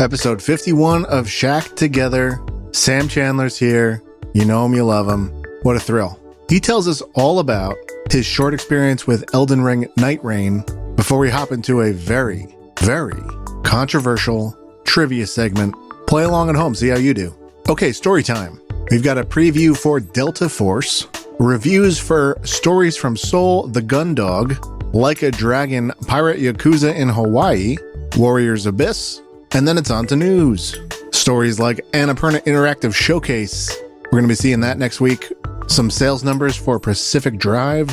Episode 51 of Shack Together. Sam Chandler's here. You know him, you love him. What a thrill. He tells us all about his short experience with Elden Ring Nightreign before we hop into a very, very controversial trivia segment. Play along at home, see how you do. Okay, story time. We've got a preview for Delta Force, reviews for Stories from Seoul, The Gun Dog, Like a Dragon, Pirate Yakuza in Hawaii, Warriors Abyss, and then it's on to news. Stories like Annapurna Interactive Showcase. We're going to be seeing that next week. Some sales numbers for Pacific Drive.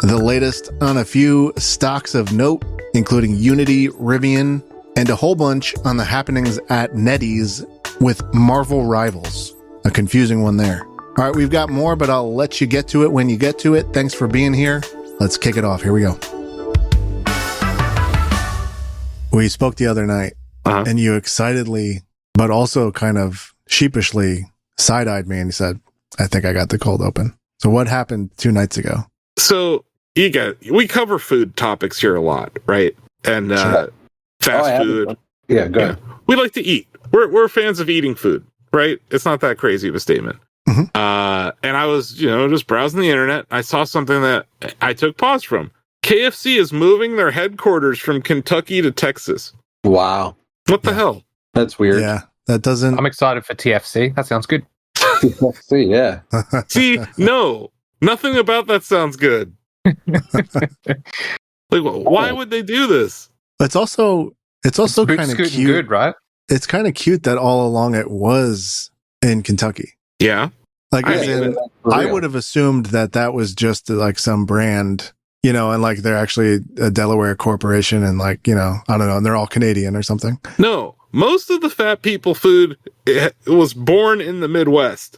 The latest on a few stocks of note, including Unity, Rivian, and a whole bunch on the happenings at NetEase with Marvel Rivals. A confusing one there. All right, we've got more, but I'll let you get to it when you get to it. Thanks for being here. Let's kick it off. Here we go. We spoke the other night, and you excitedly, but also kind of sheepishly side-eyed me, and you said, I think I got the cold open. So what happened 2 nights ago? So we cover food topics here a lot, right? And fast food. Yeah, go ahead. We like to eat. We're fans of eating food, right? It's not that crazy of a statement. Mm-hmm. And I was, just browsing the internet. I saw something that I took pause from. KFC is moving their headquarters from Kentucky to Texas. Wow. What the hell? That's weird. Yeah, that doesn't... I'm excited for TFC. That sounds good. TFC, yeah. See, no, nothing about that sounds good. Why would they do this? It's also kind of cute. Good, right? It's kind of cute that all along it was in Kentucky. Yeah. I would have assumed that was just like some brand, and like they're actually a Delaware corporation and like, I don't know, and they're all Canadian or something. No, most of the fat people food it was born in the Midwest.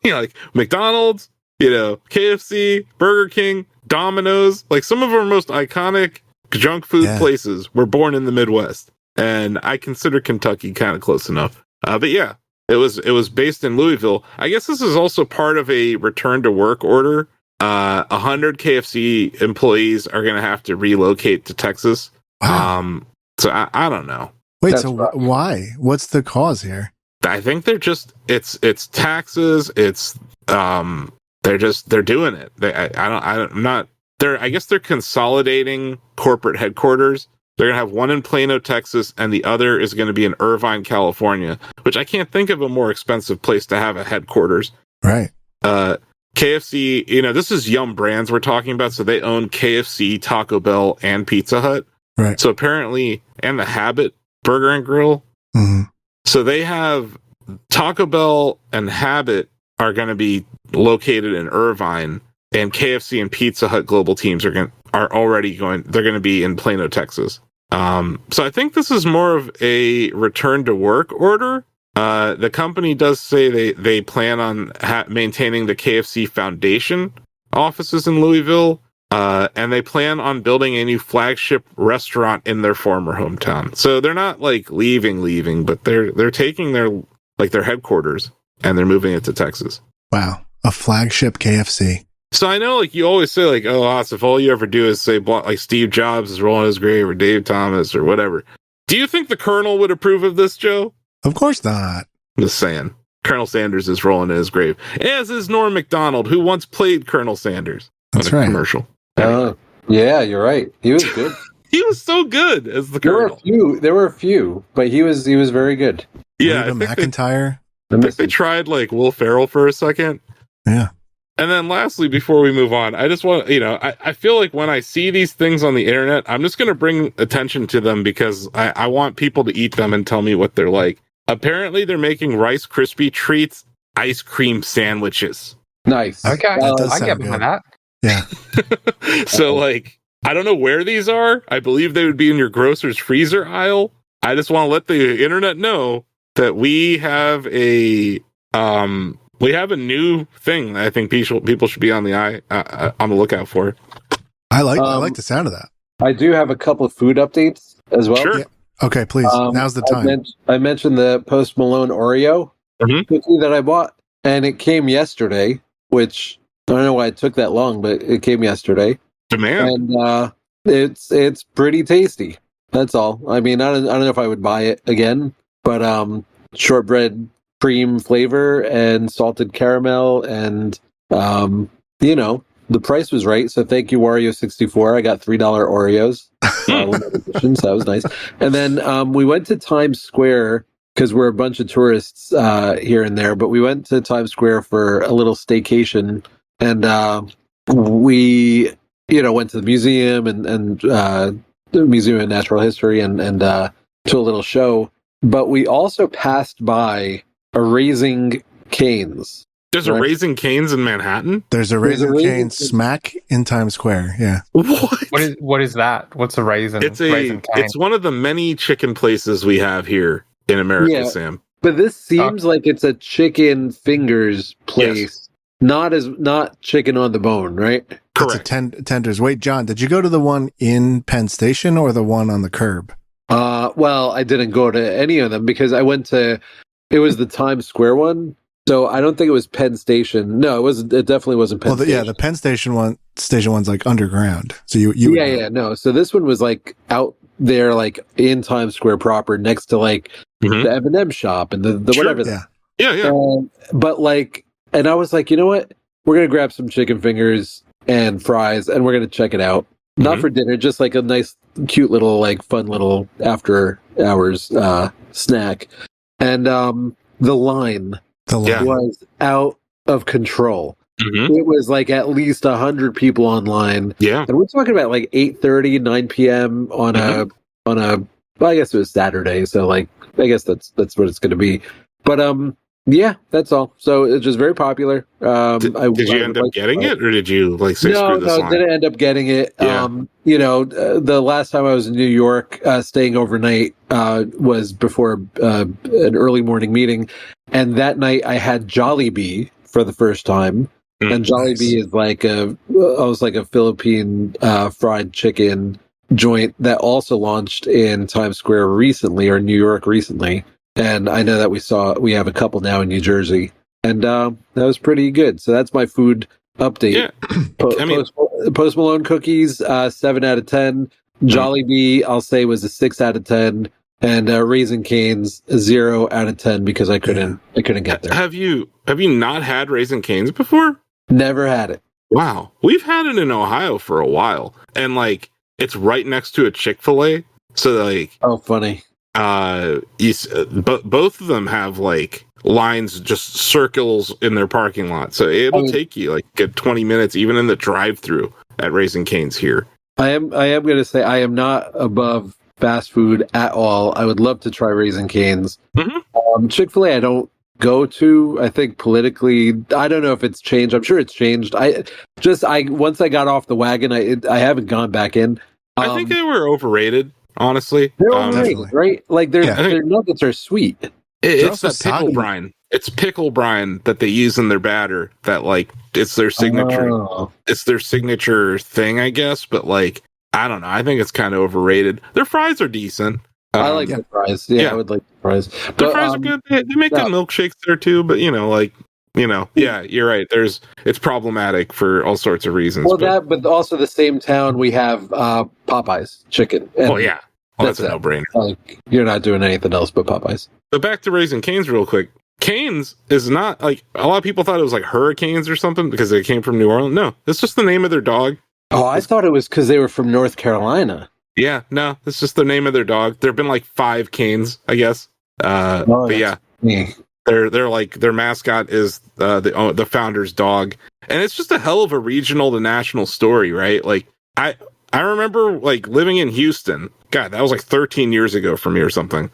Like McDonald's, KFC, Burger King, Domino's, like some of our most iconic junk food places were born in the Midwest. And I consider Kentucky kind of close enough. But yeah, it was based in Louisville. I guess this is also part of a return to work order. 100 KFC employees are going to have to relocate to Texas. Wow. So I don't know. Wait, That's so rough. why? What's the cause here? I think they're just it's taxes. It's they're doing it. I guess they're consolidating corporate headquarters. They're going to have one in Plano, Texas, and the other is going to be in Irvine, California, which I can't think of a more expensive place to have a headquarters. Right. KFC, this is Yum Brands we're talking about, so they own KFC, Taco Bell, and Pizza Hut. Right. So apparently, and the Habit Burger and Grill. Mm-hmm. So they have Taco Bell and Habit are going to be located in Irvine, and KFC and Pizza Hut global teams are going to be in Plano, Texas. So I think this is more of a return to work order. The company does say they plan on maintaining the KFC Foundation offices in Louisville, and they plan on building a new flagship restaurant in their former hometown. So they're not like leaving, but they're taking their headquarters and they're moving it to Texas. Wow, a flagship KFC. So I know, you always say, Asif, all you ever do is say, Steve Jobs is rolling his grave or Dave Thomas or whatever. Do you think the Colonel would approve of this, Joe? Of course not. I'm just saying. Colonel Sanders is rolling in his grave, as is Norm Macdonald, who once played Colonel Sanders. That's on a right. Commercial. Yeah, you're right. He was good. He was so good as the Colonel. There were a few, but he was very good. Yeah, Reba McEntire. I think they tried Will Ferrell for a second. Yeah. And then lastly, before we move on, I just want, I feel like when I see these things on the internet, I'm just going to bring attention to them because I want people to eat them and tell me what they're like. Apparently, they're making Rice Krispie Treats ice cream sandwiches. Nice. Okay, I get good. behind that. Yeah. So, I don't know where these are. I believe they would be in your grocer's freezer aisle. I just want to let the internet know that we have a new thing that I think people should be on the lookout for. I like the sound of that. I do have a couple of food updates as well. Sure. Yeah. Okay, please. Now's the time. I mentioned the Post Malone Oreo cookie that I bought, and it came yesterday, which I don't know why it took that long, but it came yesterday. Demand. And it's pretty tasty. That's all. I mean, I don't know if I would buy it again, but shortbread cream flavor and salted caramel, and the price was right. So thank you, Wario64. I got $3 Oreos, limited edition, so that was nice. And then we went to Times Square because we're a bunch of tourists here and there, but we went to Times Square for a little staycation, and we went to the museum and the Museum of Natural History and to a little show. But we also passed by a Raising Cane's. There's a Raising Cane's in Manhattan? There's a Raising Cane's smack in Times Square, yeah. What is that? What's a Raisin? It's one of the many chicken places we have here in America, Sam. But this seems like it's a chicken fingers place, not chicken on the bone, right? Correct. It's a tenders. Wait, John, did you go to the one in Penn Station or the one on the curb? Well, I didn't go to any of them because I went to. It was the Times Square one, so I don't think it was Penn Station. No, it wasn't. It definitely wasn't Penn Station. Yeah, the Penn Station one's like underground. So you no. So this one was like out there, like in Times Square proper, next to like the M&M shop and the whatever. Yeah. But like, and I was like, you know what? We're gonna grab some chicken fingers and fries, and we're gonna check it out. Not for dinner, just like a nice, cute little, like fun little after hours snack. And the line was out of control. It was like at least 100 people online. Yeah, and we're talking about like 8:30, 9 p.m. on a. Well, I guess it was Saturday, so like I guess that's what it's going to be. But yeah, that's all. So it's just very popular. Did you end up getting it, or did you like say screw this line? No, didn't end up getting it. Yeah. The last time I was in New York, staying overnight, was before an early morning meeting, and that night I had Jollibee for the first time. And Jollibee is like a Philippine fried chicken joint that also launched in Times Square recently, or New York recently. And I know that we have a couple now in New Jersey, and that was pretty good. So that's my food update. Yeah. Post Malone cookies, 7 out of 10. Jollibee, I'll say, was a 6 out of 10, and Raising Cane's 0 out of 10 because I couldn't get there. Have you not had Raising Cane's before? Never had it. Wow, we've had it in Ohio for a while, and like it's right next to a Chick-fil-A. So like, oh, funny. Both of them have like lines, just circles in their parking lot, so it'll take you like a 20 minutes even in the drive-through at Raising Cane's here. I am going to say I am not above fast food at all. I would love to try Raising Cane's. Chick-fil-A I don't go to. I think politically, I don't know if it's changed. I'm sure it's changed. Once I got off the wagon, I haven't gone back in. I think they were overrated. Honestly, they're overrated, right? Like their nuggets are sweet. It's that pickle brine. It's pickle brine that they use in their batter. That like it's their signature. It's their signature thing, I guess. But like I don't know. I think it's kind of overrated. Their fries are decent. I like the fries. Yeah, I would like the fries. The fries are good. They make good milkshakes there too. But yeah, you're right. It's problematic for all sorts of reasons. Well, but also the same town we have Popeyes chicken. That's a no-brainer. Like, you're not doing anything else but Popeyes. But back to Raising Cane's real quick. Cane's is not like a lot of people thought it was like hurricanes or something because they came from New Orleans. No, it's just the name of their dog. Oh, I thought it was because they were from North Carolina. Yeah, no, it's just the name of their dog. There've been like 5 Canes, I guess. But yeah, they're like their mascot is the founder's dog, and it's just a hell of a regional to national story, right? Like I remember like living in Houston. God, that was like 13 years ago for me or something.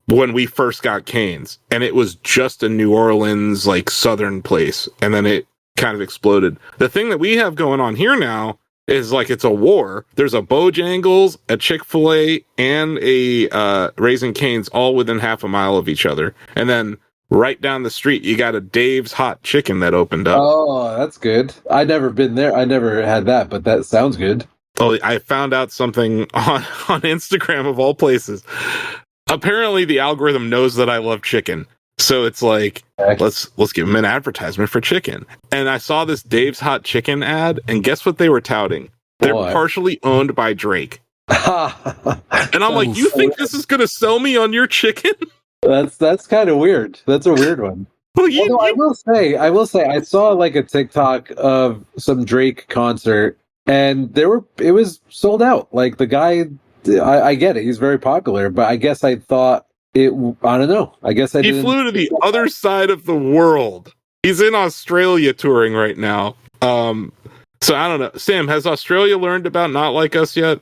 When we first got Cane's, and it was just a New Orleans like southern place, and then it kind of exploded. The thing that we have going on here now is like it's a war. There's a Bojangles, a Chick-fil-A, and a Raising Cane's all within half a mile of each other. And then right down the street, you got a Dave's Hot Chicken that opened up. Oh, that's good. I've never been there. I never had that, but that sounds good. Oh, I found out something on Instagram of all places. Apparently, the algorithm knows that I love chicken. So it's like, let's give them an advertisement for chicken. And I saw this Dave's Hot Chicken ad, and guess what they were touting? They're partially owned by Drake. And I'm like, you think this is going to sell me on your chicken? That's kind of weird. That's a weird one. Well, Although I will say, I saw like a TikTok of some Drake concert, and it was sold out. Like the guy, I get it, he's very popular, but I guess I thought it. I don't know. I guess he didn't. flew to the other side of the world. He's in Australia touring right now. So I don't know. Sam, has Australia learned about Not Like Us yet?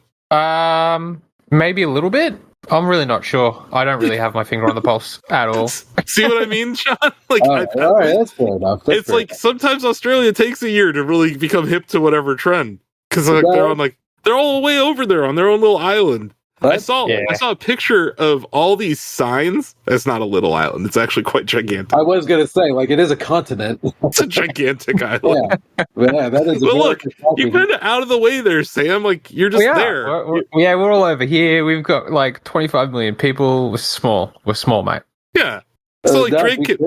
Maybe a little bit. I'm really not sure. I don't really have my finger on the pulse at all. See what I mean, Sean? Like, all right, that's fair enough. It's like sometimes Australia takes a year to really become hip to whatever trend because they're all the way over there on their own little island. I saw a picture of all these signs. It's not a little island. It's actually quite gigantic. I was going to say, like, it is a continent. It's a gigantic island. Yeah, that is. But look, you've been out of the way there, Sam. Like, you're just there. We're all over here. We've got like 25 million people. We're small, mate. Yeah. So like Drake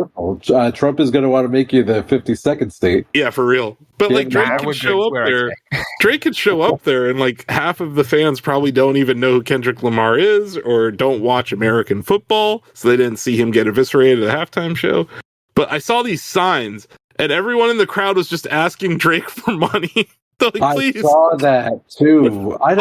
Trump is going to want to make you the 52nd state. Yeah, for real. But like Drake could show up there. Drake could show up there, and like half of the fans probably don't even know who Kendrick Lamar is, or don't watch American football, so they didn't see him get eviscerated at the halftime show. But I saw these signs, and everyone in the crowd was just asking Drake for money. Like, I saw that too. I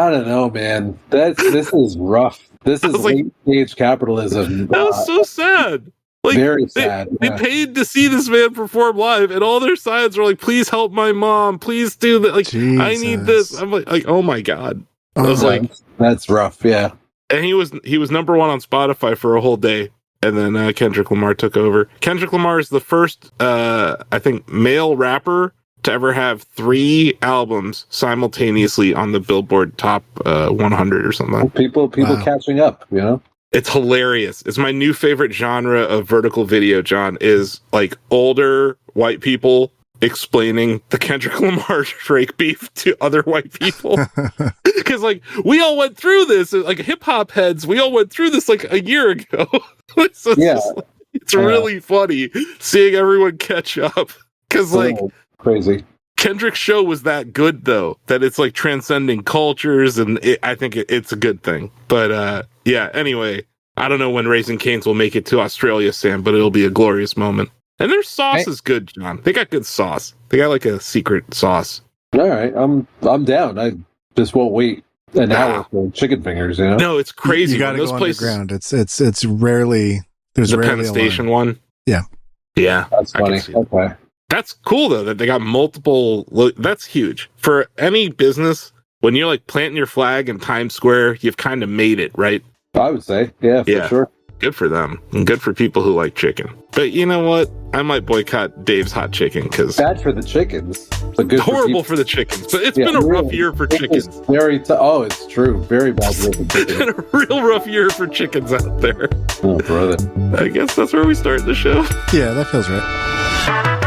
don't know, man. This is rough. This is late stage capitalism. That was so sad. Like, very sad. They paid to see this man perform live, and all their signs were like, "Please help my mom. Please do that. Like, Jesus. I need this." I'm like, oh my god. I was like, that's rough. Yeah. And he was number one on Spotify for a whole day, and then Kendrick Lamar took over. Kendrick Lamar is the first, I think, male rapper to ever have 3 albums simultaneously on the Billboard Top 100 or something. People catching up, you know? It's hilarious. It's my new favorite genre of vertical video, John, is like older white people explaining the Kendrick Lamar Drake beef to other white people. Because like we all went through this, like hip hop heads, we all went through this like a year ago. So it's really funny seeing everyone catch up. Because like crazy. Kendrick's show was that good though, that it's like transcending cultures, and I think it's a good thing. But yeah, anyway, I don't know when Raising Cane's will make it to Australia, Sam, but it'll be a glorious moment. And their sauce is good, John. They got good sauce. They got like a secret sauce. All right, I'm down. I just won't wait an hour for chicken fingers, you know? No, it's crazy. You gotta go underground. It's rarely there's the rarely Penn Station one. Yeah. That's funny. Okay. That's cool though that they got multiple. That's huge for any business. When you're like planting your flag in Times Square, you've kind of made it, right? I would say, yeah, for sure. Good for them, and good for people who like chicken. But you know what? I might boycott Dave's Hot Chicken because bad for the chickens, but good horrible for the chickens. But it's been a rough year for chickens. It's true. Very bad for the chickens. It's been a real rough year for chickens out there. Oh, brother. I guess that's where we start the show. Yeah, that feels right.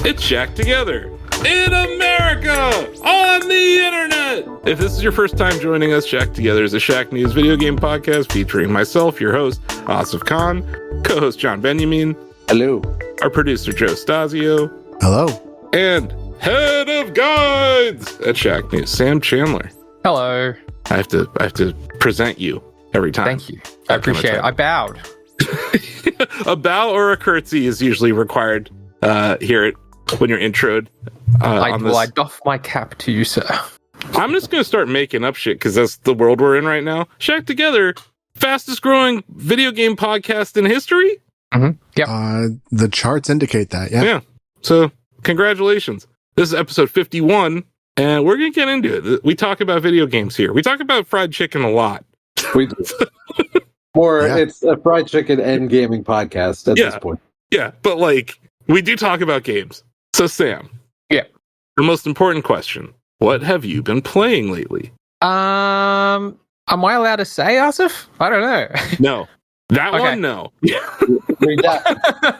It's Shack Together in America on the internet. If this is your first time joining us, Shack Together is a Shack News video game podcast featuring myself, your host, Asif Khan, co-host John Benjamin. Hello. Our producer, Joe Stasio. Hello. And head of guides at Shack News, Sam Chandler. Hello. I have to present you every time. Thank you. I appreciate it. I bowed. A bow or a curtsy is usually required here when you're introed. I doff my cap to you, sir. I'm just going to start making up shit because that's the world we're in right now. Shack Together, fastest growing video game podcast in history? Mm-hmm. Yeah. The charts indicate that, yeah. Yeah. So, congratulations. This is episode 51, and we're going to get into it. We talk about video games here. We talk about fried chicken a lot. We do. It's a fried chicken and gaming podcast at this point. Yeah, but like, we do talk about games. So, Sam. Yeah. The most important question. What have you been playing lately? Am I allowed to say, Asif? I don't know. No. That Okay. one, no. Redacted.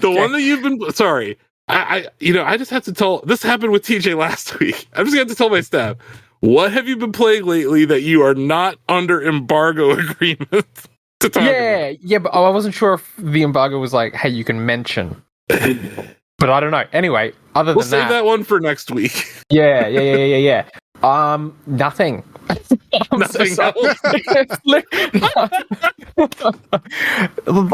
The one that you've been sorry. I just have to tell this happened with TJ last week. I'm just gonna have to tell my staff. What have you been playing lately that you are not under embargo agreement to talk about? Yeah, but I wasn't sure if the embargo was like, hey, you can mention. But I don't know. Anyway, other We'll than save that one for next week. Yeah. Nothing. I'm Nothing so sorry.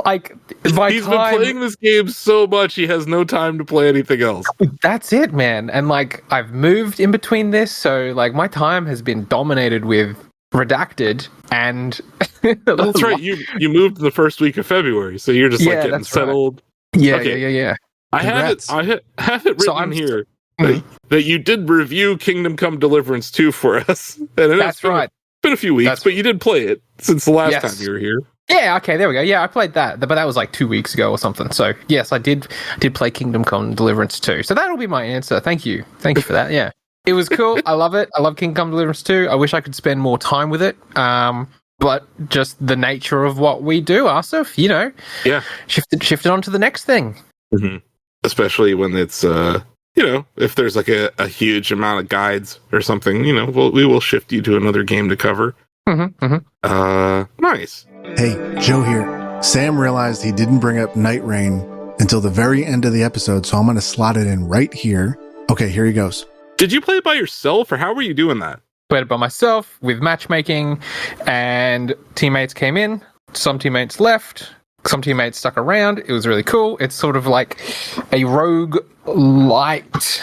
Like my He's time, been playing this game so much he has no time to play anything else. that's it, man. And like I've moved in between this, so like my time has been dominated with Redacted and That's right. You moved in the first week of February, so you're just like Yeah, getting that's right. settled. Yeah, Okay. yeah. I Congrats. have it written So I'm- here Mhm. that you did review Kingdom Come Deliverance 2 for us. And That's right. It's been a few weeks, That's- but you did play it since the last Yes. time you were here. Yeah, okay, there we go. Yeah, I played that, but that was like 2 weeks ago or something. So yes, I did play Kingdom Come Deliverance 2. So that'll be my answer. Thank you for that. Yeah, it was cool. I love it. I love Kingdom Come Deliverance 2. I wish I could spend more time with it. But just the nature of what we do, Asif, Yeah. shifted on to the next thing. Mm-hmm. Especially when it's if there's like a huge amount of guides or something, we will shift you to another game to cover. Nice. Hey, Joe here. Sam realized he didn't bring up Nightreign until the very end of the episode, so I'm going to slot it in right here. Okay, here he goes. Did you play it by yourself, or how were you doing that? Played it by myself with matchmaking, and teammates came in. Some teammates left. Some teammates stuck around. It was really cool. It's sort of like a rogue light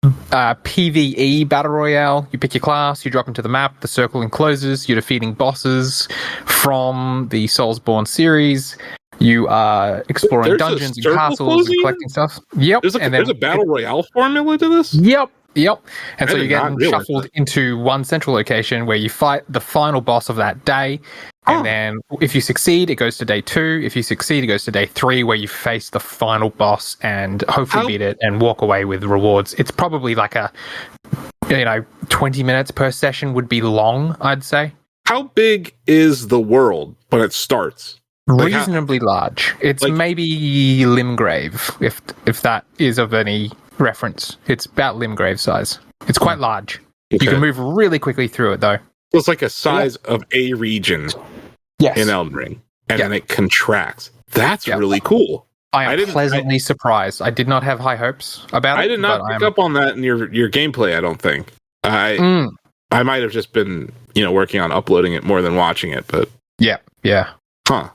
PvE battle royale. You pick your class, you drop into the map, the circle encloses, you're defeating bosses from the Soulsborne series. You are exploring There's a dungeons and circle castles closing? and collecting stuff. Yep. There's a battle royale formula to this? Yep. And I so did you get not realize shuffled that. into one central location where you fight the final boss of that day. Oh. And then if you succeed, it goes to day 2. If you succeed, it goes to day 3, where you face the final boss and hopefully beat it and walk away with rewards. It's probably like 20 minutes per session would be long, I'd say. How big is the world when it starts? Like Reasonably large. It's like- maybe Limgrave, if that is of any reference. It's about Limgrave size. It's quite large. Okay. You can move really quickly through it, though. It's like a size of a region Yes. in Elden Ring, and Yeah. then it contracts. That's Yeah. really cool. I I am didn't- pleasantly surprised. I did not have high hopes about it. I did not but pick up on that in your gameplay. I don't think. I might have just been working on uploading it more than watching it, but Yeah. huh.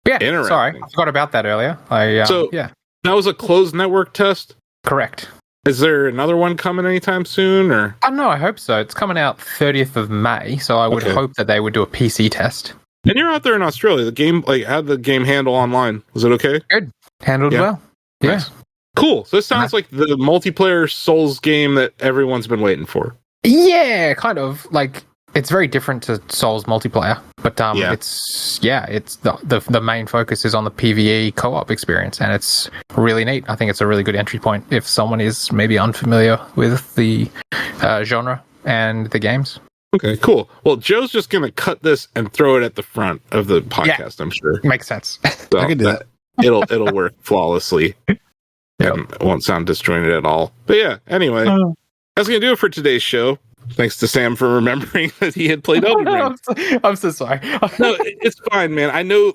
Interesting. Sorry, I forgot about that earlier. That was a closed network test. Correct. Is there another one coming anytime soon, or? I don't know. I hope so. It's coming out 30th of May, so I would Okay. hope that they would do a PC test. And you're out there in Australia. The game, how'd the game handle online? Was it okay? Handled Yeah. well. Yeah. Nice. Cool. So this sounds like the multiplayer Souls game that everyone's been waiting for. Yeah, kind of. Like, it's very different to Souls multiplayer, but Yeah. it's the main focus is on the PvE co-op experience, and it's really neat. I think it's a really good entry point if someone is maybe unfamiliar with the genre and the games. Okay, cool. Well, Joe's just going to cut this and throw it at the front of the podcast, I'm sure. Makes sense. So I can do that. It'll work flawlessly. And it won't sound disjointed at all. But yeah, anyway, that's going to do it for today's show. Thanks to Sam for remembering that he had played Elden Ring. I'm so sorry. No, it's fine, man. I know,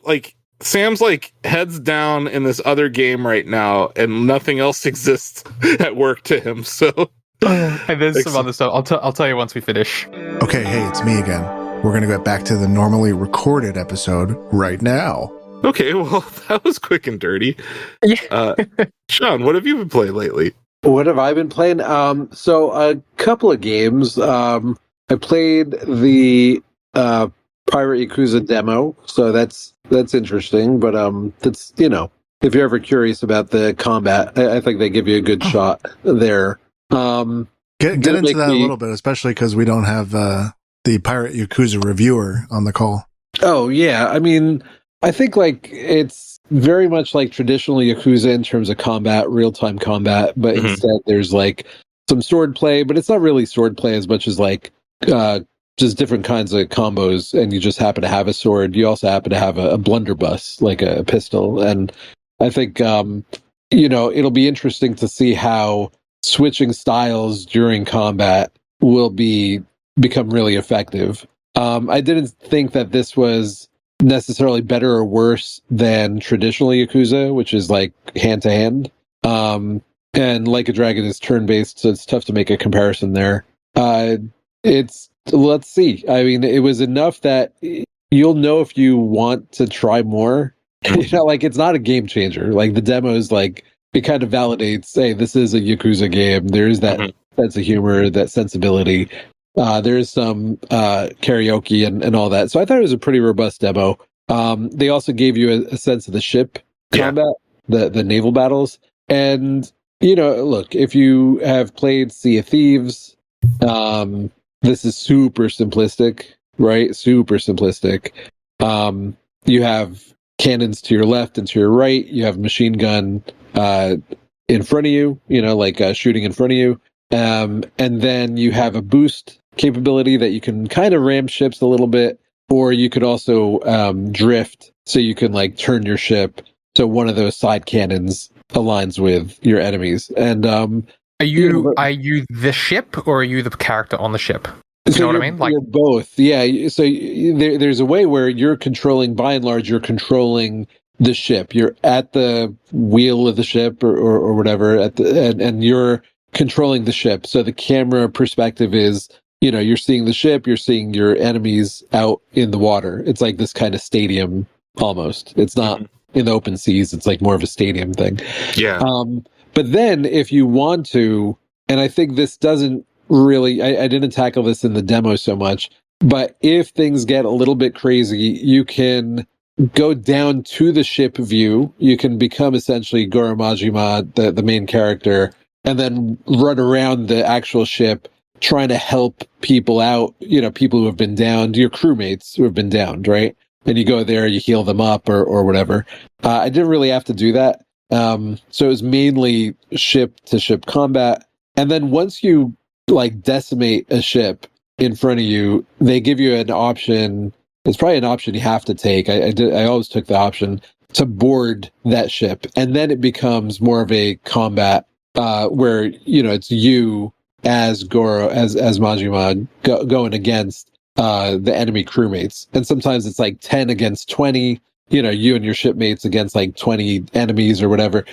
Sam's heads down in this other game right now, and nothing else exists at work to him. So, And there's some other stuff. I'll tell you once we finish. Okay, hey, it's me again. We're going to get back to the normally recorded episode right now. okay, well, that was quick and dirty. Yeah. Sean, what have you been playing lately? What have I been playing? So a couple of games. I played the Pirate Yakuza demo, so that's interesting. But that's if you're ever curious about the combat, I think they give you a good shot there. Get Did it into make that a me- little bit, especially because we don't have the Pirate Yakuza reviewer on the call. Oh yeah, I mean, I think it's very much like traditional Yakuza in terms of combat, real-time combat, but Mhm. instead there's some sword play, but it's not really sword play as much as just different kinds of combos, and you just happen to have a sword. You also happen to have a blunderbuss, like a pistol. And I think, it'll be interesting to see how switching styles during combat will become really effective. I didn't think that this was necessarily better or worse than traditional Yakuza, which is like hand to hand. And Like a Dragon is turn based, so it's tough to make a comparison there. Let's see. I mean, it was enough that you'll know if you want to try more. Like it's not a game changer. Like the demo is like, it kind of validates, hey, this is a Yakuza game. There's that sense of humor, that sensibility. There's some karaoke and all that. So I thought it was a pretty robust demo. They also gave you a sense of the ship combat, the naval battles. And, look, if you have played Sea of Thieves, this is super simplistic, right? Super simplistic. You have cannons to your left and to your right. You have machine gun in front of you, shooting in front of you. And then you have a boost capability that you can kind of ram ships a little bit, or you could also drift, so you can like turn your ship so one of those side cannons aligns with your enemies. And are you the ship, or are you the character on the ship? You know what I mean? Like, you're both. Yeah. So there's a way where you're controlling, by and large, you're controlling the ship. You're at the wheel of the ship or whatever, and you're controlling the ship. So the camera perspective is, you're seeing the ship, you're seeing your enemies out in the water. It's like this kind of stadium almost. It's not in the open seas. It's like more of a stadium thing. Yeah. But then if you want to, and I think this doesn't really, I didn't tackle this in the demo so much, but if things get a little bit crazy, you can go down to the ship view. You can become essentially Goro Majima, the main character, and then run around the actual ship trying to help people out, people who have been downed, your crewmates who have been downed, right? And you go there, you heal them up or whatever. I didn't really have to do that. So it was mainly ship to ship combat. And then once you like decimate a ship in front of you, they give you an option. It's probably an option you have to take. I always took the option to board that ship. And then it becomes more of a combat where, it's you as Goro, as Majima going against the enemy crewmates. And sometimes it's like 10 against 20, you and your shipmates against like 20 enemies or whatever.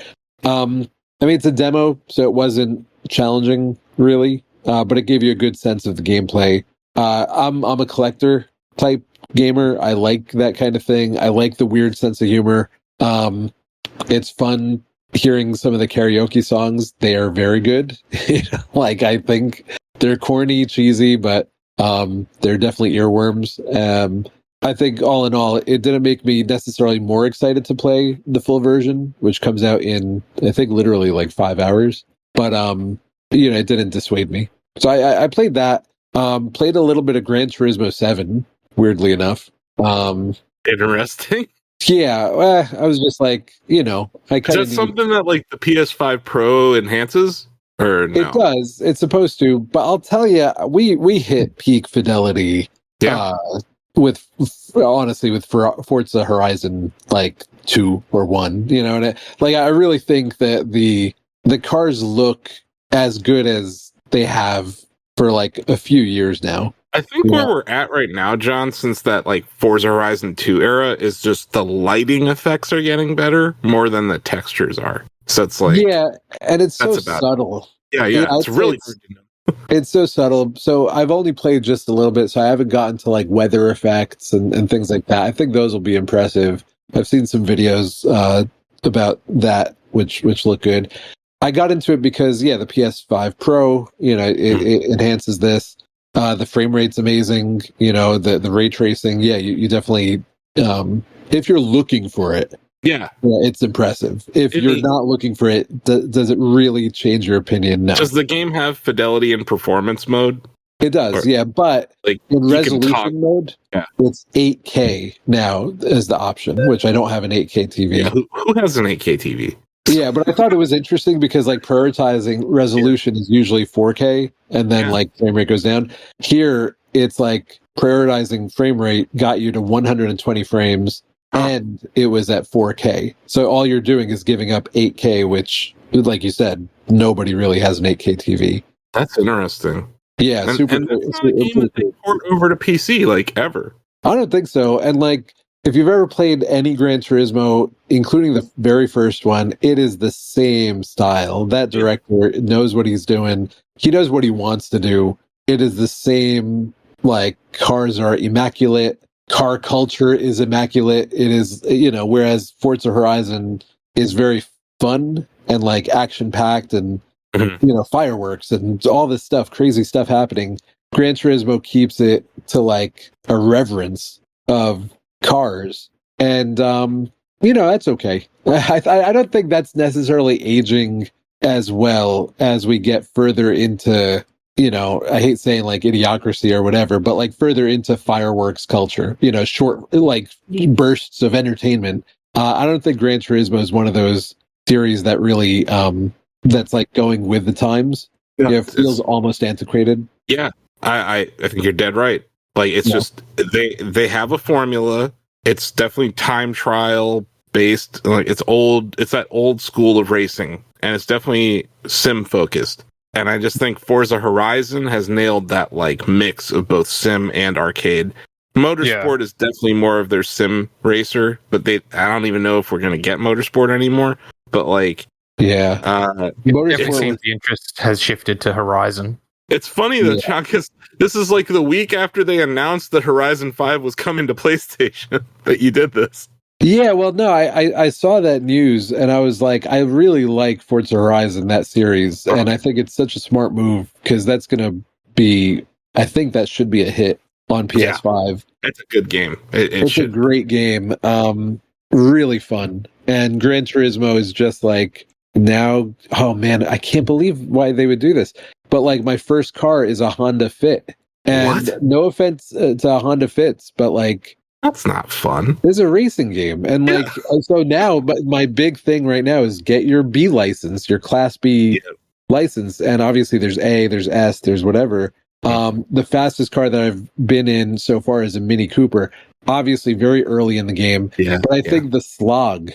I mean, it's a demo, so it wasn't challenging really, but it gave you a good sense of the gameplay. I'm a collector type gamer. I like that kind of thing. I like the weird sense of humor. It's fun hearing some of the karaoke songs. They are very good. Like, I think they're corny, cheesy, but they're definitely earworms. I think all in all, it didn't make me necessarily more excited to play the full version, which comes out in, I think, literally like 5 hours. But, it didn't dissuade me. So I played that. Played a little bit of Gran Turismo 7, weirdly enough. Interesting. Yeah, I was just like, I kind of. Is that something that like the PS5 Pro enhances, or no? It does. It's supposed to, but I'll tell you, we hit peak fidelity. Yeah. With Forza Horizon like 2 or 1, and I really think that the cars look as good as they have for like a few years now. I think where we're at right now, John, since that like Forza Horizon 2 era, is just the lighting effects are getting better more than the textures are. So it's like, and it's so subtle. Yeah, it's really hard to know. It's so subtle. So I've only played just a little bit, so I haven't gotten to like weather effects and things like that. I think those will be impressive. I've seen some videos about that, which look good. I got into it because the PS5 Pro, it enhances this. The frame rate's amazing. The ray tracing. Yeah, you definitely, if you're looking for it, it's impressive. If you're not looking for it, does it really change your opinion? No. Does the game have fidelity and performance mode? It does, but like in resolution mode, it's 8K now as the option, which I don't have an 8K TV. Yeah, who has an 8K TV? Yeah, but I thought it was interesting because like prioritizing resolution is usually 4K, and then like frame rate goes down. Here, it's like prioritizing frame rate got you to 120 frames, and it was at 4K. So all you're doing is giving up 8K, which, like you said, nobody really has an 8K TV. That's interesting. Yeah, And super. that's not a game that they port over to PC like ever. I don't think so. And like, if you've ever played any Gran Turismo, including the very first one, it is the same style. That director knows what he's doing. He knows what he wants to do. It is the same, like, cars are immaculate. Car culture is immaculate. It is, whereas Forza Horizon is very fun and like action packed and, fireworks and all this stuff, crazy stuff happening. Gran Turismo keeps it to like a reverence of cars. And, that's okay. I don't think that's necessarily aging as well as we get further into, I hate saying like idiocracy or whatever, but like further into fireworks culture, short like bursts of entertainment. I don't think Gran Turismo is one of those series that really, that's like going with the times. Yeah, it feels almost antiquated. Yeah, I think you're dead right. Like, it's just, they have a formula. It's definitely time trial based. Like, it's that old school of racing, and it's definitely sim focused. And I just think Forza Horizon has nailed that like mix of both sim and arcade. Motorsport is definitely more of their sim racer, but I don't even know if we're going to get Motorsport anymore. But like, it seems the interest has shifted to Horizon. It's funny though, John, because this is like the week after they announced that Horizon 5 was coming to PlayStation that you did this. Yeah, well, no, I saw that news and I was like, I really like Forza Horizon, that series, and I think it's such a smart move because that's going to be, I think that should be a hit on PS5. Yeah, it's a good game. It's a great game. Really fun. And Gran Turismo is just like, now, oh man, I can't believe why they would do this. But like, my first car is a Honda Fit. And no offense to Honda Fits, but like, that's not fun. It's a racing game. And like, so now, but my big thing right now is get your B license, your Class B license. And obviously there's A, there's S, there's whatever. The fastest car that I've been in so far is a Mini Cooper. Obviously very early in the game. Yeah, but I think the slog,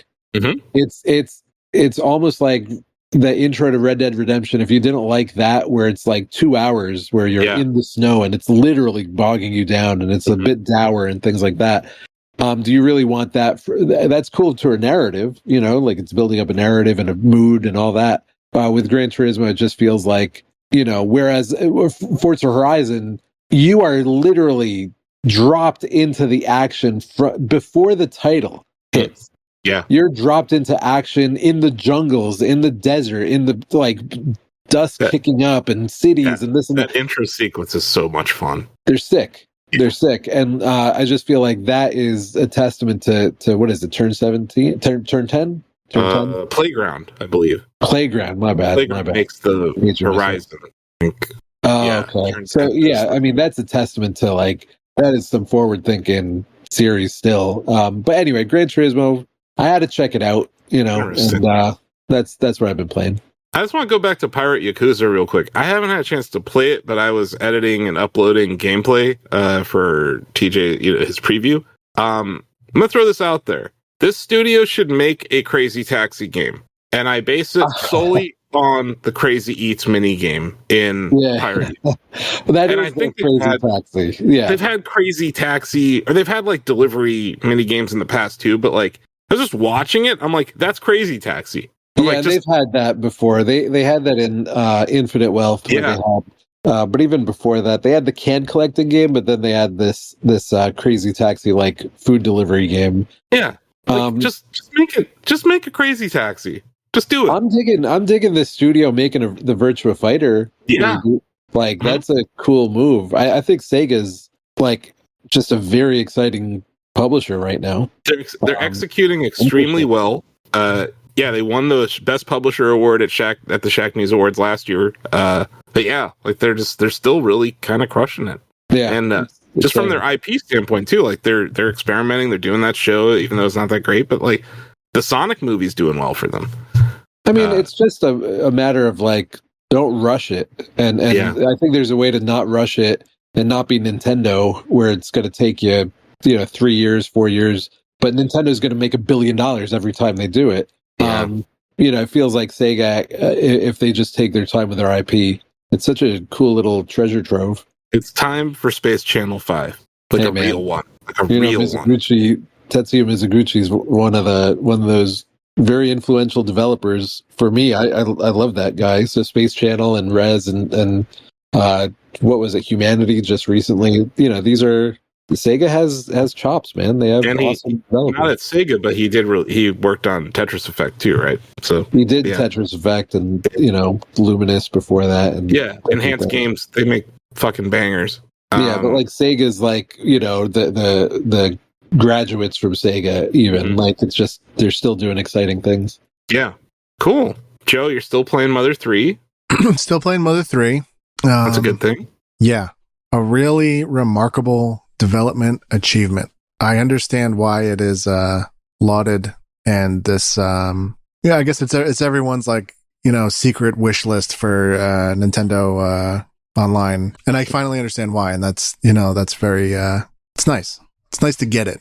it's almost like the intro to Red Dead Redemption. If you didn't like that, where it's like 2 hours where you're in the snow and it's literally bogging you down and it's a bit dour and things like that. Do you really want that? That's cool to a narrative, like it's building up a narrative and a mood and all that. With Gran Turismo, it just feels like, whereas Forza Horizon, you are literally dropped into the action before the title hits. Yeah, you're dropped into action in the jungles, in the desert, in the like dust kicking up and cities and this and that. Intro sequence is so much fun. They're sick. Yeah. They're sick, and I just feel like that is a testament to what is it? Turn 17, turn 10, turn 10. Playground, I believe. Playground. My bad. Playground makes the Horizon. Okay. So yeah, I mean that's a testament to like that is some forward thinking series still. But anyway, Gran Turismo. I had to check it out, and that's what I've been playing. I just want to go back to Pirate Yakuza real quick. I haven't had a chance to play it, but I was editing and uploading gameplay for TJ, his preview. I'm gonna throw this out there. This studio should make a Crazy Taxi game, and I base it solely on the Crazy Eats mini game in Pirate. And I think Taxi. Yeah, they've had Crazy Taxi, or they've had like delivery mini games in the past too, but like. I was just watching it. I'm like, that's Crazy Taxi. They've had that before. They had that in Infinite Wealth. But even before that, they had the can collecting game, but then they had this Crazy Taxi like food delivery game. Yeah, just make a Crazy Taxi. Just do it. I'm digging this studio making the Virtua Fighter. Yeah, like that's a cool move. I think Sega's like just a very exciting publisher right now. They're executing extremely well. They won the best publisher award at the Shack News Awards last year. But yeah, like they're still really kind of crushing it. Yeah, and just from their IP standpoint too, like they're experimenting. They're doing that show, even though it's not that great. But like the Sonic movie's doing well for them. I mean, it's just a matter of like don't rush it, and I think there's a way to not rush it. and not be Nintendo, where it's going to take you, 3 years, 4 years, but Nintendo's going to make $1 billion every time they do it. Yeah. It feels like Sega, if they just take their time with their IP, it's such a cool little treasure trove. It's time for Space Channel 5. Like Hey, a man. real one. Like a real one. Tetsuya Mizuguchi is one of those very influential developers. For me, I love that guy. So Space Channel and Rez and what was it, Humanity just recently. These are Sega has chops, man. They have awesome developers. Not at Sega, but he worked on Tetris Effect too, right? So he did Tetris Effect and Luminous before that. And enhanced games, they make fucking bangers. Yeah, but like Sega's like the graduates from Sega, even like it's just they're still doing exciting things. Yeah, cool. Joe, you're still playing Mother 3. Still playing Mother 3. That's a good thing. Yeah, a really remarkable development achievement. I understand why it is lauded, and this I guess it's everyone's like secret wish list for Nintendo Online, and I finally understand why, and that's that's very it's nice. It's nice to get it.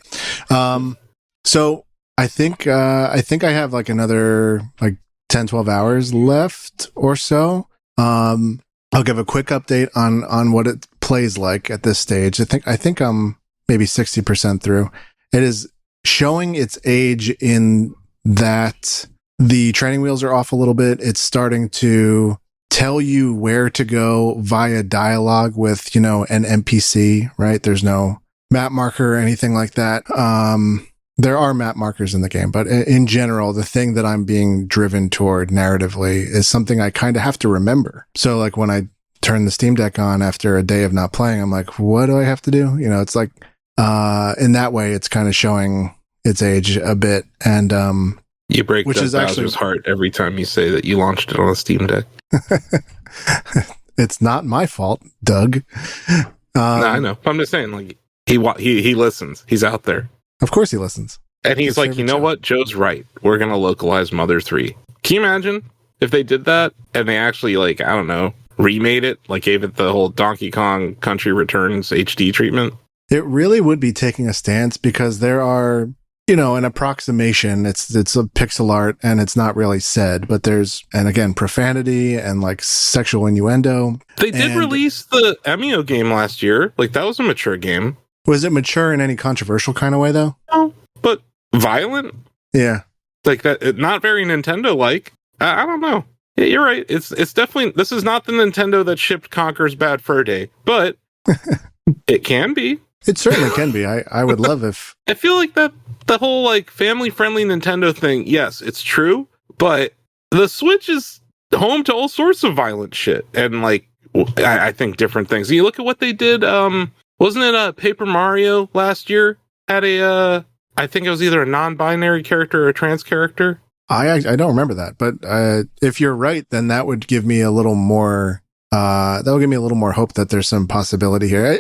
So I think I have like another like 10-12 hours left or so. I'll give a quick update on what it plays like at this stage. I think I'm maybe 60% through. It is showing its age in that the training wheels are off a little bit. It's starting to tell you where to go via dialogue with, an NPC, right? There's no map marker or anything like that. There are map markers in the game, but in general, the thing that I'm being driven toward narratively is something I kind of have to remember. So like when I turn the Steam Deck on after a day of not playing, I'm like, what do I have to do? It's like, in that way, it's kind of showing its age a bit. And, you break Bowser's heart every time you say that you launched it on a Steam Deck. It's not my fault, Doug. No, I know. I'm just saying, like, he listens. He's out there. Of course he listens. And he's like, what? Joe's right. We're going to localize Mother 3. Can you imagine if they did that and they actually, like, I don't know, remade it, like gave it the whole Donkey Kong Country Returns HD treatment? It really would be taking a stance, because there are, an approximation. It's a pixel art and it's not really said, but and again, profanity and like sexual innuendo. They did release the Emio game last year. Like, that was a mature game. Was it mature in any controversial kind of way, though? No, but violent. Yeah. Like that, not very Nintendo-like. I don't know. Yeah, you're right. It's definitely, this is not the Nintendo that shipped Conker's Bad Fur Day, but it can be. It certainly can be. I would love if... I feel like that the whole like family-friendly Nintendo thing, yes, it's true, but the Switch is home to all sorts of violent shit. And like, I think different things. You look at what they did, wasn't it Paper Mario last year had I think it was either a non-binary character or a trans character? I don't remember that, but if you're right, then that would give me a little more hope that there's some possibility here.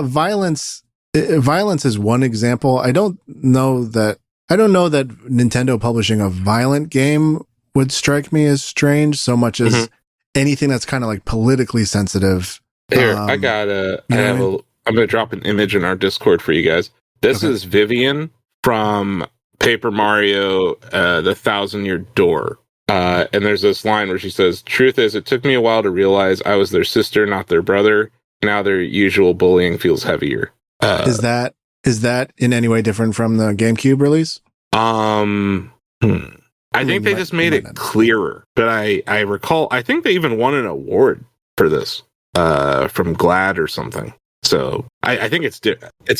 Violence is one example. I don't know that Nintendo publishing a violent game would strike me as strange so much as anything that's kind of like politically sensitive. Here, I'm going to drop an image in our Discord for you guys. This is Vivian from Paper Mario, the 1,000-Year Door. And there's this line where she says, "Truth is, it took me a while to realize I was their sister, not their brother. Now their usual bullying feels heavier." Is that in any way different from the GameCube release? I think they just made it clearer. But I recall, I think they even won an award for this from GLAAD or something. So I think it's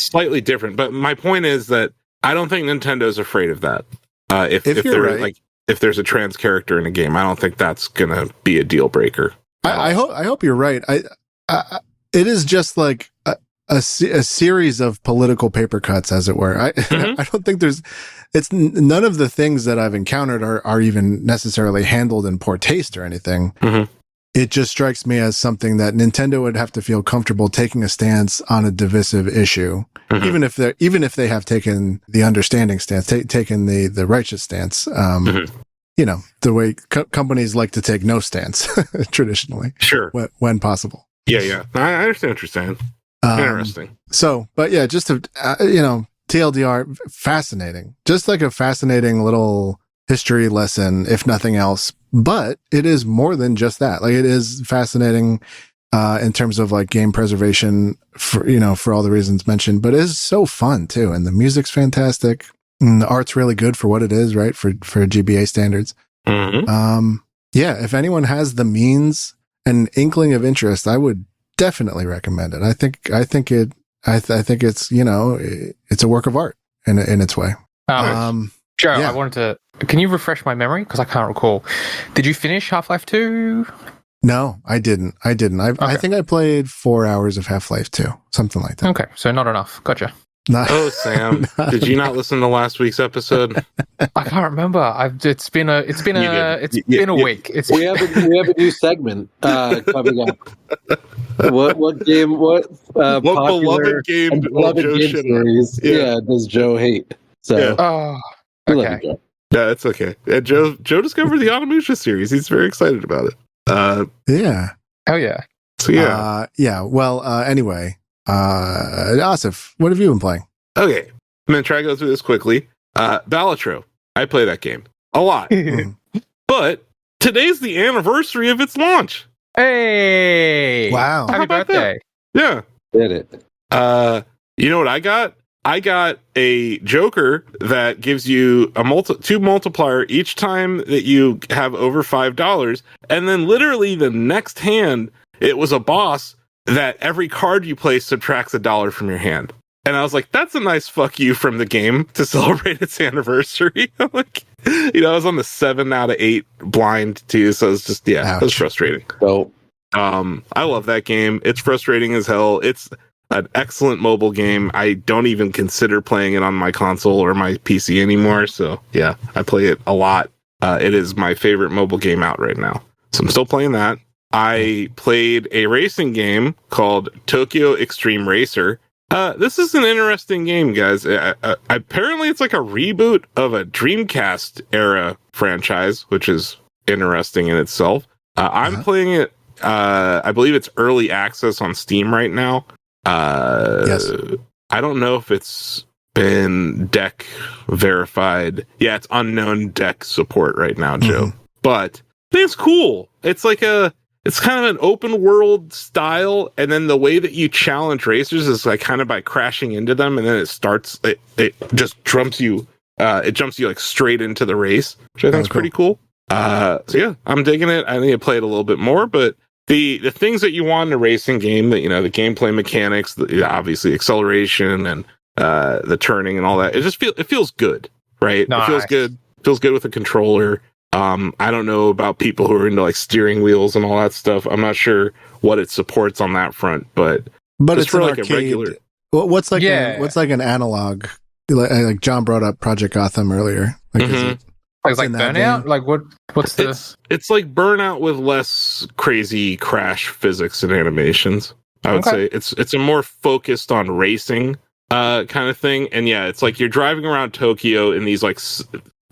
slightly different. But my point is that I don't think Nintendo's afraid of that. If they're right. Like, if there's a trans character in a game, I don't think that's gonna be a deal breaker. I hope you're right. It is just like a series of political paper cuts, as it were. I don't think it's none of the things that I've encountered are even necessarily handled in poor taste or anything. It just strikes me as something that Nintendo would have to feel comfortable taking a stance on a divisive issue, even if they have taken the understanding stance, taken the righteous stance. The way companies like to take no stance traditionally, sure, when possible. Yeah. I understand what you're saying. Interesting. So, but yeah, just to, TLDR, fascinating. Just like a fascinating little history lesson, if nothing else. But it is more than just that. Like, it is fascinating in terms of like game preservation for all the reasons mentioned, but it is so fun too. And the music's fantastic. And the art's really good for what it is, right? For GBA standards. Mm-hmm. Yeah, if anyone has the means and inkling of interest, I would definitely recommend it. I think it's, it's a work of art in its way. Joe, yeah. I wanted to. Can you refresh my memory? Because I can't recall. Did you finish Half-Life 2? No, I didn't. I think I played 4 hours of Half-Life 2, something like that. Okay, so not enough. Gotcha. Oh, Sam, did you not listen to last week's episode? I can't remember. It's been a week. We have a new segment coming up. What game? What beloved game series? Yeah, does Joe hate? So, okay. Yeah, it's okay. Joe discovered the Onimusha series. He's very excited about it. Yeah. Oh yeah. So yeah. Well, anyway, Asif, what have you been playing? Okay, I'm gonna try to go through this quickly. Balatro. I play that game a lot, but today's the anniversary of its launch. Hey! Wow! Happy birthday! Yeah. Did it? You know what I got? I got a Joker that gives you a two multiplier each time that you have over $5, and then literally the next hand, it was a boss that every card you play subtracts $1 from your hand. And I was like, that's a nice fuck you from the game to celebrate its anniversary. Like, I was on the 7 out of 8 blind too, so it's just it was frustrating. So, I love that game. It's frustrating as hell. It's an excellent mobile game. I don't even consider playing it on my console or my PC anymore. So yeah, I play it a lot. It is my favorite mobile game out right now. So I'm still playing that. I played a racing game called Tokyo Xtreme Racer. This is an interesting game, guys. Apparently it's like a reboot of a Dreamcast era franchise, which is interesting in itself. I'm playing it. I believe it's early access on Steam right now. Yes. I don't know if it's been deck verified. Yeah, it's unknown deck support right now, Joe. But I think it's cool. It's like it's kind of an open world style, and then the way that you challenge racers is like kind of by crashing into them, and then it just jumps you like straight into the race, which I think is pretty cool. So yeah, I'm digging it. I need to play it a little bit more, but the things that you want in a racing game, that the gameplay mechanics, obviously acceleration and the turning and all that, it feels good, right? Nice. It feels good with a controller. I don't know about people who are into like steering wheels and all that stuff. I'm not sure what it supports on that front, but it's for an like arcade. a regular. What's like an analog? Like John brought up Project Gotham earlier. Like, It's like Burnout? Like what's the... It's like Burnout with less crazy crash physics and animations. I would say it's a more focused on racing kind of thing. And yeah, it's like you're driving around Tokyo in these like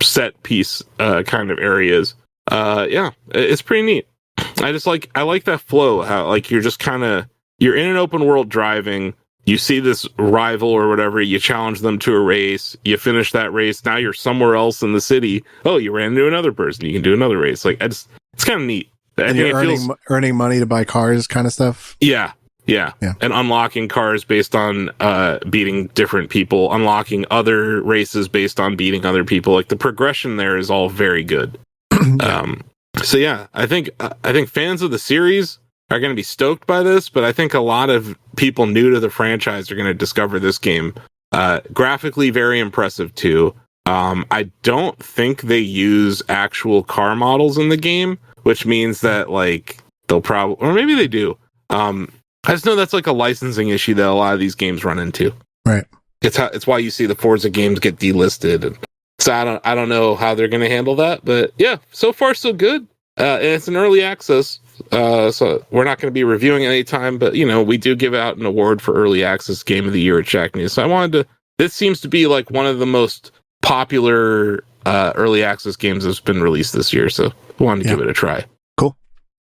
set piece kind of areas. Yeah, it's pretty neat. I like that flow, how like you're just you're in an open world driving. You see this rival or whatever, you challenge them to a race, you finish that race, now you're somewhere else in the city. Oh, you ran into another person, you can do another race. Like, it's kind of neat. And you're earning money to buy cars kind of stuff? Yeah. And unlocking cars based on beating different people, unlocking other races based on beating other people. Like, the progression there is all very good. So yeah, I think fans of the series are going to be stoked by this, but I think a lot of people new to the franchise are going to discover this game. Graphically very impressive too. I don't think they use actual car models in the game, which means that like they'll probably, or maybe they do. I just know that's like a licensing issue that a lot of these games run into. Right. It's why you see the Forza games get delisted. And so I don't know how they're going to handle that, but yeah, so far so good. And it's an early access. So we're not going to be reviewing it anytime, but we do give out an award for early access game of the year at Shack News. So this seems to be like one of the most popular early access games that's been released this year. So I wanted to give it a try. Cool.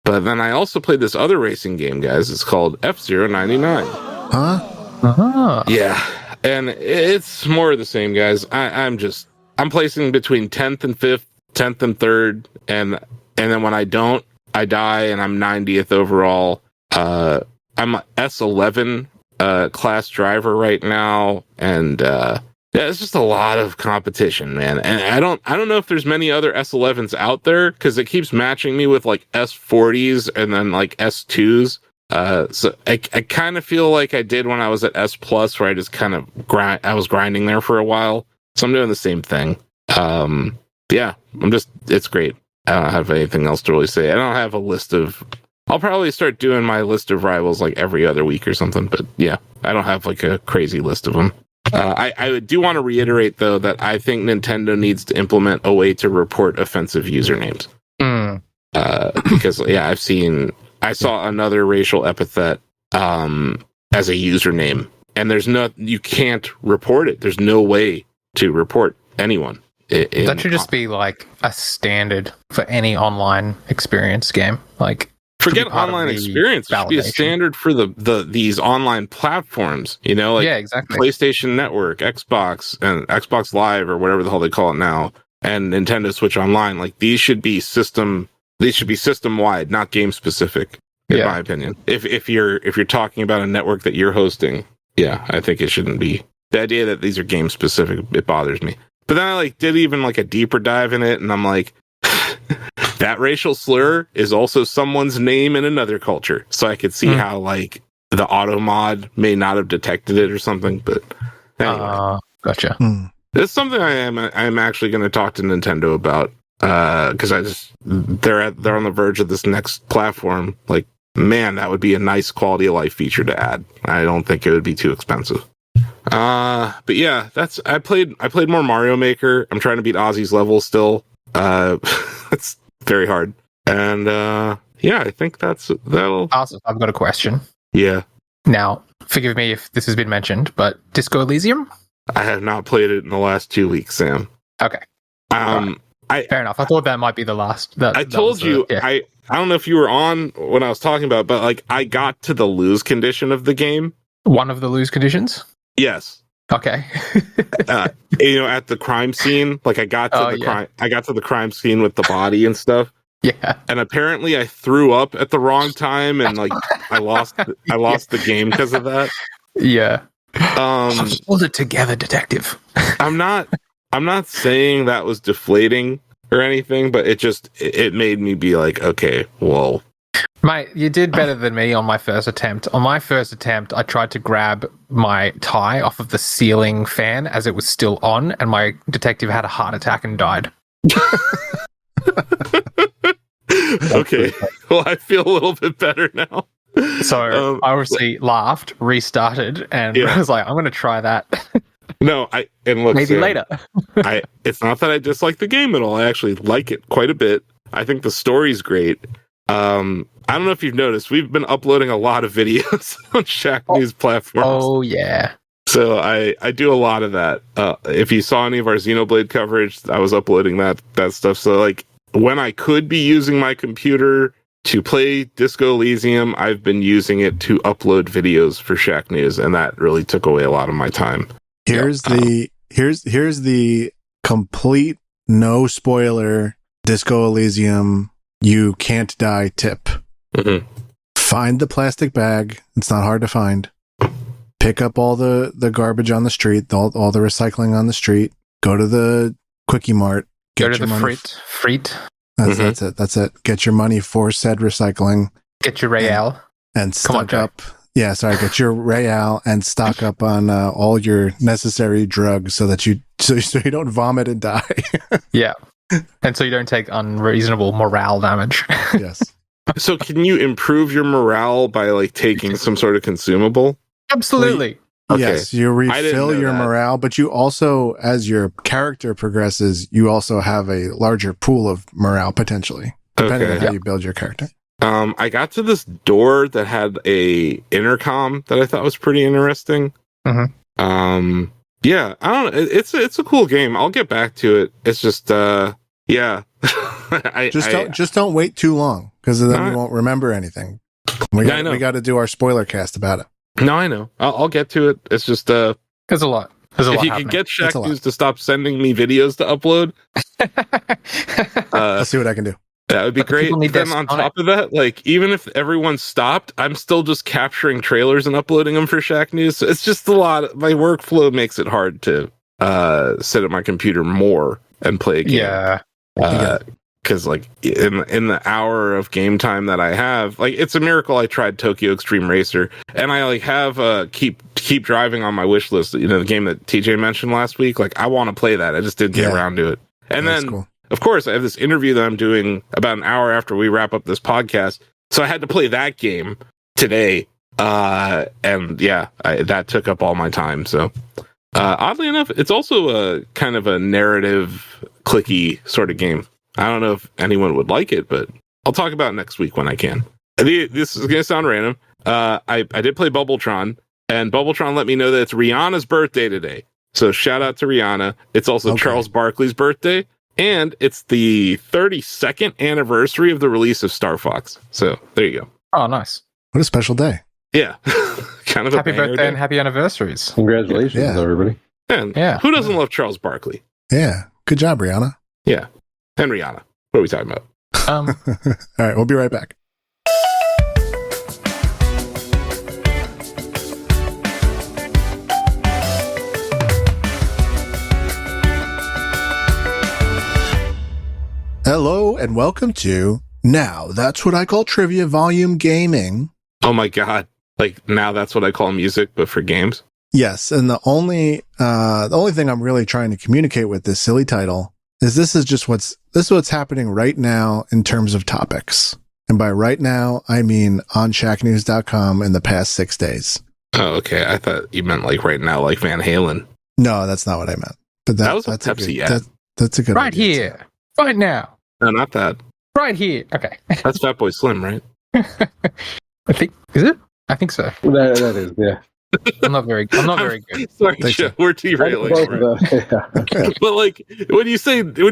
But then I also played this other racing game, guys. It's called F-099. Huh? Uh-huh. Yeah, and it's more of the same, guys. I'm placing between 10th and 5th, 10th and 3rd, and then when I don't, I die, and I'm 90th overall. I'm a S11 class driver right now, and yeah, it's just a lot of competition, man. And I don't know if there's many other S11s out there because it keeps matching me with like S40s and then like S2s. So I kind of feel like I did when I was at S Plus, where I just kind of I was grinding there for a while. So I'm doing the same thing. Yeah, it's great. I don't have anything else to really say. I don't have a list of. I'll probably start doing my list of rivals like every other week or something. But yeah, I don't have like a crazy list of them. I do want to reiterate though that I think Nintendo needs to implement a way to report offensive usernames. Because yeah, I saw another racial epithet as a username, and you can't report it. There's no way to report anyone. That should just be like a standard for any online experience game. Like, forget online experience. It should be a standard for these online platforms. You know, like yeah, exactly. PlayStation Network, Xbox, and Xbox Live, or whatever the hell they call it now, and Nintendo Switch Online. Like these should be system wide, not game specific. In my opinion, if you're talking about a network that you're hosting, yeah, I think it shouldn't be. The idea that these are game specific, it bothers me. But then I did even a deeper dive in it, and I'm like, that racial slur is also someone's name in another culture. So I could see how the auto mod may not have detected it or something. But anyway, gotcha. It's something I'm actually going to talk to Nintendo about because they're on the verge of this next platform. Like, man, that would be a nice quality of life feature to add. I don't think it would be too expensive. But yeah, I played more Mario Maker. I'm trying to beat Ozzy's level still. It's very hard. And yeah, I think that'll. Awesome. I've got a question. Yeah. Now, forgive me if this has been mentioned, but Disco Elysium? I have not played it in the last 2 weeks, Sam. Okay. Fair enough. I thought that might be the last. I told you. Yeah. I don't know if you were on when I was talking about it, but I got to the lose condition of the game. One of the lose conditions? Yes. Okay. At the crime scene, I got to the crime scene with the body and stuff. Yeah. And apparently I threw up at the wrong time, and I lost the game because of that. Yeah. Hold it together, detective. I'm not saying that was deflating or anything, but it made me be like, okay, well, mate, you did better than me on my first attempt. On my first attempt, I tried to grab my tie off of the ceiling fan as it was still on, and my detective had a heart attack and died. Okay. Well, I feel a little bit better now. So I obviously laughed, restarted, and I was like, I'm going to try that. No, look, maybe Sam, later. It's not that I dislike the game at all. I actually like it quite a bit. I think the story's great. I don't know if you've noticed, we've been uploading a lot of videos on Shack News platforms. Oh, yeah. So I do a lot of that. If you saw any of our Xenoblade coverage, I was uploading that stuff. So when I could be using my computer to play Disco Elysium, I've been using it to upload videos for Shack News, and that really took away a lot of my time. Here's the complete no spoiler Disco Elysium you can't die tip. Mm-hmm. Find the plastic bag. It's not hard to find. Pick up all the garbage on the street, all the recycling on the street. Go to the Quickie Mart. Go to the Freet. That's it. Get your money for said recycling. Get your real. And stock up. Yeah, sorry. Get your real and stock up on all your necessary drugs so you don't vomit and die. Yeah. And so you don't take unreasonable morale damage. Yes. So can you improve your morale by taking some sort of consumable? Absolutely. Okay. Yes, you refill your morale, but you also, as your character progresses, you also have a larger pool of morale potentially, depending on how you build your character. I got to this door that had a intercom that I thought was pretty interesting. Yeah, I don't know. It's a cool game. I'll get back to it. It's just, yeah, Just don't wait too long, because then Alright. you won't remember anything. We got to do our spoiler cast about it. No, I know. I'll get to it. It's just There's a lot. There's a if lot you happening. could get It's a Shaq lot. News to stop sending me videos to upload, I'll see what I can do. that would be But the great. people need Then their on Sonic. top of that, like even if everyone stopped, I'm still just capturing trailers and uploading them for Shaq News. So it's just a lot. My workflow makes it hard to sit at my computer more and play a game. Yeah. Because like in the hour of game time that I have, like it's a miracle I tried Tokyo Extreme Racer, and I like have keep driving on my wish list. You know, the game that TJ mentioned last week. Like I want to play that. I just didn't get around to it. And That's then, cool. of course, I have this interview that I'm doing about an hour after we wrap up this podcast. So I had to play that game today. And yeah, that took up all my time. So oddly enough, it's also a kind of a narrative clicky sort of game. I don't know if anyone would like it, but I'll talk about it next week when I can. This is going to sound random. I did play Bubbletron, and Bubbletron let me know that it's Rihanna's birthday today. So shout out to Rihanna. It's also Charles Barkley's birthday, and it's the 32nd anniversary of the release of Star Fox. So there you go. Oh, nice. What a special day. Yeah. Kind of Happy a banger birthday day. and happy anniversaries. Congratulations, Yeah. everybody. And Yeah. who doesn't love Charles Barkley? Yeah. Good job, Rihanna. Yeah. And Rihanna. What are we talking about? All right, we'll be right back. Hello and welcome to Now That's What I Call Trivia Volume Gaming. Oh my God. Like now that's what I call music, but for games. Yes, and the only thing I'm really trying to communicate with this silly title is this is what's happening right now in terms of topics. And by right now, I mean on shacknews.com in the past 6 days. Oh, okay. I thought you meant like right now, like Van Halen. No, that's not what I meant. But That was a that's Pepsi good, ad. that's a good Right idea, here. Right now. No, not that. Right here. Okay. That's Fatboy Slim, right? I think, is it? I think so. That is, yeah. I'm not very good. Sorry, Thanks, Joe, we're derailing. Both Right? of them, yeah. But like when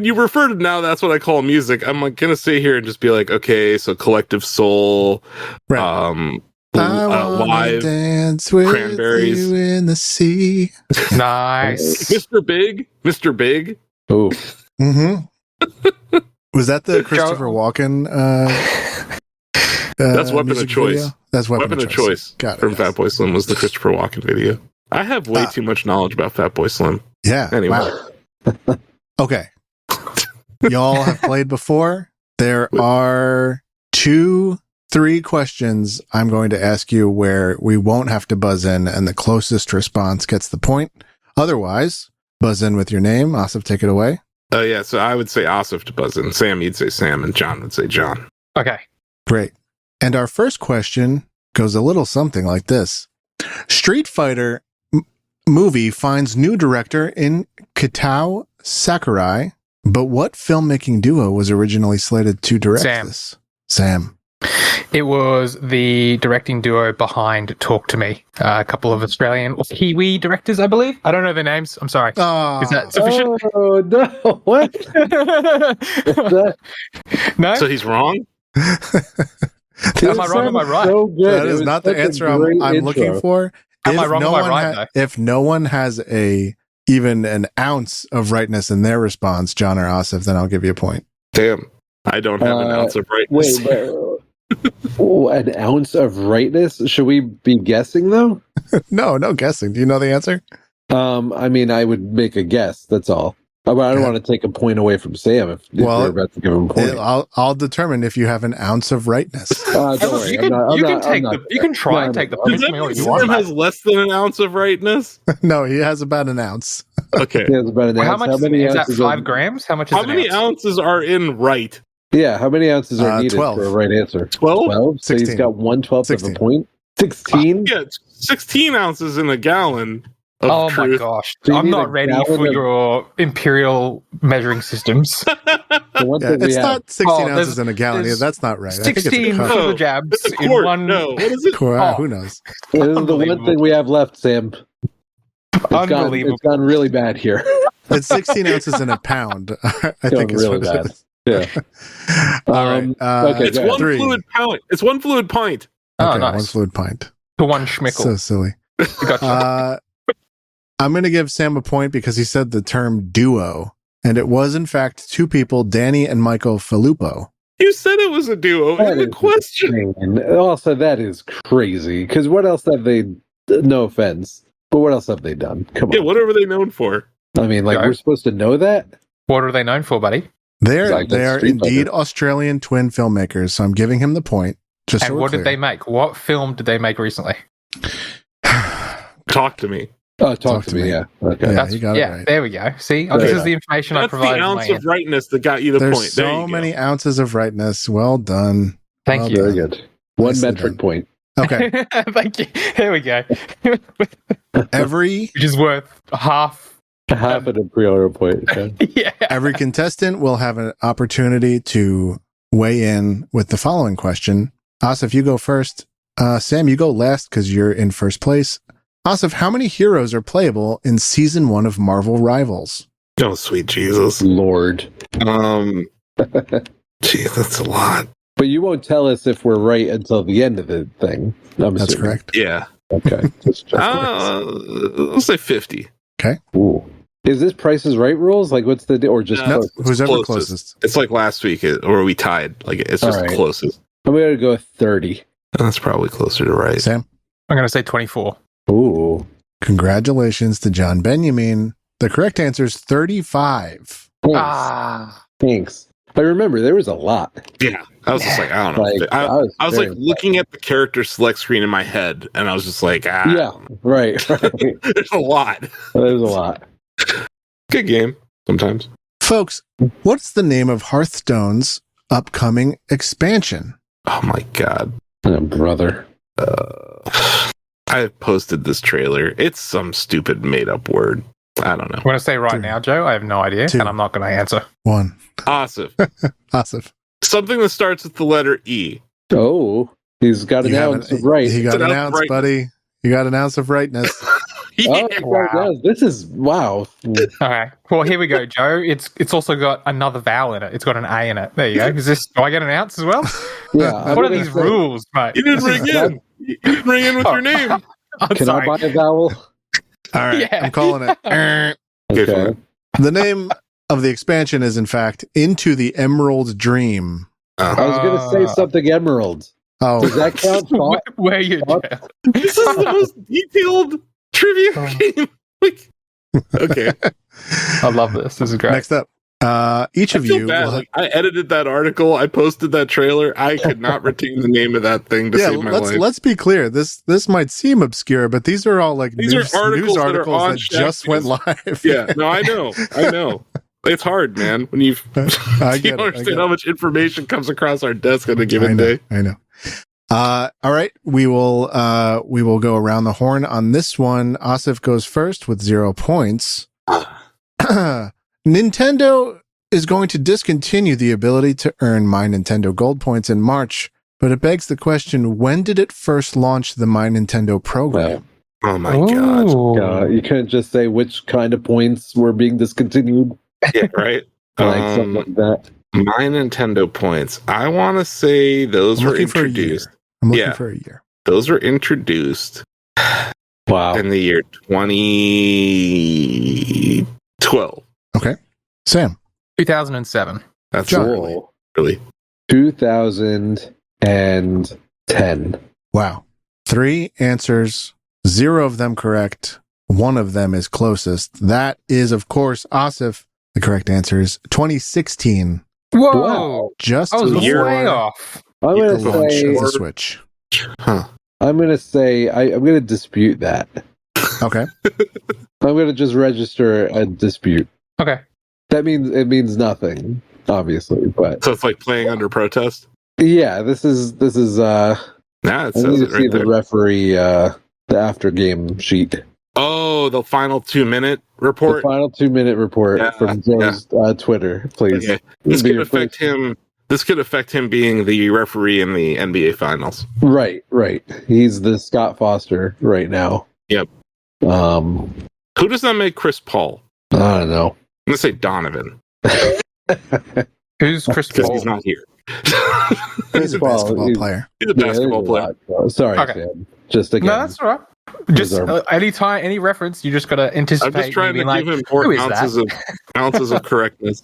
you refer to now, that's what I call music. I'm like gonna sit here and just be like, okay, so Collective Soul, Right. I wanna Live, dance with Cranberries. you in the sea. Nice. Mr. Big. Ooh. Mm-hmm. Was that the Christopher Walken? That's Weapon of music Choice. video? That's Weapon of Choice. Got it. From yes. Fatboy Slim was the Christopher Walken video. I have way too much knowledge about Fatboy Slim. Yeah. Anyway. Wow. Okay. Y'all have played before. There are 2-3 questions I'm going to ask you where we won't have to buzz in, and the closest response gets the point. Otherwise, buzz in with your name. Asif, take it away. Oh yeah, so I would say Asif to buzz in. Sam, you'd say Sam, and John would say John. Okay. Great. And our first question goes a little something like this. Street Fighter movie finds new director in Kitao Sakurai, but what filmmaking duo was originally slated to direct Sam. this? Sam. It was the directing duo behind Talk to Me. A couple of Australian or Kiwi directors, I believe. I don't know their names. I'm sorry. Is that sufficient? Oh, no. What? No? So he's wrong? Am I wrong? Am I right? So good. That It is was not the such a answer great I'm intro. looking for. Am I wrong? Am I right, though? If no one has even an ounce of rightness in their response, John or Asif, then I'll give you a point. Damn. I don't have an ounce of rightness. Wait, an ounce of rightness? Should we be guessing though? No guessing. Do you know the answer? I mean, I would make a guess. That's all. But I don't want to take a point away from Sam if we're about to give him a point. I'll determine if you have an ounce of rightness. Don't worry. You can try and take the point Does from that me all mean you Sam want. has less than an ounce of rightness? No, he has about an ounce. Okay. Yeah, it's about an Well, how ounce. much many is that? ounces 5 are- grams? How much is How an many ounce? ounces are in right? Yeah, how many ounces are needed 12. for a right answer? 12? 12? So 16. he's got 1/12 of 16. a point? 16? Yeah, it's 16 ounces in a gallon of Oh truth. my gosh. So you I'm need not a ready gallon for of- your imperial measuring systems. The one Yeah, thing we it's have. not 16 Oh, ounces in a gallon. there's That's not right. I think it's 16 a cup. for the jabs It's a in quart. one. No, what is it? Oh. Who knows? This is the one Unbelievable. thing we have left, Sam. Unbelievable. It's gone really bad here. It's 16 ounces in a pound. I think is really what it bad. is. Yeah. All right. okay, It's go one ahead. fluid pint. It's one fluid pint. Oh, Okay, nice. one fluid pint. To one schmickle. So silly. Gotcha. I'm going to give Sam a point because he said the term duo, and it was in fact two people, Danny and Michael Filippo. You said it was a duo in the question. Also, that is crazy. Because what else have they? No offense, but what else have they done? Come on. Yeah, what are they known for? I mean, like, Go. we're supposed to know that. What are they known for, buddy? They Exactly. are Street indeed Fighter. Australian twin filmmakers, so I'm giving him the point. Just And so we're what did clear. they make? What film did they make recently? Talk to me. Oh, talk to me. Yeah. Okay. Yeah, you got it right. There we go. See, There this you is go. the information I That's the provided. ounce of rightness that got you the There's point. There so you go. many ounces of rightness. Well done. Thank Well you. Very done. good. One Nicely metric done. point. Okay. Thank you. Here we go. Every Which is worth half. Half an pre-order point. Okay. Yeah. every contestant will have an opportunity to weigh in with the following question. Asif, you go first. Sam, you go last because you're in first place. Asif, how many heroes are playable in season 1 of Marvel Rivals? Oh, sweet Jesus. Lord. Gee, that's a lot. But you won't tell us if we're right until the end of the thing. I'm That's assuming. correct. Yeah. Okay. Let's say 50. Ooh. Is this Price is Right rules? Like, what's the or just No. close? Who's ever closest. It's like last week, or we tied. Like, it's just All right. closest. I'm gonna go with 30. That's probably closer to right. Sam, I'm going to say 24. Ooh. congratulations to John Benjamin. The correct answer is 35. Thanks. Thanks. I remember there was a lot. Yeah. I was just like, I don't know. Like, I was like very- looking at the character select screen in my head, and I was just like, Yeah. Right. there's a lot. There's a lot. Good game sometimes. Folks, what's the name of Hearthstone's upcoming expansion? Oh my God. Oh, brother. I posted this trailer. It's some stupid made up word. I don't know. I'm going to say right now, Joe, I have no idea, 2. and I'm not going to answer. 1. Asif. Asif. Something that starts with the letter E. Oh, he's got an You ounce haven't- of right. He got It's an an ounce, ounce of buddy. You got an ounce of rightness. Yeah. Oh, wow. This is wow. Okay. Well, here we go, Joe. It's also got another vowel in it. It's got an A in it. There you go. Is this? Do I get an ounce as well? Yeah. I'm What are gonna these say- rules, mate? You didn't ring in. You didn't ring in with your name. I'm Can sorry. I buy a vowel? All right, Yeah. I'm calling it. Go for Okay. it. The name of the expansion is, in fact, Into the Emerald Dream. I was going to say something emerald. Oh, Does that count? Where are you, Joe? This is the most detailed trivia game. Like, okay. I love this. This is great. next up. Each I of feel you. bad. will Like, I edited that article. I posted that trailer. I could not retain the name of that thing to yeah, save my life. let's be clear. This might seem obscure, but these are all like These news are articles that are articles on that just went live. Yeah, no, I know. It's hard, man. When you I you get don't it. understand how much information comes across our desk on a given I know, day. I know. All right, we will go around the horn on this one. Asif goes first with 0 points. Nintendo is going to discontinue the ability to earn My Nintendo Gold points in March, but it begs the question: when did it first launch the My Nintendo program? Oh my god. You couldn't just say which kind of points were being discontinued. Yeah, right. Like something like that. My Nintendo points. I want to say those I'm were looking for a year. introduced. I'm looking Yeah. for a year. Those were introduced Wow. in the year 2012. Okay, Sam. 2007. That's John. Whoa. really 2010. Wow. 3 answers, 0 of them correct. 1 of them is closest. That is, of course, Asif. The correct answer is 2016. Whoa. Wow. Just I was Year- way before off. I'm the gonna launch say. of the Switch. huh. I'm gonna say. I'm gonna dispute that. Okay. I'm gonna just register a dispute. Okay. That means it means nothing, obviously. But So it's like playing under protest. yeah, this is. Nah, it I says need it to see right the there. referee, the after game sheet. Oh, the final 2-minute The report. final 2-minute report Yeah, from Joe's Twitter, please. Okay. This Be could your affect first- him. This could affect him being the referee in the NBA Finals. Right. He's the Scott Foster right now. Yep. Who Who does that make Chris Paul? I don't know. I'm gonna say Donovan. Who Who's Chris because Paul? he's not here. He's a basketball player. He's a basketball player. Sorry, Okay. Sam. Just again. No, that's all right. Just anytime, any reference, you just got to anticipate. I'm just trying to like, give him more who is ounces of correctness.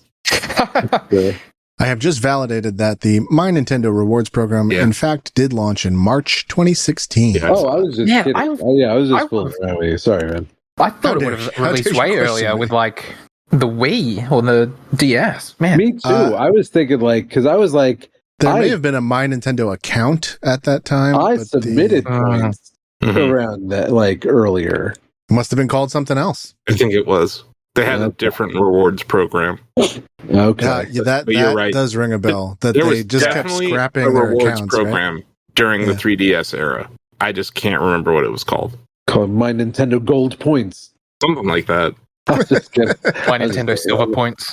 Yeah. I have just validated that the My Nintendo Rewards program, in fact, did launch in March 2016. Yeah. I was just kidding. I was just fooling around with you. Sorry, man. I thought it would have released way earlier with like the Wii or the DS. Man, Me too. I was thinking because I was like, there may have been a My Nintendo account at that time. I submitted points around that earlier. Must have been called something else. I think it was. They had a different rewards program. Okay, that right. does ring a bell. That There they was just kept definitely scrapping a their rewards accounts, program right? during the 3DS era. I just can't remember what it was called. Called My Nintendo Gold Points. Something like that. I'm just kidding. My Nintendo Silver Points.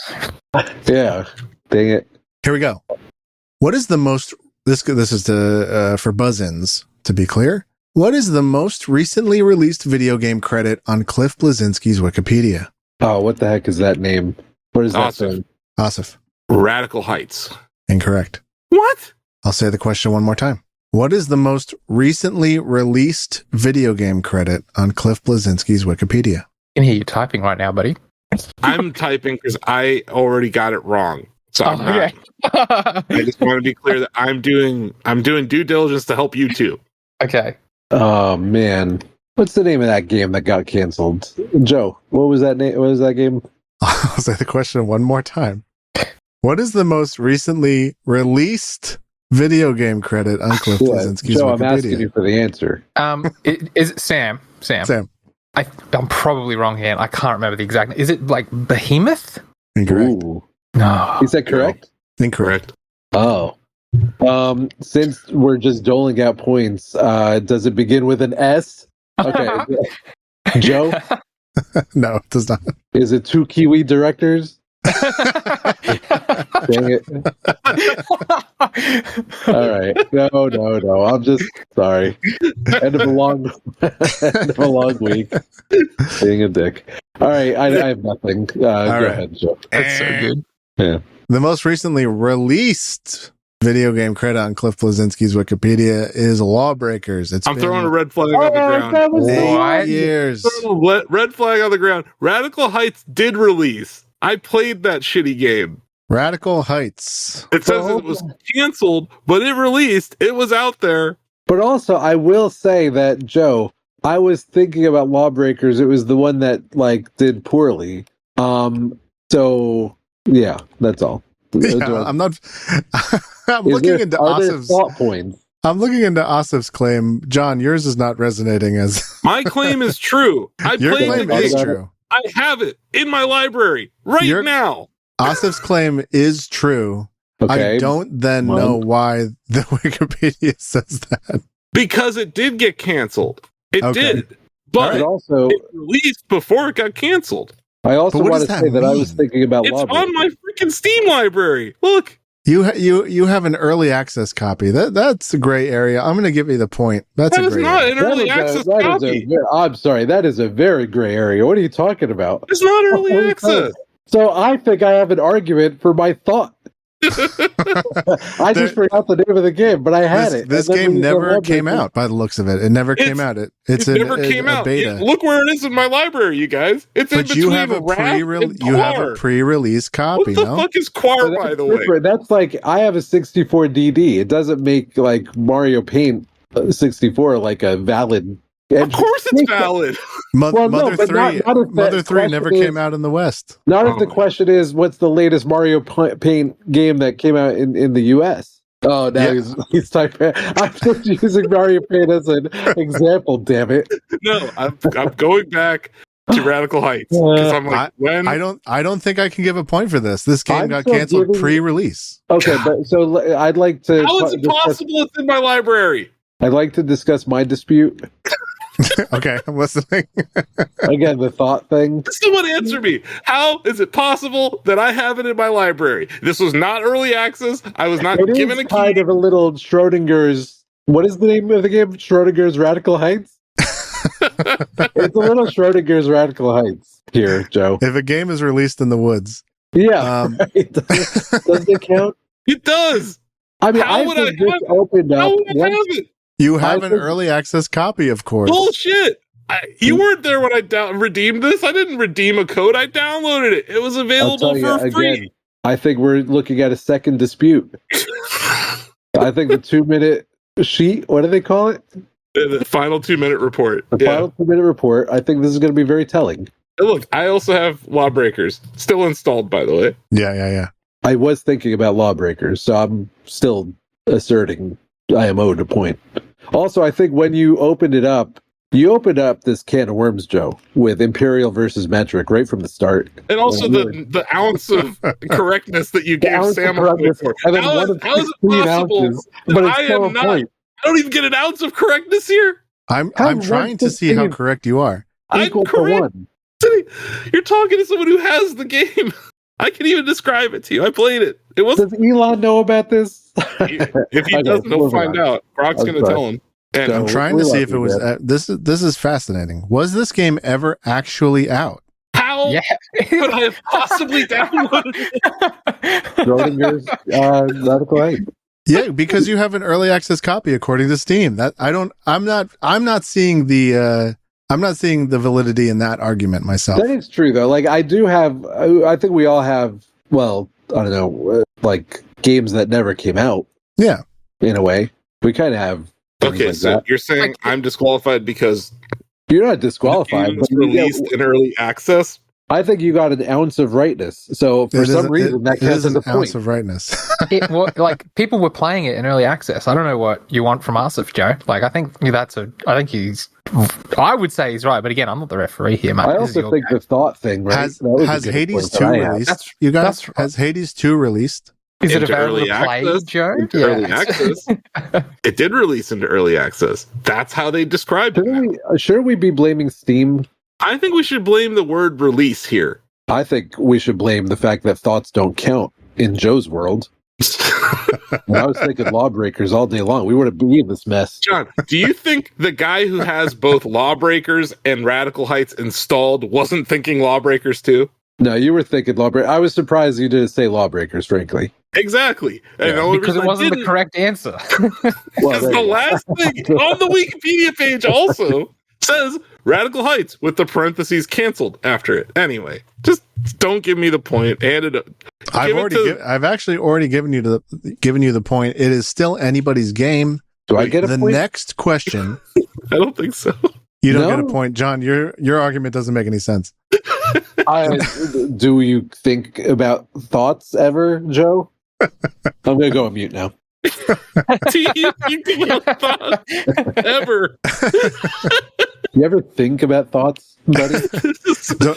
Yeah, dang it. Here we go. What is the most? This is for buzz-ins. To be clear, what is the most recently released video game credit on Cliff Blazinski's Wikipedia? Oh, what the heck is that name? What is that Asif. thing? Asif. Radical Heights. Incorrect. What? I'll say the question one more time. What is the most recently released video game credit on Cliff Blazinski's Wikipedia? I can hear you typing right now, buddy. I'm typing because I already got it wrong. So I'm not. Okay. I just want to be clear that I'm doing due diligence to help you too. Okay. Oh man, what's the name of that game that got canceled? Joe, what was that name? What was that game? I'll say the question one more time. What is the most recently released video game credit on Cliff Blazinski's Joe, Wikipedia? I'm asking you for the answer. Is it Sam? Sam. I'm probably wrong here. I can't remember the exact. Is it like Behemoth? Incorrect. Ooh. No. Is that correct? Incorrect. Oh. Since we're just doling out points, does it begin with an S? Okay. Joe? No, it does not. Is it two Kiwi directors? Dang it. All right. No. I'm just sorry. End of a long week. Being a dick. All right. I have nothing. Go ahead, Joe. That's so good. Yeah. The most recently released video game credit on Cliff Blazinski's Wikipedia is Lawbreakers. I'm throwing a red flag on the ground. What? Years. Red flag on the ground. Radical Heights did release. I played that shitty game. Radical Heights. It says it was canceled, but it released. It was out there. But also, I will say that, Joe, I was thinking about Lawbreakers. It was the one that did poorly. So yeah, that's all. Yeah, I'm not. I'm looking into Asif's thought points. I'm looking into Asif's claim. John, yours is not resonating as my claim is true. Your claim is true. I have it in my library now. Asif's claim is true. Okay. I don't then know why the Wikipedia says that. Because it did get canceled. It did. But it released before it got canceled. I also want to say that I was thinking about it's on my freaking Steam library. Look. You have an early access copy. That's a gray area. I'm going to give you the point. That's a gray area. An early access copy. I'm sorry. That is a very gray area. What are you talking about? It's not early access. So I think I have an argument for my thought. I just forgot the name of the game, but I had it. This game never came out by the looks of it. It never came out. It never came out. Beta. Look where it is in my library, you guys. It's in between you have a pre-release copy. What the fuck is QWAR, by the way? That's I have a 64 DD. It doesn't make Mario Paint 64 a valid. Of course it's valid. Mother 3 never came out in the West. Not if the question is, what's the latest Mario Paint game that came out in the US? Oh, now he's typing. I'm just using Mario Paint as an example, damn it. No, I'm going back to Radical Heights. I'm I don't think I can give a point for this. This game got canceled pre-release. Okay, but so I'd like to. How is it possible it's in my library? I'd like to discuss my dispute. Okay, I'm listening. Again, the thought thing. Someone answer me. How is it possible that I have it in my library? This was not early access. I was not given a key. Kind of a little Schrodinger's. What is the name of the game? Schrodinger's Radical Heights? It's a little Schrodinger's Radical Heights here, Joe. If a game is released in the woods Yeah, right. Doesn't it count? It does. I mean, How I would I think this have it? opened How up. would I have it? You have I an think- early access copy, of course. Bullshit. You weren't there when I redeemed this. I didn't redeem a code. I downloaded it. It was I'll available tell you for free. again. I think we're looking at a second dispute. I think the 2-minute sheet. What do they call it? The final 2-minute report. The final 2-minute report. I think this is going to be very telling. Look, I also have Lawbreakers still installed, by the way. Yeah. I was thinking about Lawbreakers, so I'm still asserting I am owed a point. Also, I think when you opened up this can of worms, Joe, with Imperial versus Metric right from the start. And also the ounce of correctness that you gave Sam before. And then How one is of it 16 possible ounces, but that it's I still am a not? point. I don't even get an ounce of correctness here. I'm How trying to see how 116 correct you are. I'm Equal to correct. 1. You're talking to someone who has the game. I can even describe it to you. I played it. It was Does Elon know about this? if he Okay, doesn't, he'll moving find on. out. Brock's I'm going to sorry. tell him. And I'm So, trying we to see love if it you, was. man. This is fascinating. Was this game ever actually out? how Yeah. could I have possibly downloaded it? Schrodinger's radical height. Yeah, because you have an early access copy according to Steam. I'm not seeing the validity in that argument myself. That is true, though. Like, I think we all have, well, I don't know, like games that never came out. Yeah. In a way. We kind of have things Okay, like so that. you're saying Like- I'm disqualified because You're not the disqualified, game but was released in early access? I think you got an ounce of rightness. So for some reason, that it counts is as an a ounce point. of rightness. Like people were playing it in early access. I don't know what you want from Asif, Joe. Like I think I would say he's right, but again, I'm not the referee here, mate. I This is also your think game. the thought thing, right? Has That was a has good Hades point that 2 I had. released? You guys, that's right. has Hades 2 released? Is it into available early to play, access? Joe? Into early access. It did release into early access. That's how they described it. Shouldn't we be blaming Steam? I think we should blame the word release here. I think we should blame the fact that thoughts don't count in Joe's world. And I was thinking Lawbreakers all day long. We wouldn't be in this mess. John, do you think the guy who has both Lawbreakers and Radical Heights installed wasn't thinking Lawbreakers too? No, you were thinking Lawbreakers. I was surprised you didn't say Lawbreakers, frankly. Exactly. And the only because reason it I wasn't the didn't- correct answer. Well, Because there the you go. last thing on the Wikipedia page also says Radical Heights with the parentheses canceled after it. Anyway, just don't give me the point. Hand it up. I've actually already given you the point. It is still anybody's game. Do I get a The point? next question, I don't think so. you don't No. get a point, John. Your argument doesn't make any sense. Do you think about thoughts ever, Joe? I'm going to go on mute now. Do you think about thoughts ever? You ever think about thoughts, buddy?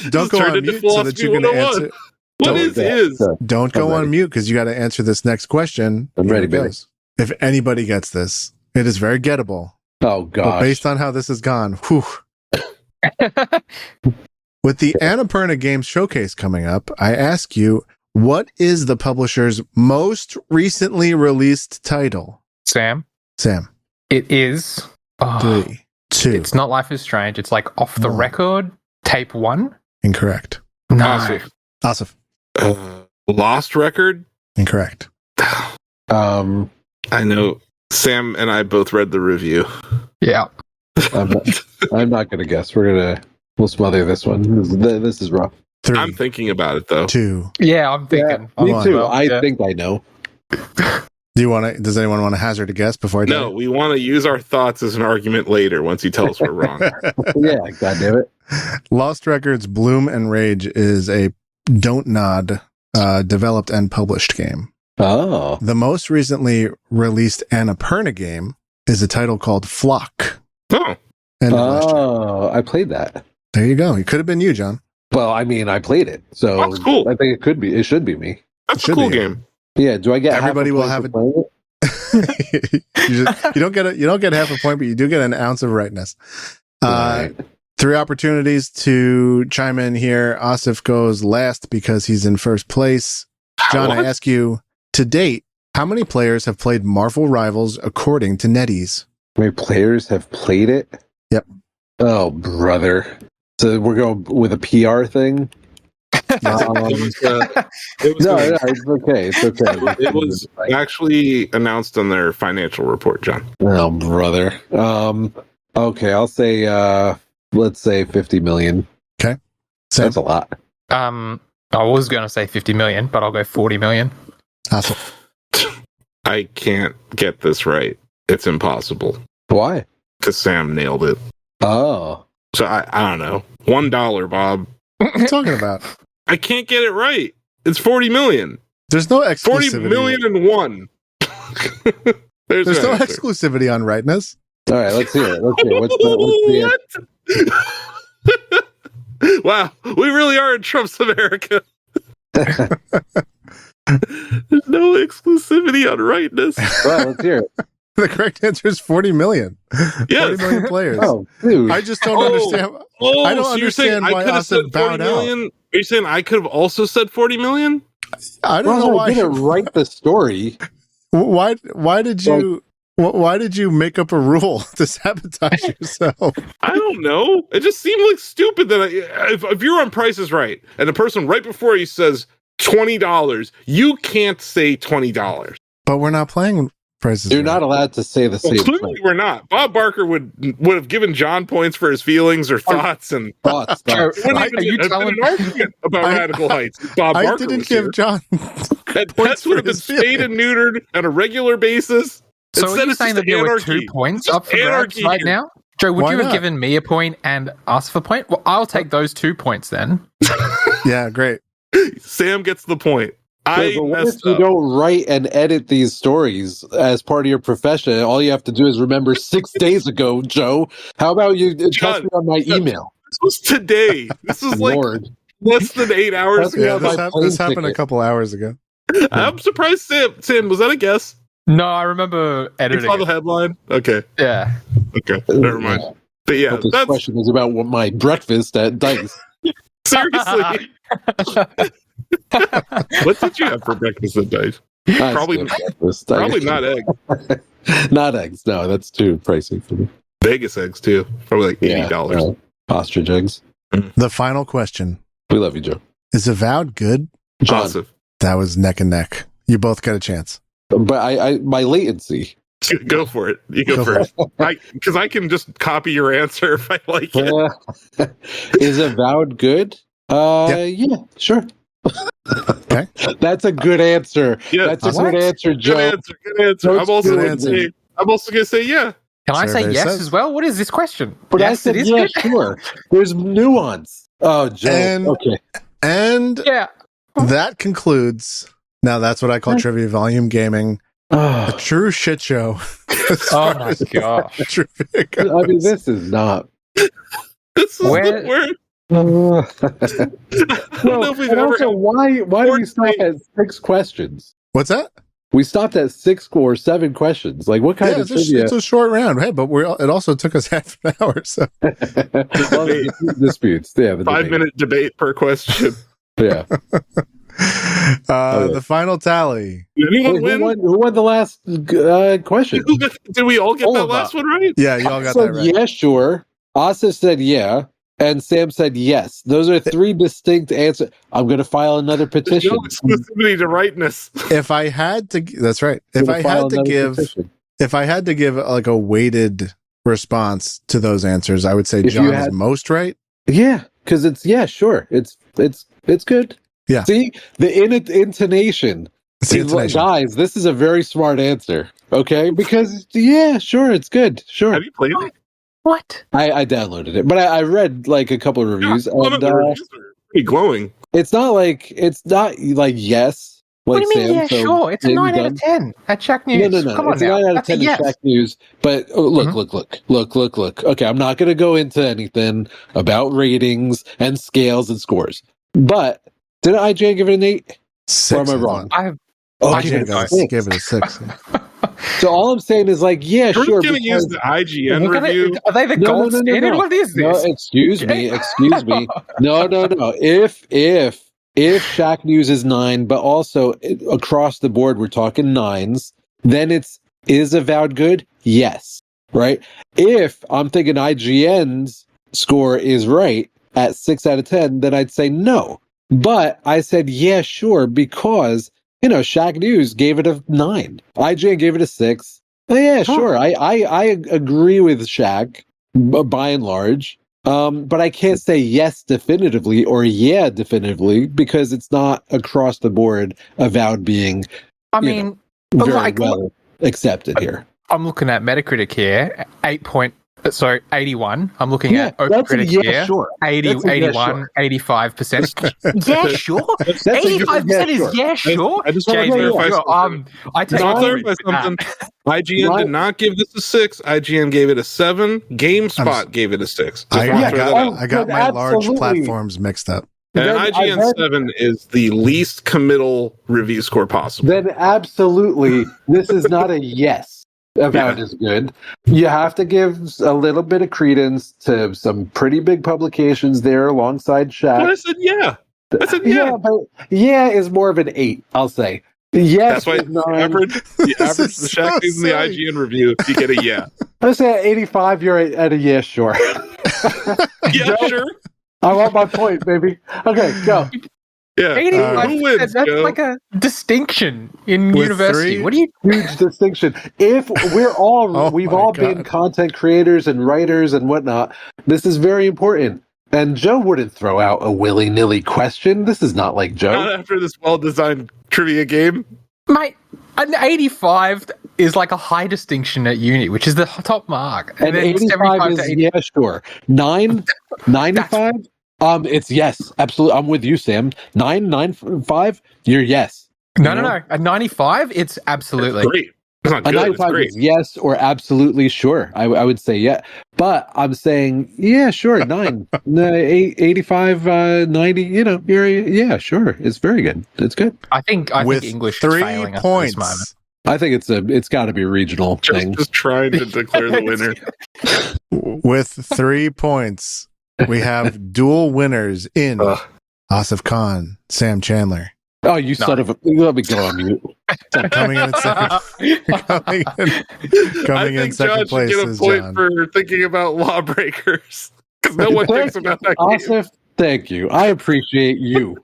Don't go on mute so that you can answer. What Don't- is? Don't go I'm on ready. mute because you got to answer this next question. I'm Here ready, it baby. goes. If anybody gets this, it is very gettable. Oh, But gosh. based on how this has gone, whew. With the Annapurna Games Showcase coming up, I ask you, what is the publisher's most recently released title? Sam, Sam, it is. Oh, 3, 2. it's not Life is Strange. It's like off the No. record. Tape 1. Incorrect. No. Asif. Asif, Lost Record? incorrect. I know Sam and I both read the review. Yeah. I'm not going to guess. We'll smother this one. This is rough. 3, I'm thinking about it though. 2. Yeah, I'm thinking. Me One. too. Well, I yeah. think I know. Does anyone want to hazard a guess before I do? No, we want to use our thoughts as an argument later once you tell us we're wrong. Yeah, God damn it. Lost Records Bloom and Rage is a Don't Nod developed and published game. Oh. The most recently released Annapurna game is a title called Flock. Oh, End of last year. Oh, I played that. There you go. It could have been you, John. Well, I mean, I played it, so That's cool. I think it should be me. that's a Should cool be. game. Yeah, do I get Everybody will have it? Playing it? you don't get half a point, but you do get an ounce of rightness. Right. 3 opportunities to chime in here. Asif goes last because he's in first place. John, I What? ask you, to date, how many players have played Marvel Rivals according to NetEase? How many players have played it? Yep. Oh, brother. So we're going with a PR thing? It was No, gonna- it's okay. It's okay. it was actually announced on their financial report, John. Oh, brother. Okay, I'll say let's say 50 million. Sam? That's a lot. I was going to say 50 million, but I'll go 40 million. Asif. I can't get this right. It's impossible Why? because Sam nailed it. Oh. So I don't know. $1, Bob. What are you talking about? I can't get it right. It's 40 million. There's no 40 exclusivity. million and one. There's There's no answer. exclusivity on rightness. All right, let's hear it. Let's hear it. What's the What? Wow, we really are in Trump's America. There's no exclusivity on rightness. Well, let's hear it. The correct answer is 40 million. Yes. 40 million players. Oh, dude. I just don't understand. Oh, I don't so you're saying understand why I could have Asif said bowed 40 out. million? Are you saying I could have also said 40 million? I don't know Well, why. I didn't write the story. Why did you make up a rule to sabotage yourself? I don't know. It just seemed like stupid that if you're on Price is Right and the person right before you says $20, you can't say $20. But we're not playing prices. You're Right. not allowed to say the Well, same clearly thing. we're not. Bob Barker would have given John points for his feelings or thoughts, and Thoughts. Joe, wouldn't are even you have been telling an argument about I- Radical Heights. Bob I Barker didn't was give here. John. And points pets would have for been his spayed and neutered on a regular basis. So Instead, are you it's saying just that there were anarchy. 2 points It's up for just grabs anarchy right here. now? Joe, would Why you have not? given me a point and us a point? Well, I'll take those 2 points then. Yeah, great. Sam gets the point. I But what if messed you up. don't write and edit these stories as part of your profession? All you have to do is remember 6 days ago, Joe. How about you test John, me on my John, email? This was today. This was like Lord. less than 8 hours Yeah, Yeah, ago. my this plane happened a ticket. couple hours ago. I'm surprised Sam, was that a guess? No, I remember You editing saw the it. headline? Okay. Yeah. Okay. Never mind. But yeah, But this that's question is about what my breakfast at Dice. seriously. What did you have for breakfast at Dice? I Probably skipped not- breakfast. Probably not eggs. Not eggs. No, that's too pricey for me. Vegas eggs too. Probably like $80. no. Ostrich eggs. The final question We love you, Joe. is Avowed good? John. Awesome. That was neck and neck. You both got a chance. But I my latency. Go for it. You go first. Because I can just copy your answer if I like it. Is Avowed good? Yeah, sure. Okay. That's a good answer. Yeah. That's a What? good answer, Good Joe. answer. Good answer. Joe's I'm also good gonna answer. say. I'm also gonna say yeah. Can I say Survey yes says. as well? What is this question? But I Yes, said, it is yeah, good. sure. There's nuance. Oh, Joe. And- Okay. And Yeah. that concludes. Now that's what I call Trivia Volume Gaming. A true shit show. As Oh far my as gosh. trivia I mean, goes. this is not. This is Where- the word. I I don't know if we've and ever. also, why do we stop at 6 questions? What's that? We stopped at 6 or 7 questions. Like, what kind Yeah, of trivia? it's a short round. Hey, but it also took us half an hour. So Well, the disputes. Yeah, the 5-minute debate per question. debate. Yeah. the final tally. Did anyone Wait, win? who won the last question? Did we all get All that of last us. one right? Yeah, y'all got said that right. yeah, sure. Asif said yeah, and Sam said yes. Those are 3 distinct answers. I'm going to file another There's petition. no exclusivity to rightness. If I had to, that's right. I'm If gonna I file had to another give, petition. if I had to give like a weighted response to those answers, I would say If you John is had- most right. Yeah, because it's sure. It's good. Yeah. See the intonation. It's the He's like, intonation. guys, this is a very smart answer. Okay, because yeah, sure, it's good. Sure, Have you played it? What? I downloaded it, but I read like a couple of reviews, Yeah, one of and the reviews are pretty glowing. it's not like yes. What Like do you mean? Sam, Yeah, so sure. It's a maybe 9 out done. of 10 at Shack News. No. Come on It's now. a 9 out of That's a 10 in yes. Shack News. But look. Okay, I'm not going to go into anything about ratings and scales and scores. But did IGN give it an 8? 6. Or am I wrong? I have. Oh, I give IGN it a got 6. give it a 6. So all I'm saying is like, yeah, You're sure. going to use because- the IGN We're gonna- review. Are they the No, gold no, no, standard? no. What is No, this? excuse me. No. If Shack News is 9, but also across the board we're talking 9s, then is Avowed good? Yes. Right? If I'm thinking IGN's score is right at 6 out of 10, then I'd say no. But I said, yeah, sure, because, Shaq News gave it a 9. IGN gave it a 6. Oh, yeah, sure. I agree with Shaq by and large. But I can't say yes definitively or yeah definitively because it's not across the board avowed being, I mean, very well accepted here. I'm looking at Metacritic here, 81. I'm looking at OpenCritic here, sure. 80, 81, 85%. Yeah, sure. 85% is yeah, sure. I just want to clarify something. I take clarify something. IGN did not give this a 6. IGN gave it a 7. GameSpot gave it a 6. I got my large platforms mixed up. And IGN 7 is the least committal review score possible. Then absolutely, this is not a yes about is good. You have to give a little bit of credence to some pretty big publications there alongside Shaq. But I said yeah. Yeah, but yeah is more of an 8, I'll say. Yes, that's why the average the Shaq News and the IGN review, you get a yeah. I say at 85, you're at a yeah, sure. Yeah, sure. I want my point, baby. Okay, go. Yeah, 85, who wins? That's like a distinction in university. What do you? Huge distinction. If we're all, we've all been content creators and writers and whatnot. This is very important. And Joe wouldn't throw out a willy-nilly question. This is not like Joe. Not after this well-designed trivia game. Mate, an 85 is like a high distinction at uni, which is the top mark. And then 85 is, yeah, sure. 95? It's yes, absolutely. I'm with you, Sam. 95, you're yes. No. A 95, it's absolutely. That's great. It's not good. A 95 is yes or absolutely sure. I would say yeah. But I'm saying, yeah, sure, 9. 85, 90, you're, yeah, sure. It's very good. It's good. I think English is failing us at this moment. I think it's got to be a regional thing. Just trying to declare the winner. With 3 points, we have dual winners in Asif Khan, Sam Chandler. Oh, you son of a... Let me go on mute. Coming in second place get a point for thinking about Lawbreakers. Because no one thinks about that game. Asif, thank you. I appreciate you.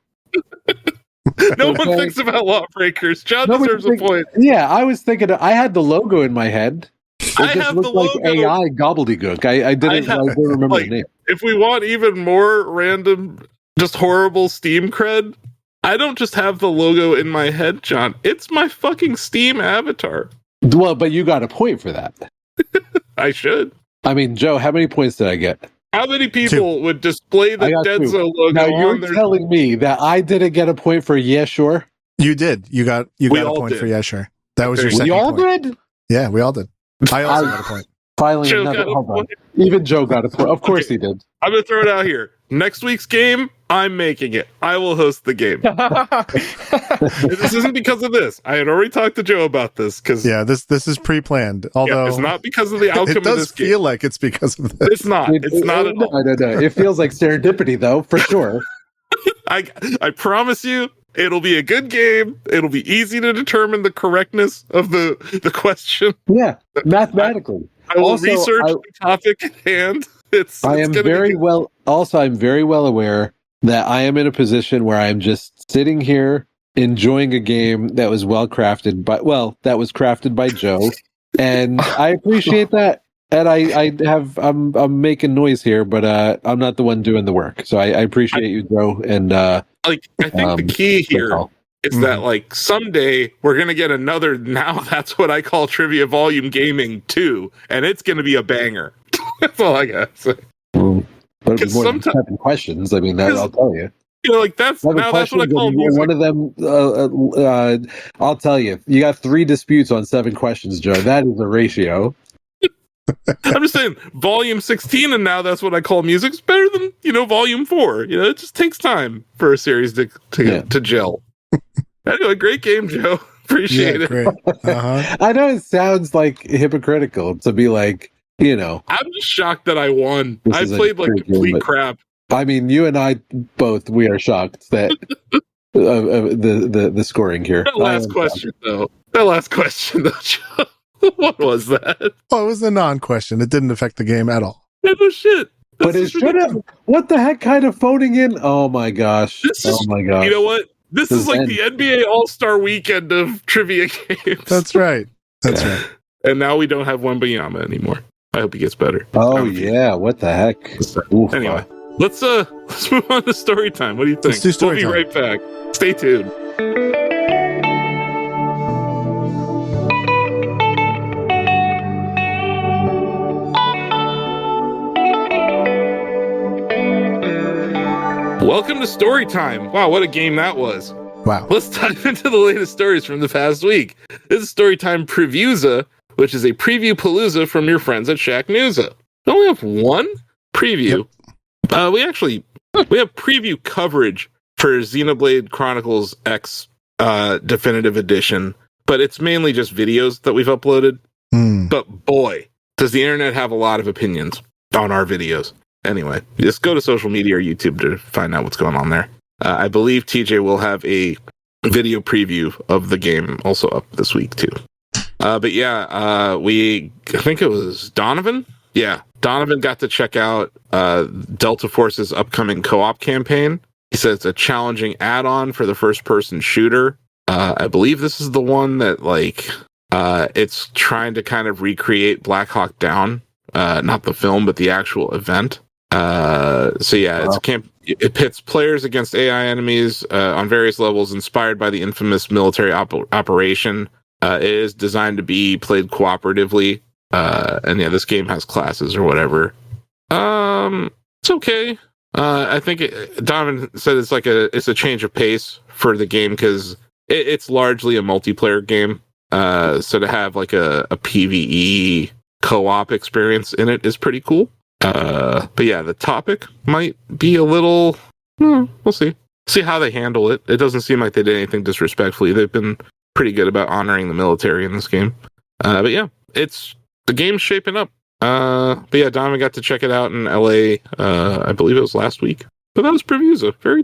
No one thinks about Lawbreakers. John deserves a point. Yeah, I was thinking... I had the logo in my head. I have the logo. Like AI gobbledygook. I didn't remember the name. If we want even more random, just horrible Steam cred... I don't just have the logo in my head, John. It's my fucking Steam avatar. Well, but you got a point for that. I should. I mean, Joe, how many points did I get? How many people would display the Denzer logo now, you're on their... telling me that I didn't get a point for yeah, sure? You did. You got a point for yeah, sure. That was your second point. We all did? Yeah, we all did. I also got a point. Finally, even Joe got a point. Of course he did. I'm going to throw it out here. Next week's game, I'm making it. I will host the game. This isn't because of this. I had already talked to Joe about this. This is pre-planned. Although it's not because of the outcome of this game. It does feel like it's because of this. It's not. It's not at all. No. It feels like serendipity, though, for sure. I promise you, it'll be a good game. It'll be easy to determine the correctness of the question. Yeah, mathematically. I will research the topic at hand. I'm very well aware that I am in a position where I'm just sitting here enjoying a game that was crafted by Joe, and I appreciate that. And I'm making noise here, but I'm not the one doing the work. So I appreciate you, Joe. And I think the key here is that someday we're gonna get another. Now that's what I call Trivia Volume Gaming 2, and it's gonna be a banger. That's all I got to say. But more than 7 questions. I mean, I'll tell you. That's what I call music. One of them, I'll tell you. You got 3 disputes on 7 questions, Joe. That is a ratio. I'm just saying, Volume 16, and now that's what I call music. Is better than Volume 4. It just takes time for a series to gel. Anyway, great game, Joe. Appreciate it. Great. Uh-huh. I know it sounds hypocritical to be I'm just shocked that I won. I played complete crap. I mean, you and I both, we are shocked that the scoring here. That last question, though, Joe. What was that? Oh, it was a non-question. It didn't affect the game at all. Yeah, no shit. But it should have. What the heck kind of phoning in? Oh my gosh. My gosh. You know what? This is like the NBA All-Star weekend of trivia games. That's right. That's right. And now we don't have Wembanyama anymore. I hope he gets better. Oh yeah, what the heck? Anyway, let's move on to story time. What do you think? Let's do story time. We'll be right back. Stay tuned. Welcome to story time. Wow, what a game that was. Wow. Let's dive into the latest stories from the past week. This is Storytime Previewza, which is a preview palooza from your friends at Shacknewza. We only have one preview. Yep. We have preview coverage for Xenoblade Chronicles X Definitive Edition, but it's mainly just videos that we've uploaded. But boy, does the internet have a lot of opinions on our videos. Anyway, just go to social media or YouTube to find out what's going on there. I believe TJ will have a video preview of the game also up this week too. But yeah, I think it was Donovan. Yeah, Donovan got to check out Delta Force's upcoming co-op campaign. He said it's a challenging add-on for the first-person shooter. I believe this is the one that it's trying to kind of recreate Black Hawk Down, not the film, but the actual event. So yeah, it's a camp. It pits players against AI enemies on various levels, inspired by the infamous military operation. It is designed to be played cooperatively, and yeah, this game has classes or whatever. It's okay. I think Donovan said it's a change of pace for the game because it's largely a multiplayer game. So to have like a PvE co-op experience in it is pretty cool. But yeah, the topic might be a little. We'll see how they handle it. It doesn't seem like they did anything disrespectfully. They've been pretty good about honoring the military in this game. But yeah, the game's shaping up. But yeah, Donovan got to check it out in LA. I believe it was last week. But that was Previewza, very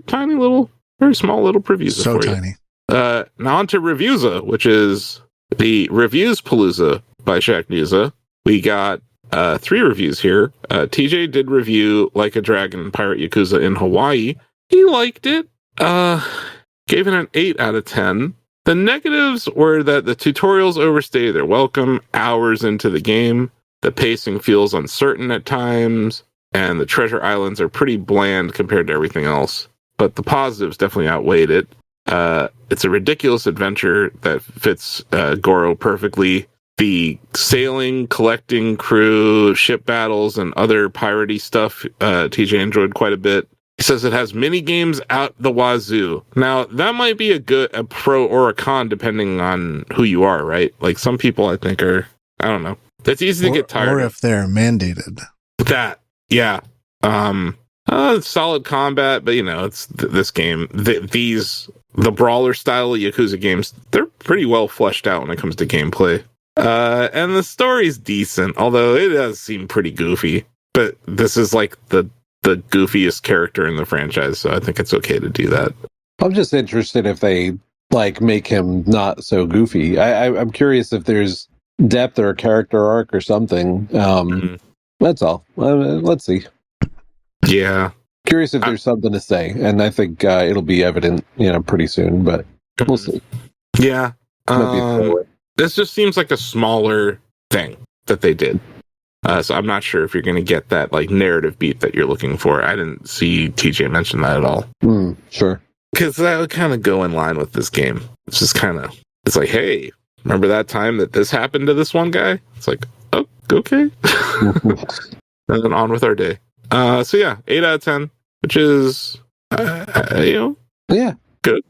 small little Previewza. So tiny. Now on to Reviewza, which is the Reviews Palooza by Shacknewza. We got 3 reviews here. TJ did review Like a Dragon Pirate Yakuza in Hawaii. He liked it. Gave it an 8 out of 10. The negatives were that the tutorials overstay their welcome hours into the game. The pacing feels uncertain at times, and the treasure islands are pretty bland compared to everything else. But the positives definitely outweighed it. It's a ridiculous adventure that fits Goro perfectly. The sailing, collecting crew, ship battles, and other piratey stuff, TJ enjoyed quite a bit. He says it has mini games out the wazoo. Now, that might be a pro or a con, depending on who you are, right? Like, some people, I think, I don't know. That's easy to get tired of. Or if they're mandated. That, yeah. Solid combat, but, it's this game. The brawler style of Yakuza games, they're pretty well fleshed out when it comes to gameplay. And the story's decent, although it does seem pretty goofy. But this is like the goofiest character in the franchise, so I think it's okay to do that. I'm just interested if they make him not so goofy. I'm curious if there's depth or a character arc or something. That's all. Let's see. Yeah. Curious if there's something to say, and I think it'll be evident, pretty soon. But we'll see. Yeah. This just seems like a smaller thing that they did. So I'm not sure if you're going to get that narrative beat that you're looking for. I didn't see TJ mention that at all. Sure. Because that would kind of go in line with this game. It's just it's like, hey, remember that time that this happened to this one guy? It's like, oh, okay. And then on with our day. So yeah, 8 out of 10, which is, yeah, good.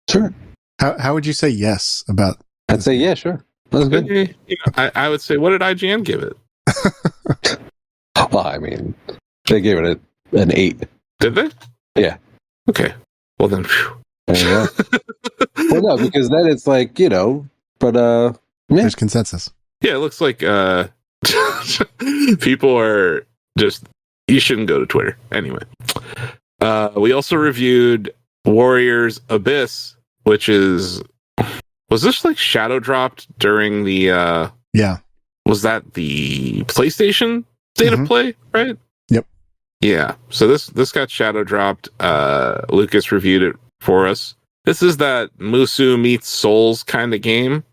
Sure. How would you say yes about? I'd say yeah, sure. That's good. I would say, what did IGN give it? Well, I mean, they gave it an 8. Did they? Yeah. Okay. Well then, phew. There you go. Well, no, because then it's but yeah. There's consensus. Yeah, it looks like people are just, you shouldn't go to Twitter. Anyway. We also reviewed Warriors Abyss, which was this shadow dropped during the yeah. Was that the PlayStation State of Play, right? Yep. Yeah. So this got shadow dropped. Lucas reviewed it for us. This is that Musu meets Souls kind of game.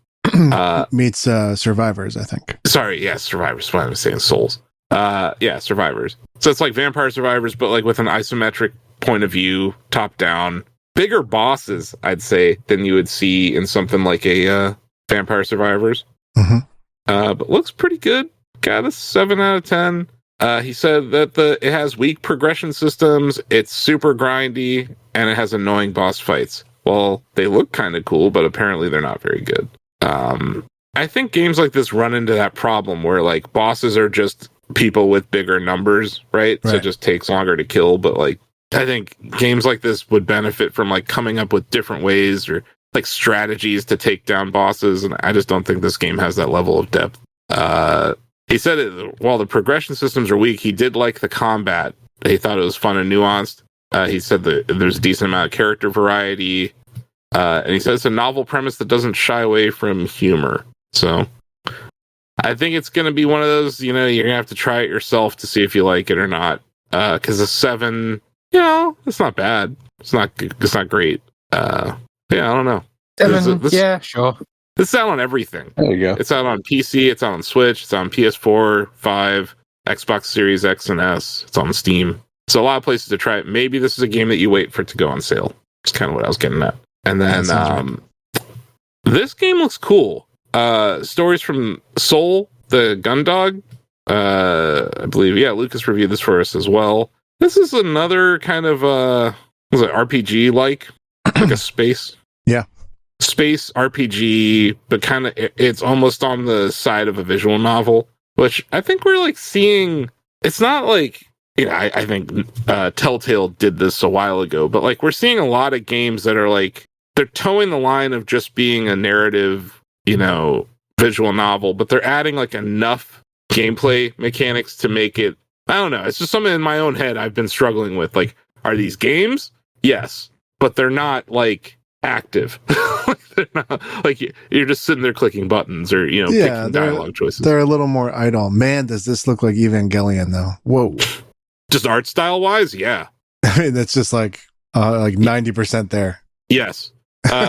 Meets Survivors, I think. Sorry, yeah, Survivors. Why am I saying Souls? Yeah, Survivors. So it's like Vampire Survivors, but like with an isometric point of view, top down. Bigger bosses, I'd say, than you would see in something like a Vampire Survivors. Mm-hmm. But looks pretty good. Got a 7 out of 10. He said that it has weak progression systems, it's super grindy, and it has annoying boss fights. Well, they look kind of cool, but apparently they're not very good. I think games like this run into that problem where like bosses are just people with bigger numbers, right? So it just takes longer to kill. But like, I think games like this would benefit from like coming up with different ways or like strategies to take down bosses. And I just don't think this game has that level of depth. He said while the progression systems are weak, he did like the combat. He thought it was fun and nuanced. He said that there's a decent amount of character variety. And he says it's a novel premise that doesn't shy away from humor. So I think it's going to be one of those, you're going to have to try it yourself to see if you like it or not. Because a 7, it's not bad. It's not great. Yeah, I don't know. 7, yeah, sure. This is out on everything. There you go. It's out on PC, it's out on Switch, it's on PS4, 5, Xbox Series X and S. It's on Steam. So a lot of places to try it. Maybe this is a game that you wait for it to go on sale. That's kind of what I was getting at. And then this game looks cool. Stories from Soul, the gun dog. I believe, Lucas reviewed this for us as well. This is another kind of RPG like a space. Yeah. Space RPG, but kind of it's almost on the side of a visual novel, which I think we're like seeing. It's not like I think Telltale did this a while ago, but like we're seeing a lot of games that are like they're towing the line of just being a narrative, visual novel, but they're adding like enough gameplay mechanics to make it. I don't know. It's just something in my own head I've been struggling with. Like, are these games? Yes, but they're not like active. They're not, like you're just sitting there clicking buttons or picking dialogue choices. They're a little more idle. Man, does this look like Evangelion though? Whoa. Just art style wise, yeah. I mean, that's just like 90% there. Yes.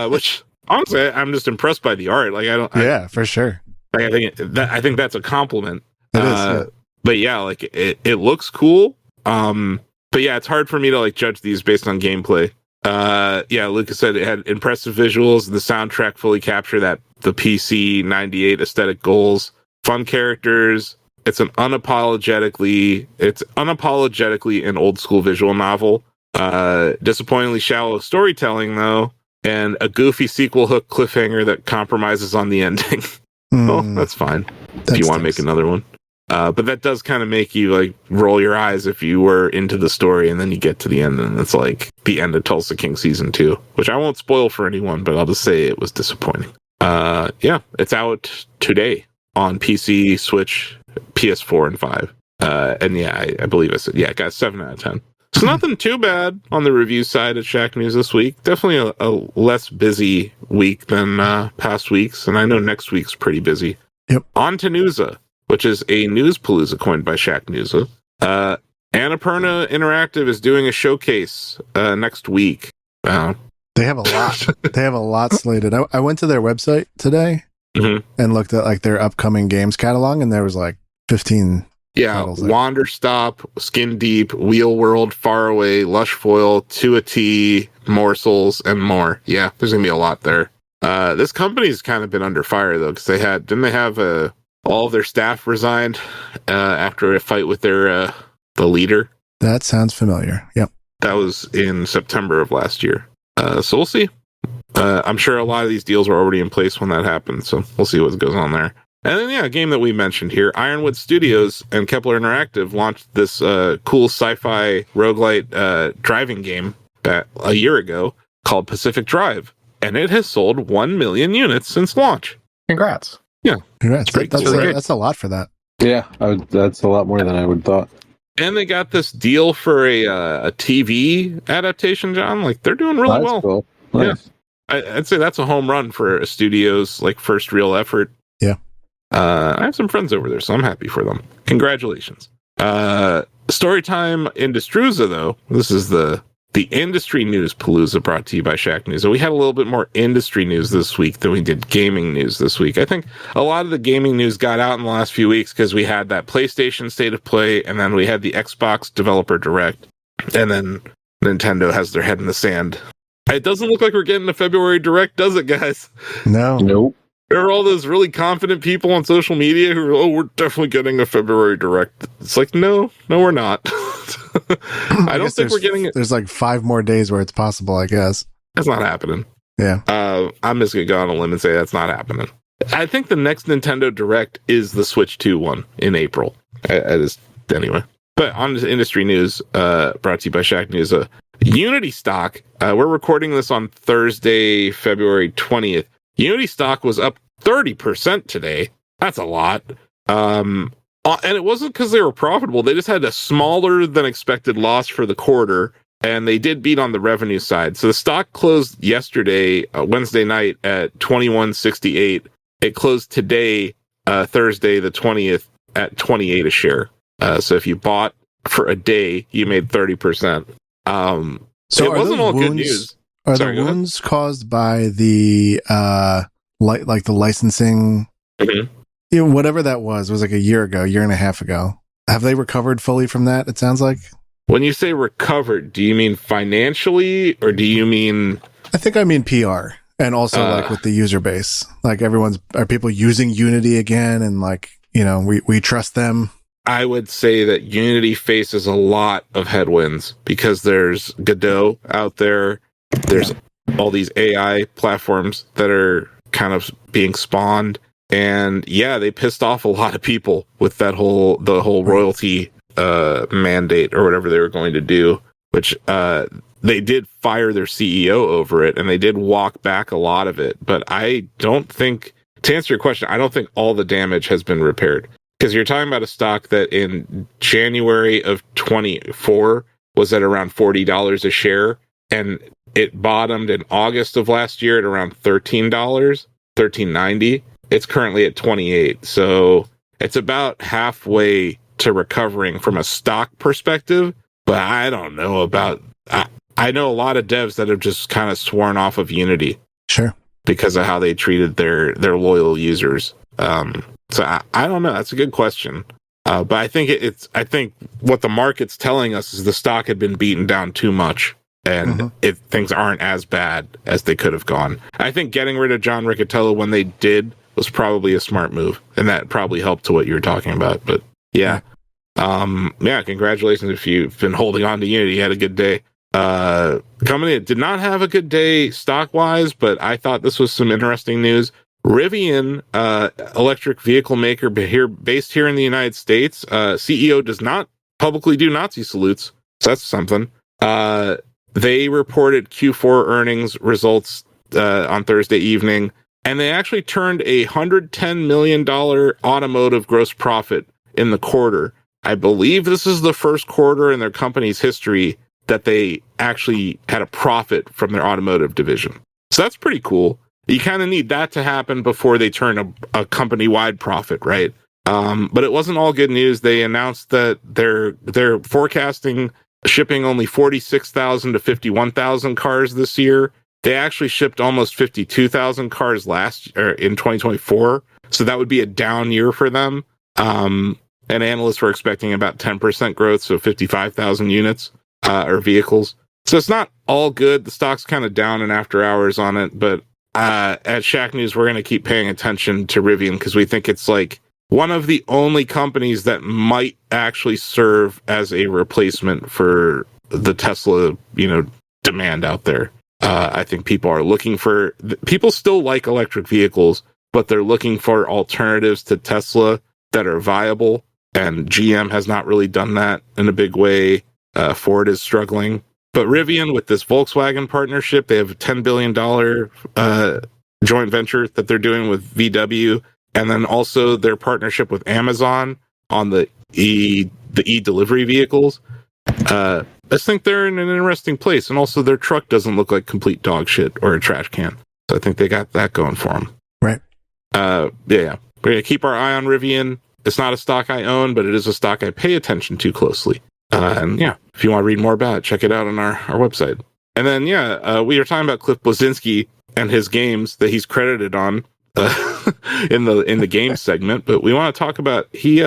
Which honestly, I'm just impressed by the art. Like for sure. Like, I think that's a compliment. It is. Yeah. But yeah, like it looks cool. But yeah, it's hard for me to like judge these based on gameplay. Lucas said it had impressive visuals. The soundtrack fully captured the PC 98 aesthetic goals. Fun characters. It's unapologetically an old school visual novel. Disappointingly shallow storytelling though, and a goofy sequel hook cliffhanger that compromises on the ending. Well, that's fine if you want to make another one. But that does kind of make you like roll your eyes if you were into the story and then you get to the end and it's like the end of Tulsa King season 2, which I won't spoil for anyone, but I'll just say it was disappointing. It's out today on PC, Switch, PS4, and 5. I believe I said, it got 7 out of 10. So nothing too bad on the review side at Shack News this week. Definitely a less busy week than past weeks, and I know next week's pretty busy. Yep. On to Newsa, which is a news palooza coined by Shack Newsa. Annapurna Interactive is doing a showcase next week. They have a lot. They have a lot slated. I went to their website today and looked at like their upcoming games catalog, and there was like 15. Yeah, Wander Stop, Skin Deep, Wheel World, Far Away, Lush Foil, To a T, Morsels, and more. Yeah, there's gonna be a lot there. This company's kind of been under fire though, because didn't they have all of their staff resigned after a fight with their the leader? That sounds familiar. Yep, that was in September of last year. So we'll see. I'm sure a lot of these deals were already in place when that happened, so we'll see what goes on there. And then, a game that we mentioned here, Ironwood Studios and Kepler Interactive launched this cool sci-fi roguelite driving game a year ago called Pacific Drive, and it has sold 1 million units since launch. Congrats. Yeah. Congrats. That's a lot for that. Yeah, that's a lot more than I would have thought. And they got this deal for a TV adaptation, John. Like, they're doing really well. Cool. Nice. Yeah. I'd say that's a home run for a studio's like first real effort. Yeah. I have some friends over there, so I'm happy for them. Congratulations. Storytime Industruza, though. This is the industry news palooza brought to you by Shack News. And we had a little bit more industry news this week than we did gaming news this week. I think a lot of the gaming news got out in the last few weeks because we had that PlayStation State of Play, and then we had the Xbox Developer Direct, and then Nintendo has their head in the sand. It doesn't look like we're getting a February Direct, does it, guys? No. Nope. There are all those really confident people on social media who are, we're definitely getting a February Direct. It's like, no, we're not. I don't think we're getting it. There's like 5 more days where it's possible, I guess. That's not happening. Yeah. I'm just going to go on a limb and say that's not happening. I think the next Nintendo Direct is the Switch 2 one in April. Anyway. But on to industry news, brought to you by Shack News, Unity stock. We're recording this on Thursday, February 20th. Unity stock was up 30% today. That's a lot. And it wasn't because they were profitable. They just had a smaller than expected loss for the quarter, and they did beat on the revenue side. So the stock closed yesterday, Wednesday night, at $21.68. It closed today, Thursday the 20th, at $28 a share. So if you bought for a day, you made 30%. So it wasn't all good news. Are the wounds caused by the like the licensing? Mm-hmm. You know, whatever that was like a year and a half ago. Have they recovered fully from that? It sounds like. When you say recovered, do you mean financially, or do you mean? I think I mean PR, and also like with the user base. Like are people using Unity again, and like we trust them. I would say that Unity faces a lot of headwinds because there's Godot out there. There's all these AI platforms that are kind of being spawned. And yeah, they pissed off a lot of people with the whole royalty mandate or whatever they were going to do, which they did fire their CEO over it, and they did walk back a lot of it. But I don't think, to answer your question, I don't think all the damage has been repaired. Because you're talking about a stock that in January of 24 was at around $40 a share, and it bottomed in August of last year at around $13, $13.90. It's currently at 28. So it's about halfway to recovering from a stock perspective. But I don't know about... I know a lot of devs that have just kind of sworn off of Unity. Sure. Because of how they treated their loyal users. So I don't know. That's a good question. But I think I think what the market's telling us is the stock had been beaten down too much, and things aren't as bad as they could have gone. I think getting rid of John Riccitiello when they did was probably a smart move, and that probably helped to what you were talking about. But yeah, congratulations if you've been holding on to Unity. You had a good day. Company that did not have a good day stock wise, but I thought this was some interesting news. Rivian, electric vehicle maker based here in the United States, CEO does not publicly do Nazi salutes. So that's something. They reported Q4 earnings results on Thursday evening, and they actually turned a $110 million automotive gross profit in the quarter. I believe this is the first quarter in their company's history that they actually had a profit from their automotive division. So that's pretty cool. You kind of need that to happen before they turn a company-wide profit, right? But it wasn't all good news. They announced that they're forecasting shipping only 46,000 to 51,000 cars this year. They actually shipped almost 52,000 cars in 2024, so that would be a down year for them. And analysts were expecting about 10% growth, so 55,000 units or vehicles. So it's not all good. The stock's kind of down in after hours on it, but at Shack News, we're going to keep paying attention to Rivian because we think it's like one of the only companies that might actually serve as a replacement for the Tesla, demand out there. I think people still like electric vehicles, but they're looking for alternatives to Tesla that are viable. And GM has not really done that in a big way. Ford is struggling. But Rivian, with this Volkswagen partnership, they have a $10 billion joint venture that they're doing with VW, and then also their partnership with Amazon on the e-delivery vehicles. I just think they're in an interesting place, and also their truck doesn't look like complete dog shit or a trash can. So I think they got that going for them. Right. We're going to keep our eye on Rivian. It's not a stock I own, but it is a stock I pay attention to closely. And yeah, if you want to read more about it, check it out on our website. And then, we are talking about Cliff Bleszinski and his games that he's credited on in the game segment. But we want to talk about he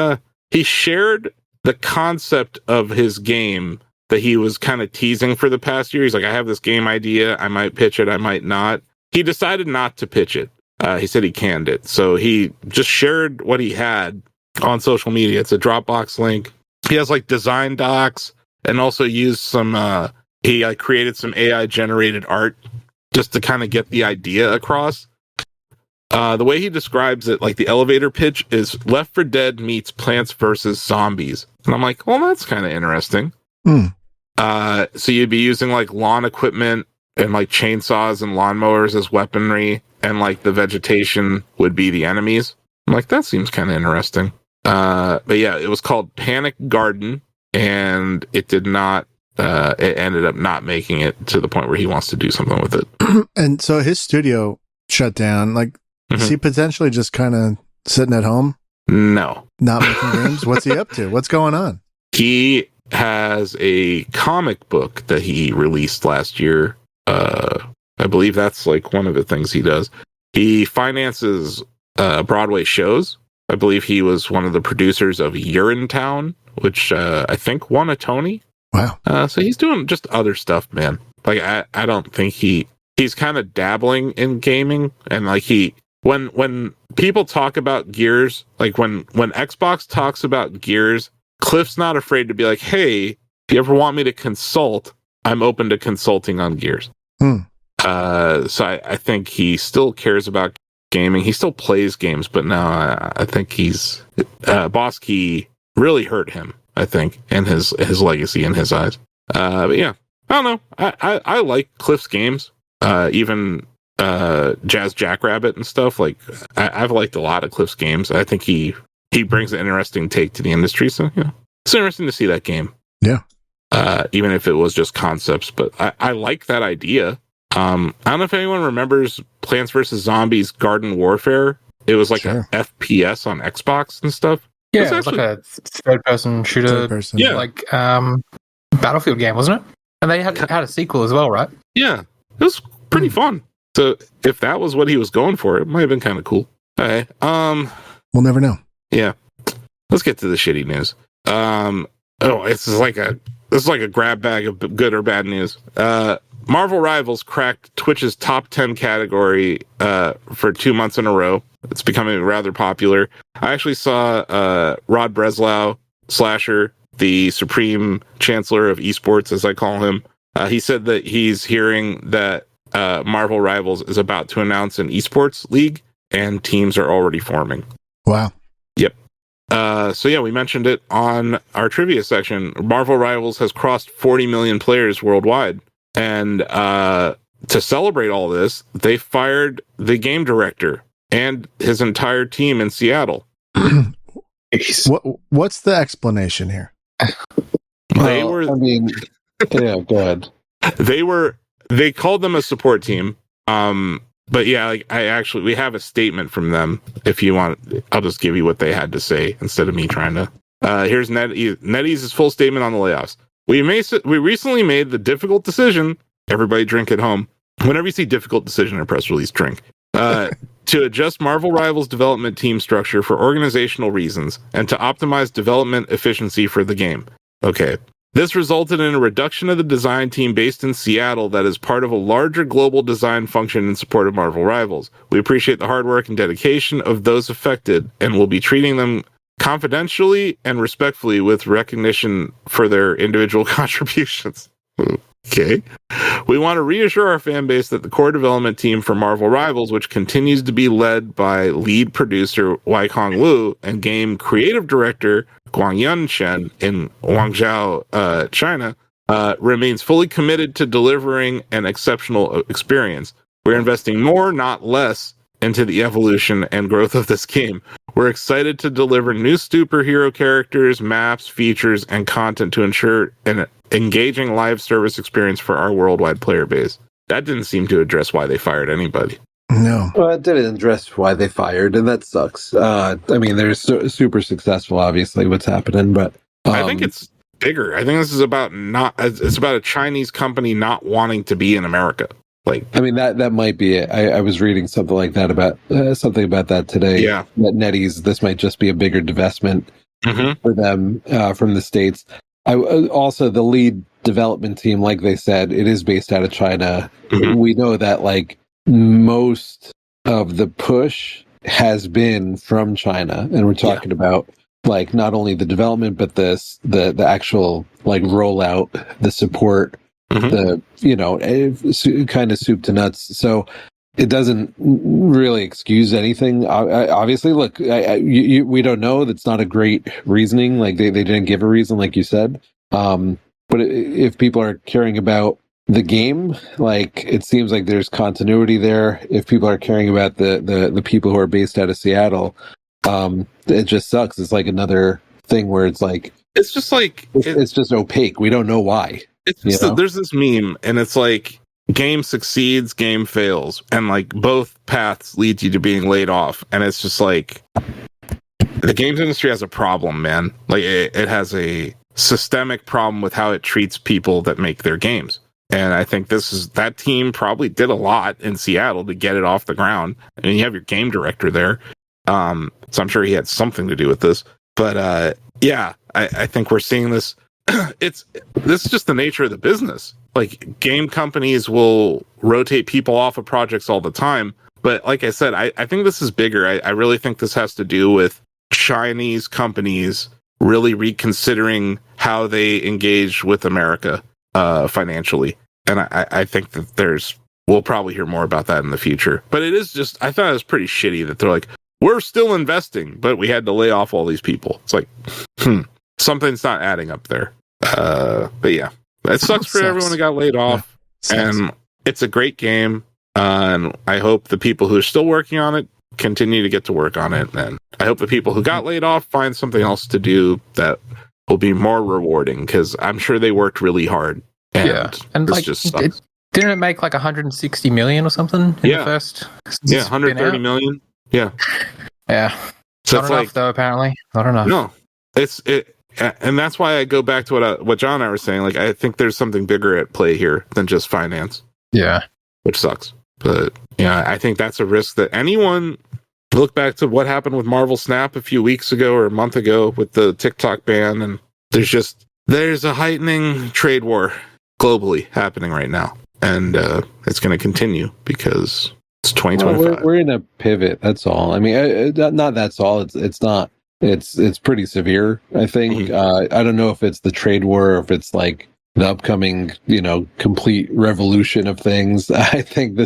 shared the concept of his game that he was kind of teasing for the past year. He's like, I have this game idea. I might pitch it. I might not. He decided not to pitch it. He said he canned it. So he just shared what he had on social media. It's a Dropbox link. He has like design docs and also used some, he created some AI generated art just to kind of get the idea across. The way he describes it, like the elevator pitch is Left 4 Dead meets Plants vs. Zombies. And I'm like, well, that's kind of interesting. So you'd be using like lawn equipment and like chainsaws and lawnmowers as weaponry, and like the vegetation would be the enemies. I'm like, that seems kind of interesting. But yeah, it was called Panic Garden, and it did not, it ended up not making it to the point where he wants to do something with it. And so his studio shut down. Like, is he potentially just kind of sitting at home? No. Not making games? What's he up to? What's going on? He has a comic book that he released last year. I believe that's like one of the things he does. He finances Broadway shows. I believe he was one of the producers of Urinetown, which I think won a Tony. Wow. So he's doing just other stuff, man. Like I don't think he's kind of dabbling in gaming, and like when people talk about Gears, like when Xbox talks about Gears, Cliff's not afraid to be like, hey, if you ever want me to consult, I'm open to consulting on Gears. So I think he still cares about gaming. He still plays games, but now I think he's Boss Key really hurt him, I think, and his legacy in his eyes. But yeah, I don't know. I like Cliff's games, even Jazz Jackrabbit and stuff. Like I've liked a lot of Cliff's games. I think he brings an interesting take to the industry. So yeah, it's interesting to see that game. Yeah. Even if it was just concepts, but I like that idea. I don't know if anyone remembers Plants vs. Zombies Garden Warfare. It was like a FPS on Xbox and stuff. Yeah, it was like a third-person shooter, Yeah, like Battlefield game, wasn't it? And they had a sequel as well, right? Yeah, it was pretty fun. So if that was what he was going for, it might have been kind of cool. Okay, we'll never know. Yeah, let's get to the shitty news. This is like a grab bag of good or bad news. Marvel Rivals cracked Twitch's top 10 category for 2 months in a row. It's becoming rather popular. I actually saw Rod Breslau, Slasher, the Supreme Chancellor of Esports, as I call him. He said that he's hearing that Marvel Rivals is about to announce an esports league, and teams are already forming. Wow. Yep. So yeah, we mentioned it on our trivia section. Marvel Rivals has crossed 40 million players worldwide. And to celebrate all this, they fired the game director and his entire team in Seattle. What's the explanation here? Go ahead. They called them a support team. But yeah, like we have a statement from them. If you want, I'll just give you what they had to say instead of me trying to. Here's NetEase's full statement on the layoffs. We recently made the difficult decision. Everybody drink at home. Whenever you see difficult decision in a press release, drink. To adjust Marvel Rivals development team structure for organizational reasons and to optimize development efficiency for the game. Okay. This resulted in a reduction of the design team based in Seattle that is part of a larger global design function in support of Marvel Rivals. We appreciate the hard work and dedication of those affected and will be treating them confidentially and respectfully with recognition for their individual contributions. Okay. We want to reassure our fan base that the core development team for Marvel Rivals, which continues to be led by lead producer Waikong Wu and game creative director Guangyun Shen in Guangzhou, China, remains fully committed to delivering an exceptional experience. We're investing more, not less, into the evolution and growth of this game. We're excited to deliver new superhero characters, maps, features, and content to ensure an engaging live service experience for our worldwide player base. That didn't seem to address why they fired anybody. No. Well, it didn't address why they fired, and that sucks. I mean, they're super successful, obviously, what's happening, but I think it's bigger. I think this is about it's about a Chinese company not wanting to be in America. Like, I mean, that might be it. I was reading something like that about something about that today. Yeah. That NetEase, this might just be a bigger divestment for them from the States. Also, the lead development team, like they said, it is based out of China. We know that like most of the push has been from China, and we're talking about like not only the development but the actual like rollout, the support, the kind of soup to nuts. So it doesn't really excuse anything. Obviously, look, we don't know. That's not a great reasoning. Like they didn't give a reason, like you said. But if people are caring about the game, like it seems like there's continuity there. If people are caring about the people who are based out of Seattle, it just sucks. It's like another thing where it's like it's just like it's just opaque. We don't know why. It's just there's this meme, and it's like game succeeds, game fails, and like both paths lead you to being laid off. And it's just like the games industry has a problem, man. Like it has a systemic problem with how it treats people that make their games. And I think that team probably did a lot in Seattle to get it off the ground. I mean, you have your game director there. So I'm sure he had something to do with this. But I think we're seeing this. This is just the nature of the business. Like game companies will rotate people off of projects all the time. But like I said, I think this is bigger. I really think this has to do with Chinese companies really reconsidering how they engage with America financially. And I think that we'll probably hear more about that in the future. But it is just, I thought it was pretty shitty that they're like, we're still investing, but we had to lay off all these people. It's like, something's not adding up there. But yeah, it sucks for everyone who got laid off. And it's a great game. And I hope the people who are still working on it continue to get to work on it. And I hope the people who got laid off find something else to do that will be more rewarding, because I'm sure they worked really hard. And like, just sucks. Didn't it make like 160 million or something in the first? 130 million. Yeah. So Not enough though, apparently. Not enough. No, and that's why I go back to what John and I were saying. Like, I think there's something bigger at play here than just finance. Yeah. Which sucks. But I think that's a risk that anyone look back to what happened with Marvel Snap a few weeks ago or a month ago with the TikTok ban, and there's a heightening trade war globally happening right now, and it's going to continue because it's 2025. We're in a pivot. That's all. I mean, not that's all. It's not. It's pretty severe. I think. I don't know if it's the trade war or if it's like the upcoming, complete revolution of things. I think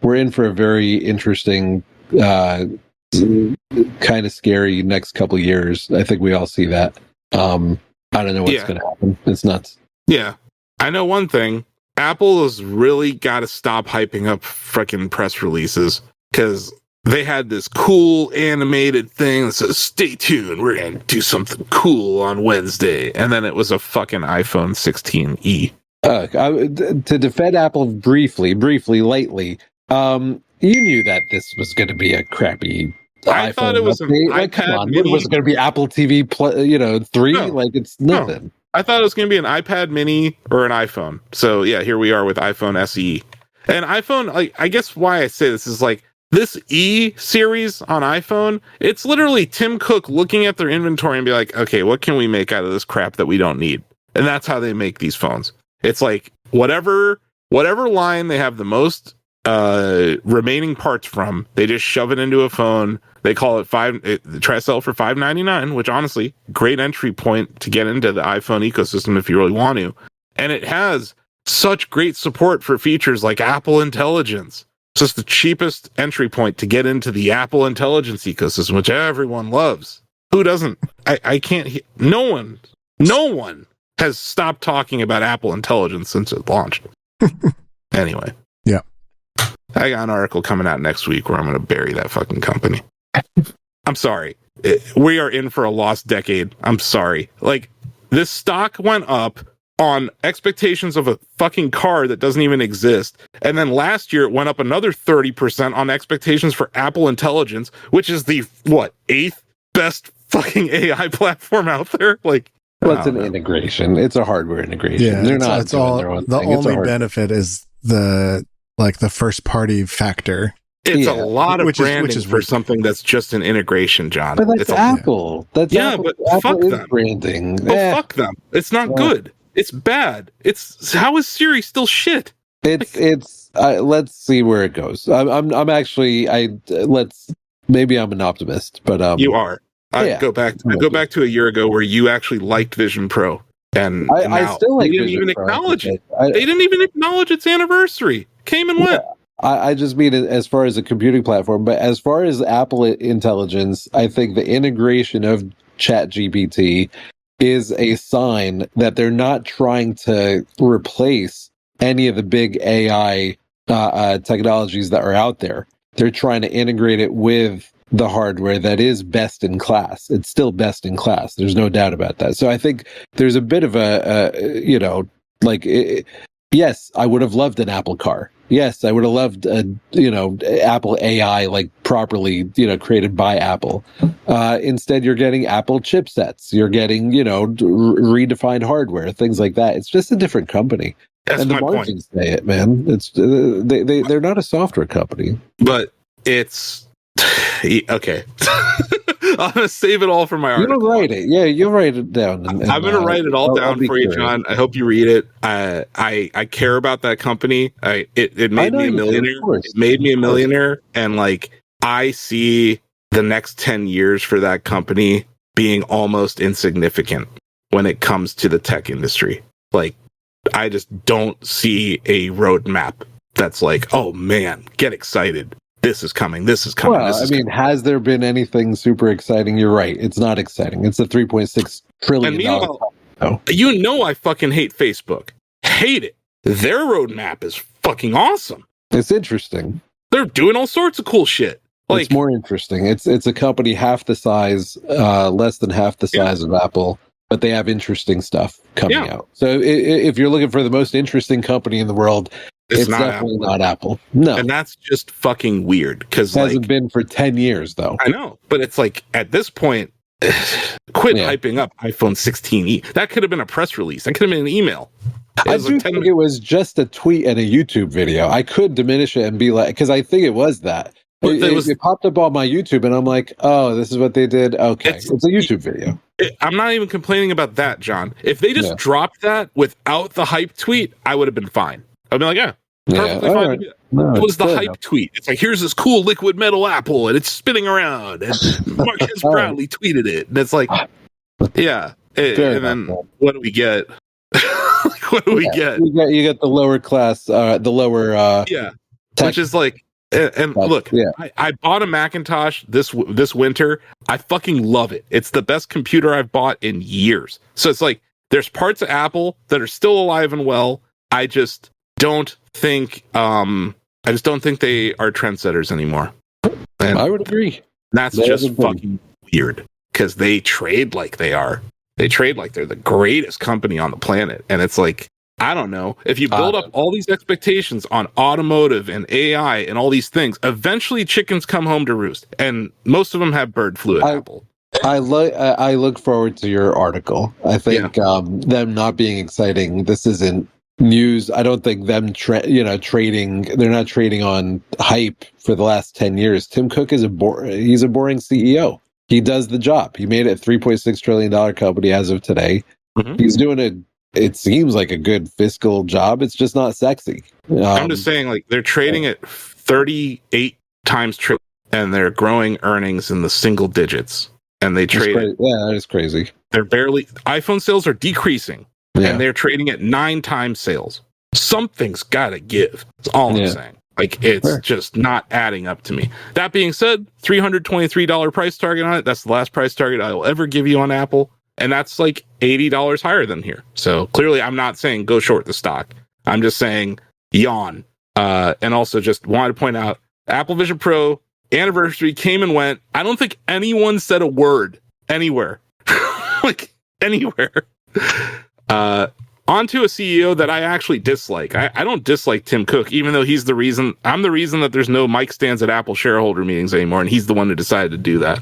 we're in for a very interesting, kind of scary next couple of years. I think we all see that. I don't know what's going to happen. It's nuts. Yeah. I know one thing. Apple has really got to stop hyping up freaking press releases, because they had this cool animated thing that says, stay tuned, we're going to do something cool on Wednesday. And then it was a fucking iPhone 16e. To defend Apple briefly, lightly, you knew that this was going to be a crappy I thought it was update. an Like, iPad come on, mini. was it going to be Apple TV 3? No. Like, it's nothing. No. I thought it was going to be an iPad mini or an iPhone. So yeah, here we are with iPhone SE. And iPhone, like, I guess why I say this is like, this E series on iPhone, it's literally Tim Cook looking at their inventory and be like, okay, what can we make out of this crap that we don't need? And that's how they make these phones. It's like whatever line they have the most remaining parts from, they just shove it into a phone. They call it try to sell it for $599, which honestly, great entry point to get into the iPhone ecosystem if you really want to. And it has such great support for features like Apple Intelligence. It's just the cheapest entry point to get into the Apple Intelligence ecosystem, which everyone loves. Who doesn't? I can't. No one has stopped talking about Apple Intelligence since it launched. Anyway. Yeah. I got an article coming out next week where I'm going to bury that fucking company. I'm sorry. We are in for a lost decade. I'm sorry. Like, this stock went up on expectations of a fucking car that doesn't even exist. And then last year it went up another 30% on expectations for Apple Intelligence, which is the eighth best fucking AI platform out there. Like, well, it's an integration. It's a hardware integration. Yeah, They're not it's doing all their own the thing. It's a only hardware. benefit is the first party factor. it's a lot of which is branding for something that's just an integration, John. But that's it's Apple. That's Yeah, Apple. but Apple fuck is them. branding. Fuck them. It's not good. It's bad. It's how is Siri still shit? Let's see where it goes. I'm actually maybe I'm an optimist, but You are. I go back to a year ago where you actually liked Vision Pro, and I now still like they didn't Vision even Pro. acknowledge it. They didn't even acknowledge its anniversary. Came and went. I just mean it as far as a computing platform, but as far as Apple Intelligence, I think the integration of ChatGPT is a sign that they're not trying to replace any of the big AI technologies that are out there. They're trying to integrate it with the hardware that is best in class. It's still best in class. There's no doubt about that. So I think there's a bit of yes, I would have loved an Apple car. Yes, I would have loved Apple AI, like properly, created by Apple. Instead, you're getting Apple chipsets. You're getting, redefined hardware, things like that. It's just a different company. That's and the my margins point. say it, man. It's they're not a software company. But it's okay. I'm gonna save it all for my article. You'll write it. Yeah, you'll write it down. I'm gonna write it all down for you, John. I hope you read it. I care about that company. It made me a millionaire. It made me a millionaire, and like I see the next 10 years for that company being almost insignificant when it comes to the tech industry. Like, I just don't see a roadmap that's like, oh man, get excited. This is coming. This is coming. Well, has there been anything super exciting? You're right. It's not exciting. It's a $3.6 trillion. And meanwhile, I fucking hate Facebook. Hate it. Their roadmap is fucking awesome. It's interesting. They're doing all sorts of cool shit. Like, it's more interesting. It's a company half the size, less than half the size of Apple, but they have interesting stuff coming out. So if you're looking for the most interesting company in the world, it's definitely not Apple. No. And that's just fucking weird because it hasn't been for 10 years, though. I know. But it's like, at this point, quit hyping up iPhone 16e. That could have been a press release. That could have been an email. I do think it was just a tweet and a YouTube video. I could diminish it and be like, because I think it was that. It popped up on my YouTube and I'm like, oh, this is what they did. Okay. It's a YouTube video. I'm not even complaining about that, John. If they just dropped that without the hype tweet, I would have been fine. I'd be like, perfectly fine. Right. No, it was the hype tweet. It's like, here's this cool liquid metal apple, and it's spinning around, and Marquez Brownlee tweeted it, and it's like, and then what do we get? What do we get? You get the lower class, which is like, and look, I bought a Macintosh this winter. I fucking love it. It's the best computer I've bought in years. So it's like, there's parts of Apple that are still alive and well. I just don't think they are trendsetters anymore. And I would agree. That's just fucking weird because they trade like they are. They trade like they're the greatest company on the planet. And it's like, I don't know. If you build up all these expectations on automotive and AI and all these things, eventually chickens come home to roost. And most of them have bird flu at Apple. I look forward to your article. I think them not being exciting. This isn't news. I don't think them trading. They're not trading on hype for the last 10 years. Tim Cook is he's a boring CEO. He does the job. He made it a $3.6 trillion company as of today. Mm-hmm. He's doing it seems like a good fiscal job. It's just not sexy. I'm just saying, like, they're trading at 38 times trillion, and they're growing earnings in the single digits. And they trade. That is crazy. They're iPhone sales are decreasing. And they're trading at 9 times sales. Something's got to give. That's all I'm saying. Like, it's just not adding up to me. That being said, $323 price target on it. That's the last price target I will ever give you on Apple. And that's like $80 higher than here. So clearly I'm not saying go short the stock. I'm just saying yawn. And also just wanted to point out, Apple Vision Pro anniversary came and went. I don't think anyone said a word anywhere. Like, anywhere. onto a CEO that I actually dislike. I don't dislike Tim Cook, even though he's the reason. I'm the reason that there's no mic stands at Apple shareholder meetings anymore, and he's the one who decided to do that.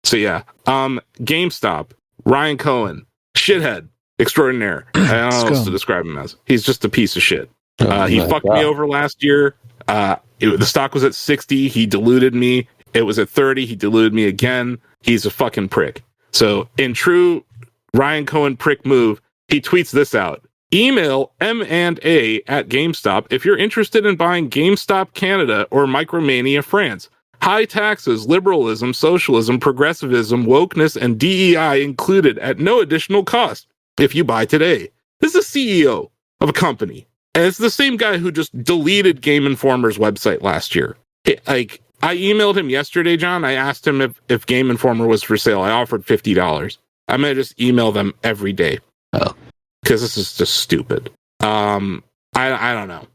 So yeah, GameStop, Ryan Cohen, shithead extraordinaire. I don't know what else to describe him as. He's just a piece of shit. He fucked me over last year. The stock was at 60. He diluted me. It was at 30. He diluted me again. He's a fucking prick. So in true Ryan Cohen prick move, he tweets this out. Email M&A at GameStop if you're interested in buying GameStop Canada or Micromania France. High taxes, liberalism, socialism, progressivism, wokeness, and DEI included at no additional cost if you buy today. This is the CEO of a company. And it's the same guy who just deleted Game Informer's website last year. I emailed him yesterday, John. I asked him if Game Informer was for sale. I offered $50. I'm going to just email them every day. Oh. Because this is just stupid. I don't know.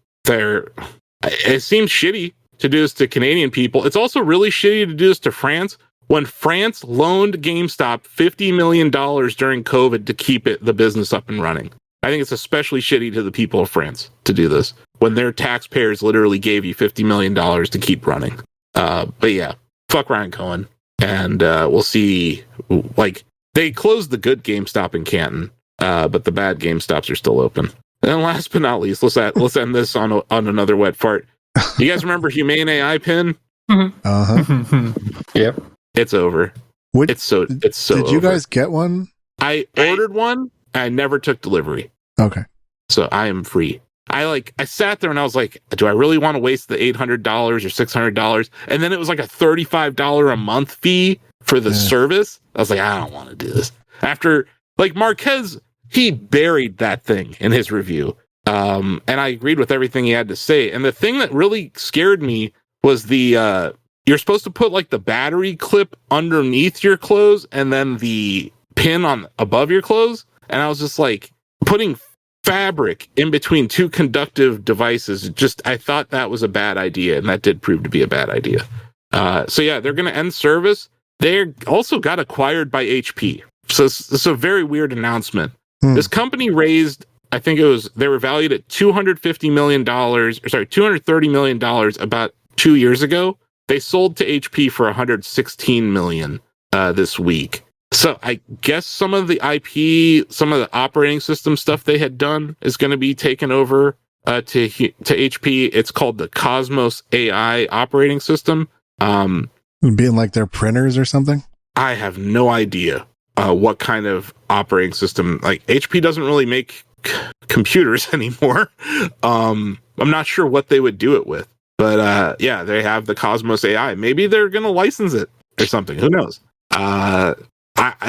It seems shitty to do this to Canadian people. It's also really shitty to do this to France when France loaned GameStop $50 million during COVID to keep the business up and running. I think it's especially shitty to the people of France to do this when their taxpayers literally gave you $50 million to keep running. But yeah, fuck Ryan Cohen. And we'll see. Like, they closed the good GameStop in Canton, but the bad GameStops are still open. And last but not least, let's end this on another wet fart. You guys remember Humane AI Pin? Uh-huh. Yep. It's over. It's so Did you guys get one? I ordered one. I never took delivery. Okay. So I am free. I sat there and I was like, do I really want to waste the $800 or $600? And then it was like a $35 a month fee for the service. I was like, I don't want to do this. After, like, Marquez, he buried that thing in his review. And I agreed with everything he had to say. And the thing that really scared me was the, you're supposed to put like the battery clip underneath your clothes and then the pin on above your clothes. And I was just like, putting fabric in between two conductive devices, I thought that was a bad idea. And that did prove to be a bad idea. So yeah, they're going to end service. They also got acquired by HP. So it's a very weird announcement. This company raised, I think they were valued at $230 million about 2 years ago. They sold to HP for $116 million this week. So I guess some of the IP, some of the operating system stuff they had done is going to be taken over to HP. It's called the Cosmos AI operating system. Being like their printers or something? I have no idea what kind of operating system. Like, HP doesn't really make computers anymore. I'm not sure what they would do it with. But yeah, they have the Cosmos AI. Maybe they're going to license it or something. Who knows?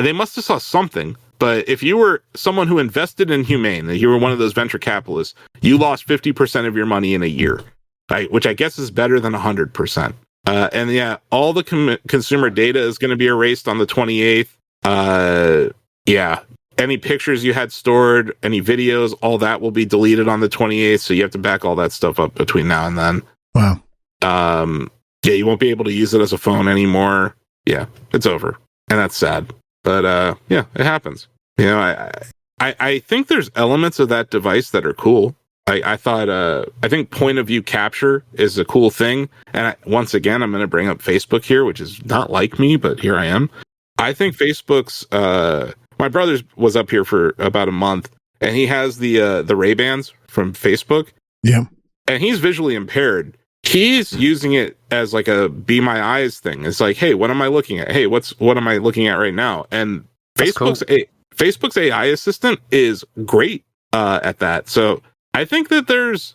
They must have saw something. But if you were someone who invested in Humane, you were one of those venture capitalists, you lost 50% of your money in a year, right? Which I guess is better than 100%. And yeah, all the consumer data is going to be erased on the 28th. Yeah, any pictures you had stored, any videos, all that will be deleted on the 28th. So you have to back all that stuff up between now and then. Wow. Yeah, you won't be able to use it as a phone anymore. Yeah, it's over. And that's sad. But yeah, it happens. You know, I think there's elements of that device that are cool. I think point of view capture is a cool thing. And once again, I'm going to bring up Facebook here, which is not like me, but here I am. I think Facebook's, my brother was up here for about a month and he has the Ray-Bans from Facebook. Yeah. And he's visually impaired. He's using it as like a be my eyes thing. It's like, hey, what am I looking at? Hey, what am I looking at right now? And Facebook's AI assistant is great at that. So I think that there's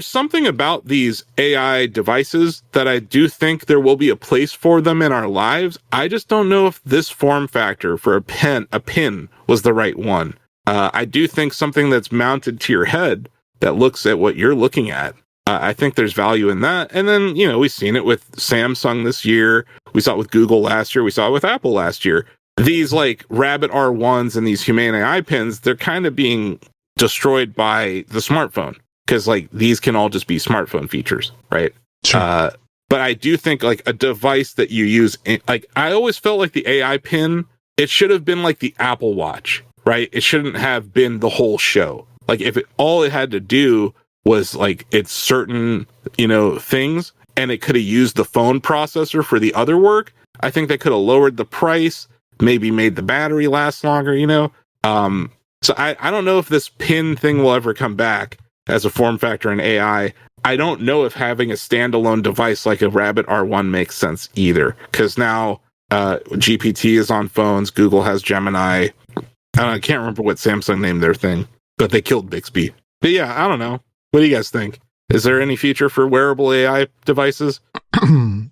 something about these AI devices that I do think there will be a place for them in our lives. I just don't know if this form factor for a pin was the right one. I do think something that's mounted to your head that looks at what you're looking at. I think there's value in that. And then, you know, we've seen it with Samsung this year. We saw it with Google last year. We saw it with Apple last year. These like Rabbit R1s and these Humane AI pins, they're kind of being destroyed by the smartphone because like these can all just be smartphone features, right? Sure. But I do think like a device that you use, like I always felt like the AI pin, it should have been like the Apple Watch, right? It shouldn't have been the whole show. Like if all it had to do was like it's certain, things, and it could have used the phone processor for the other work, I think they could have lowered the price, maybe made the battery last longer, So I don't know if this pin thing will ever come back as a form factor in AI. I don't know if having a standalone device like a Rabbit R1 makes sense either, because now GPT is on phones, Google has Gemini. I can't remember what Samsung named their thing, but they killed Bixby. But yeah, I don't know. What do you guys think? Is there any future for wearable AI devices? I can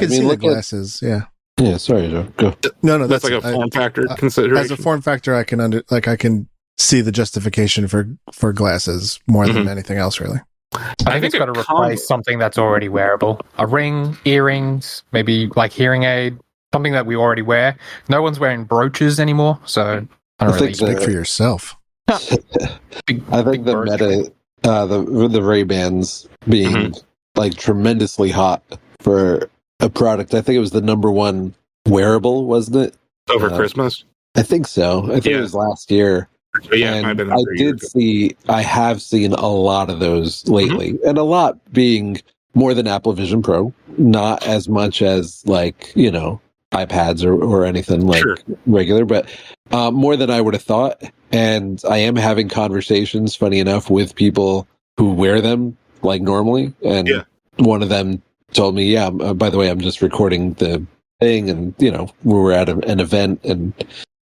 see the glasses. Yeah, sorry, Joe. Go. No, that's like a form factor consideration. As a form factor, I can see the justification for glasses more than anything else, really. I think it's got to replace something that's already wearable. A ring, earrings, maybe like hearing aid, something that we already wear. No one's wearing brooches anymore, so I don't really speak for yourself. I think the Meta, the Ray-Bans being like tremendously hot for a product. I think it was the number one wearable, wasn't it? Over Christmas? I think so. I think it was last year. Yeah, and I have seen a lot of those lately, and a lot being more than Apple Vision Pro, not as much as like, iPads or anything like regular, but more than I would have thought. And I am having conversations, funny enough, with people who wear them like normally. And one of them told me, by the way, I'm just recording the thing, and we were at an event, and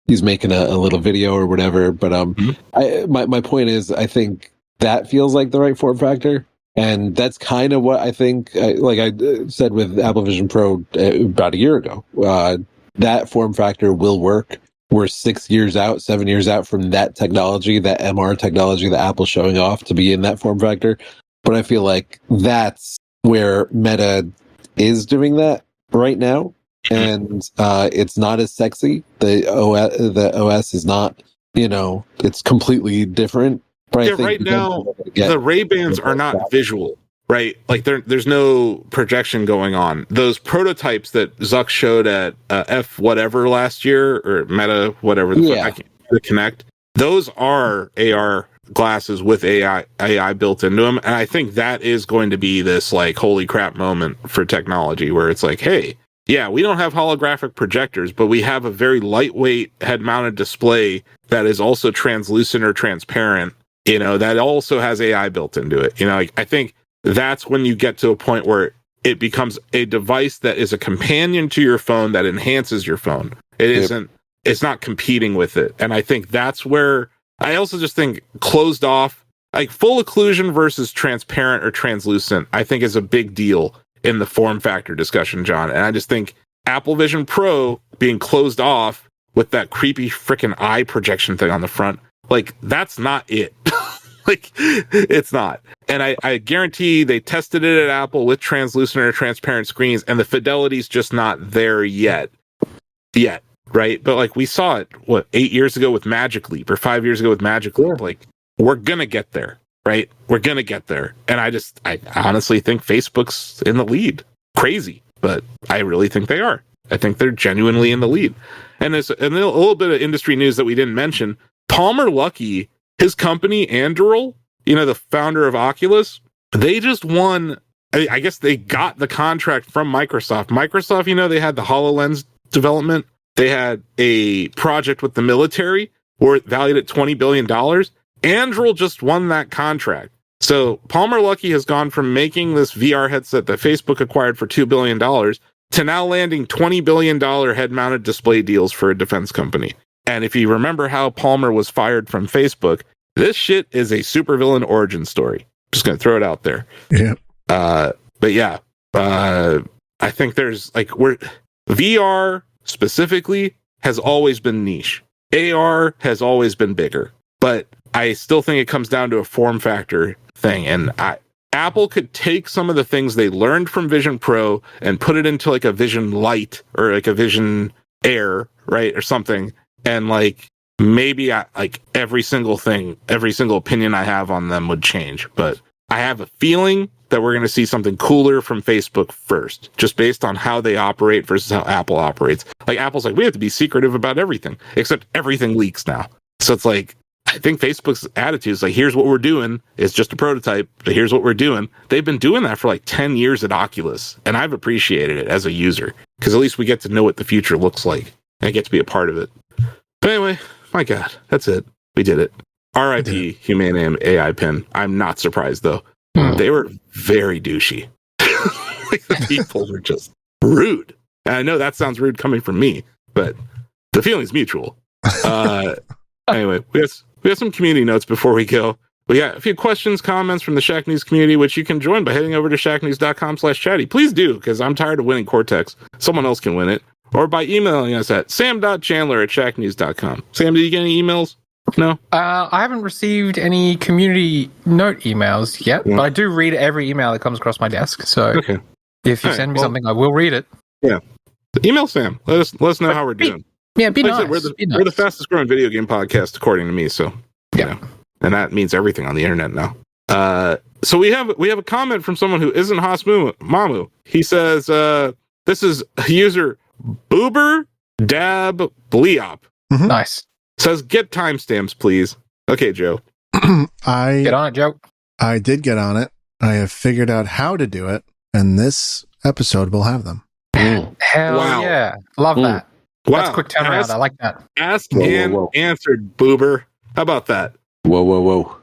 he's making a little video or whatever. But my point is, I think that feels like the right form factor, and that's kind of what I think. Like I said with Apple Vision Pro about a year ago, that form factor will work. We're 7 years out from that technology, that MR technology that Apple's showing off to be in that form factor. But I feel like that's where Meta is doing that right now. And it's not as sexy. The OS is not, it's completely different. But I think right now, the Ray-Bans are not visual, right? Like there's no projection going on. Those prototypes that Zuck showed at F whatever last year, or Meta whatever, the Connect, those are AR glasses with AI built into them. And I think that is going to be this like holy crap moment for technology, where it's like, hey, yeah, we don't have holographic projectors, but we have a very lightweight head-mounted display that is also translucent or transparent, that also has AI built into it. I think that's when you get to a point where it becomes a device that is a companion to your phone that enhances your phone. It's not competing with it. And I think that's where I also just think closed off, like full occlusion versus transparent or translucent, I think is a big deal in the form factor discussion, John. And I just think Apple Vision Pro being closed off with that creepy freaking eye projection thing on the front, like that's not it. Like it's not. And I guarantee they tested it at Apple with translucent or transparent screens, and the fidelity's just not there yet, right? But like we saw it 8 years ago with Magic Leap, or 5 years ago with Magic Leap. Like we're gonna get there. Right? We're going to get there. And I honestly think Facebook's in the lead. Crazy, but I really think they are. I think they're genuinely in the lead. And there's a little bit of industry news that we didn't mention. Palmer Luckey, his company, Anduril, the founder of Oculus, they just won. I guess they got the contract from Microsoft. Microsoft, they had the HoloLens development. They had a project with the military valued at $20 billion. Anduril just won that contract. So Palmer Luckey has gone from making this VR headset that Facebook acquired for $2 billion to now landing $20 billion head-mounted display deals for a defense company. And if you remember how Palmer was fired from Facebook, this shit is a supervillain origin story. Just going to throw it out there. Yeah. But yeah, I think there's VR specifically has always been niche. AR has always been bigger. But I still think it comes down to a form factor thing. And Apple could take some of the things they learned from Vision Pro and put it into like a Vision Lite or like a Vision Air, right? Or something. And like maybe every single opinion I have on them would change. But I have a feeling that we're going to see something cooler from Facebook first, just based on how they operate versus how Apple operates. Like Apple's like, we have to be secretive about everything, except everything leaks now. So it's like, I think Facebook's attitude is like, here's what we're doing. It's just a prototype, but here's what we're doing. They've been doing that for like 10 years at Oculus, and I've appreciated it as a user because at least we get to know what the future looks like and I get to be a part of it. But anyway, my God, that's it. We did it. R.I.P. Humane AI Pin. I'm not surprised though. They were very douchey. Like the people were just rude. And I know that sounds rude coming from me, but the feeling's mutual. Anyway, we have some community notes before we go. We got a few questions, comments from the Shack News community, which you can join by heading over to shacknews.com/chatty. Please do, because I'm tired of winning Cortex. Someone else can win it. Or by emailing us at sam.chandler@shacknews.com. Sam, did you get any emails? No? I haven't received any community note emails yet, but I do read every email that comes across my desk. So Okay. if you send me something, I will read it. Yeah. Email Sam. Let us know how we're doing. Yeah, be Like I nice. said, we're the fastest growing video game podcast, according to me. So, you know, and that means everything on the internet now. So we have a comment from someone who isn't Mamu. He says, this is user Boober Dab Bleop. Nice. Says, get timestamps, please. Okay, Joe. Get on it, Joe. I did get on it. I have figured out how to do it, and this episode will have them. Hell yeah. Love that. Wow. That's a quick turnaround. I like that. Asked and answered, Boober. How about that? Whoa.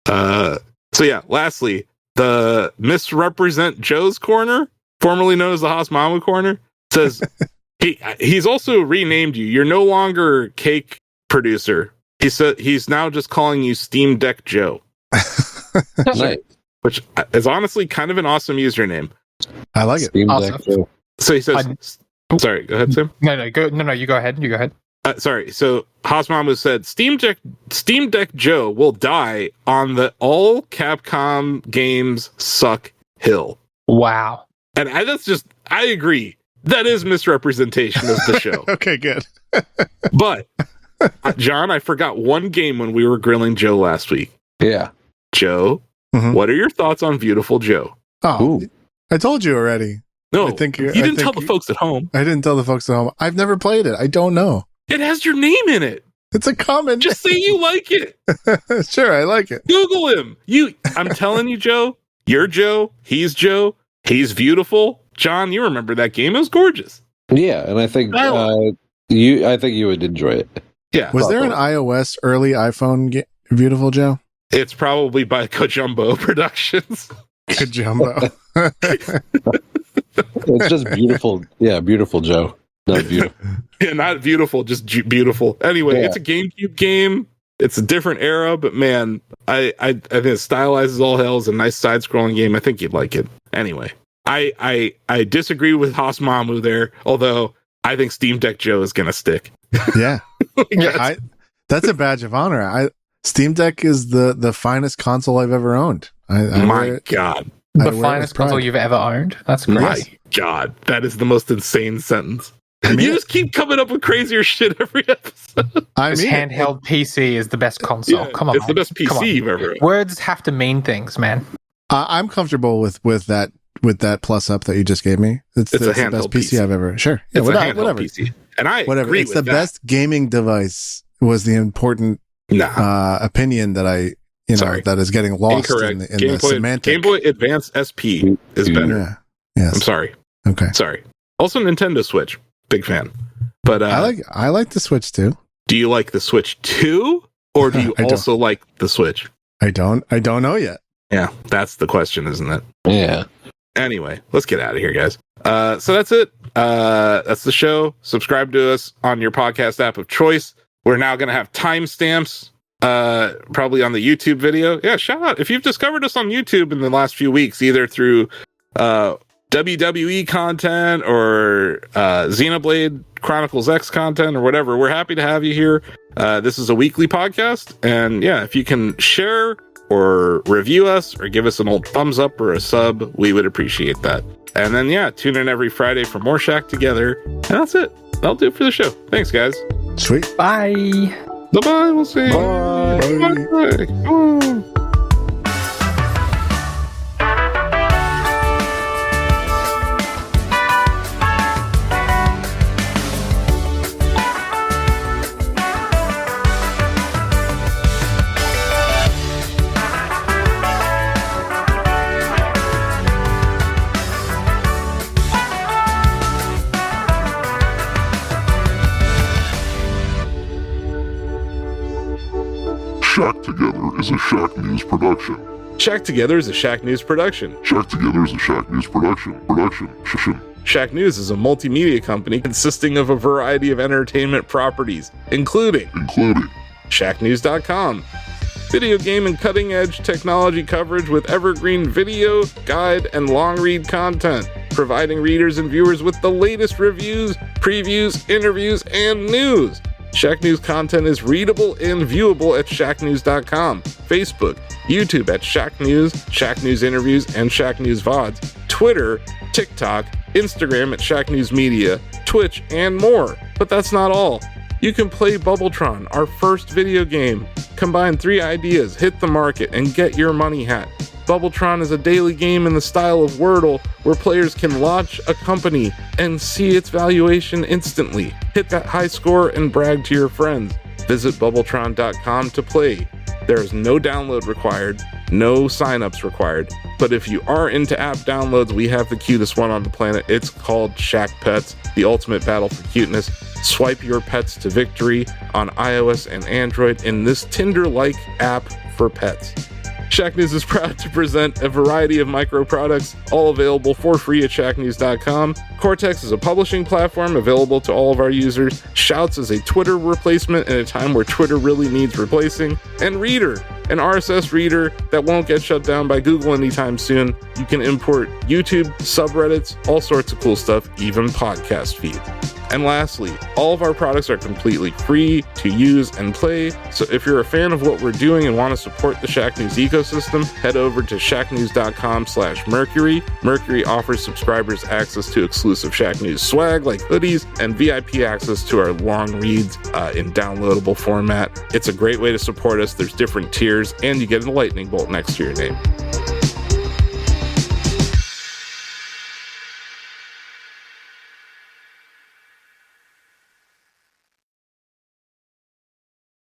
So yeah, lastly, the Misrepresent Joe's Corner, formerly known as the Haas Mamu Corner, says he's also renamed you. You're no longer Cake Producer. He said he's now just calling you Steam Deck Joe. Nice. Which is honestly kind of an awesome username. I like it. Steam Awesome. Deck Joe. So he says, sorry, go ahead, Sam. No, you go ahead. You go ahead. Sorry. So Hasmamu said Steam Deck Joe will die on the all Capcom games suck hill. Wow. And I agree. That is misrepresentation of the show. Okay, good. But John, I forgot one game when we were grilling Joe last week. Yeah. Joe, what are your thoughts on Beautiful Joe? Oh, I told you already. No, I think you didn't tell the folks at home. I didn't tell the folks at home. I've never played it. I don't know. It has your name in it. It's a common. Just say you like it. Sure, I like it. Google him. I'm telling you, Joe. You're Joe. He's Joe. He's beautiful. John, you remember that game? It was gorgeous. Yeah, and I think you would enjoy it. Yeah. Was there an iOS early iPhone Beautiful Joe? It's probably by Kojumbo Productions. Kojumbo. It's just beautiful. Yeah, Beautiful Joe. Not beautiful. Yeah, not beautiful, just beautiful. Anyway, It's a GameCube game. It's a different era, but man, I think it stylizes all hell. It's a nice side-scrolling game. I think you'd like it. Anyway, I disagree with Hasmamu there, although I think Steam Deck Joe is going to stick. Yeah. That's a badge of honor. Steam Deck is the finest console I've ever owned. My God. The finest console you've ever owned? That's crazy. My God. That is the most insane sentence. You just keep coming up with crazier shit every episode. This handheld PC is the best console. Come on. It's the best PC you've ever. Words have to mean things, man. I'm comfortable with that plus up that you just gave me. It's the best PC I've ever. Sure. Yeah, it's a handheld PC. And I agree it's with the that. best gaming device was the important opinion that that is getting lost in the semantic. Game Boy Advance SP is better. Yeah. Yes. I'm sorry. Okay. Sorry. Also Nintendo Switch. Big fan. But I like the Switch too. Do you like the Switch 2 or do you also like the Switch? I don't know yet. Yeah, that's the question, isn't it? Yeah. Anyway, let's get out of here, guys. So that's it. That's the show. Subscribe to us on your podcast app of choice. We're now going to have timestamps probably on the YouTube video. Yeah, shout out. If you've discovered us on YouTube in the last few weeks, either through WWE content or Xenoblade Chronicles X content or whatever, we're happy to have you here. This is a weekly podcast. And yeah, if you can share or review us or give us an old thumbs up or a sub, we would appreciate that. And then, yeah, tune in every Friday for more Shack Together. And that's it. That'll do it for the show. Thanks, guys. Sweet. Bye. Bye-bye. We'll see you. Bye. Bye. is a Shack News production. Shack Together is a Shack News production. Shack Together is a Shack News production. Shack News is a multimedia company consisting of a variety of entertainment properties, including ShackNews.com, video game and cutting-edge technology coverage with evergreen video, guide, and long-read content, providing readers and viewers with the latest reviews, previews, interviews, and news. Shack News content is readable and viewable at ShackNews.com, Facebook, YouTube at Shack News Interviews, and Shack News VODs, Twitter, TikTok, Instagram at Shack News Media, Twitch, and more. But that's not all. You can play Bubbletron, our first video game. Combine 3 ideas, hit the market, and get your money hat. Bubbletron is a daily game in the style of Wordle where players can launch a company and see its valuation instantly. Hit that high score and brag to your friends. Visit Bubbletron.com to play. There is no download required, no signups required. But if you are into app downloads, we have the cutest one on the planet. It's called Shack Pets, the ultimate battle for cuteness. Swipe your pets to victory on iOS and Android in this Tinder-like app for pets. Shack News is proud to present a variety of micro products, all available for free at shacknews.com. Cortex is a publishing platform available to all of our users. Shouts is a Twitter replacement in a time where Twitter really needs replacing. And Reader, an RSS reader that won't get shut down by Google anytime soon. You can import YouTube, subreddits, all sorts of cool stuff, even podcast feeds. And lastly, all of our products are completely free to use and play, so if you're a fan of what we're doing and want to support the Shack News ecosystem, head over to shacknews.com/Mercury. Mercury offers subscribers access to exclusive Shack News swag like hoodies and VIP access to our long reads in downloadable format. It's a great way to support us. There's different tiers, and you get a lightning bolt next to your name.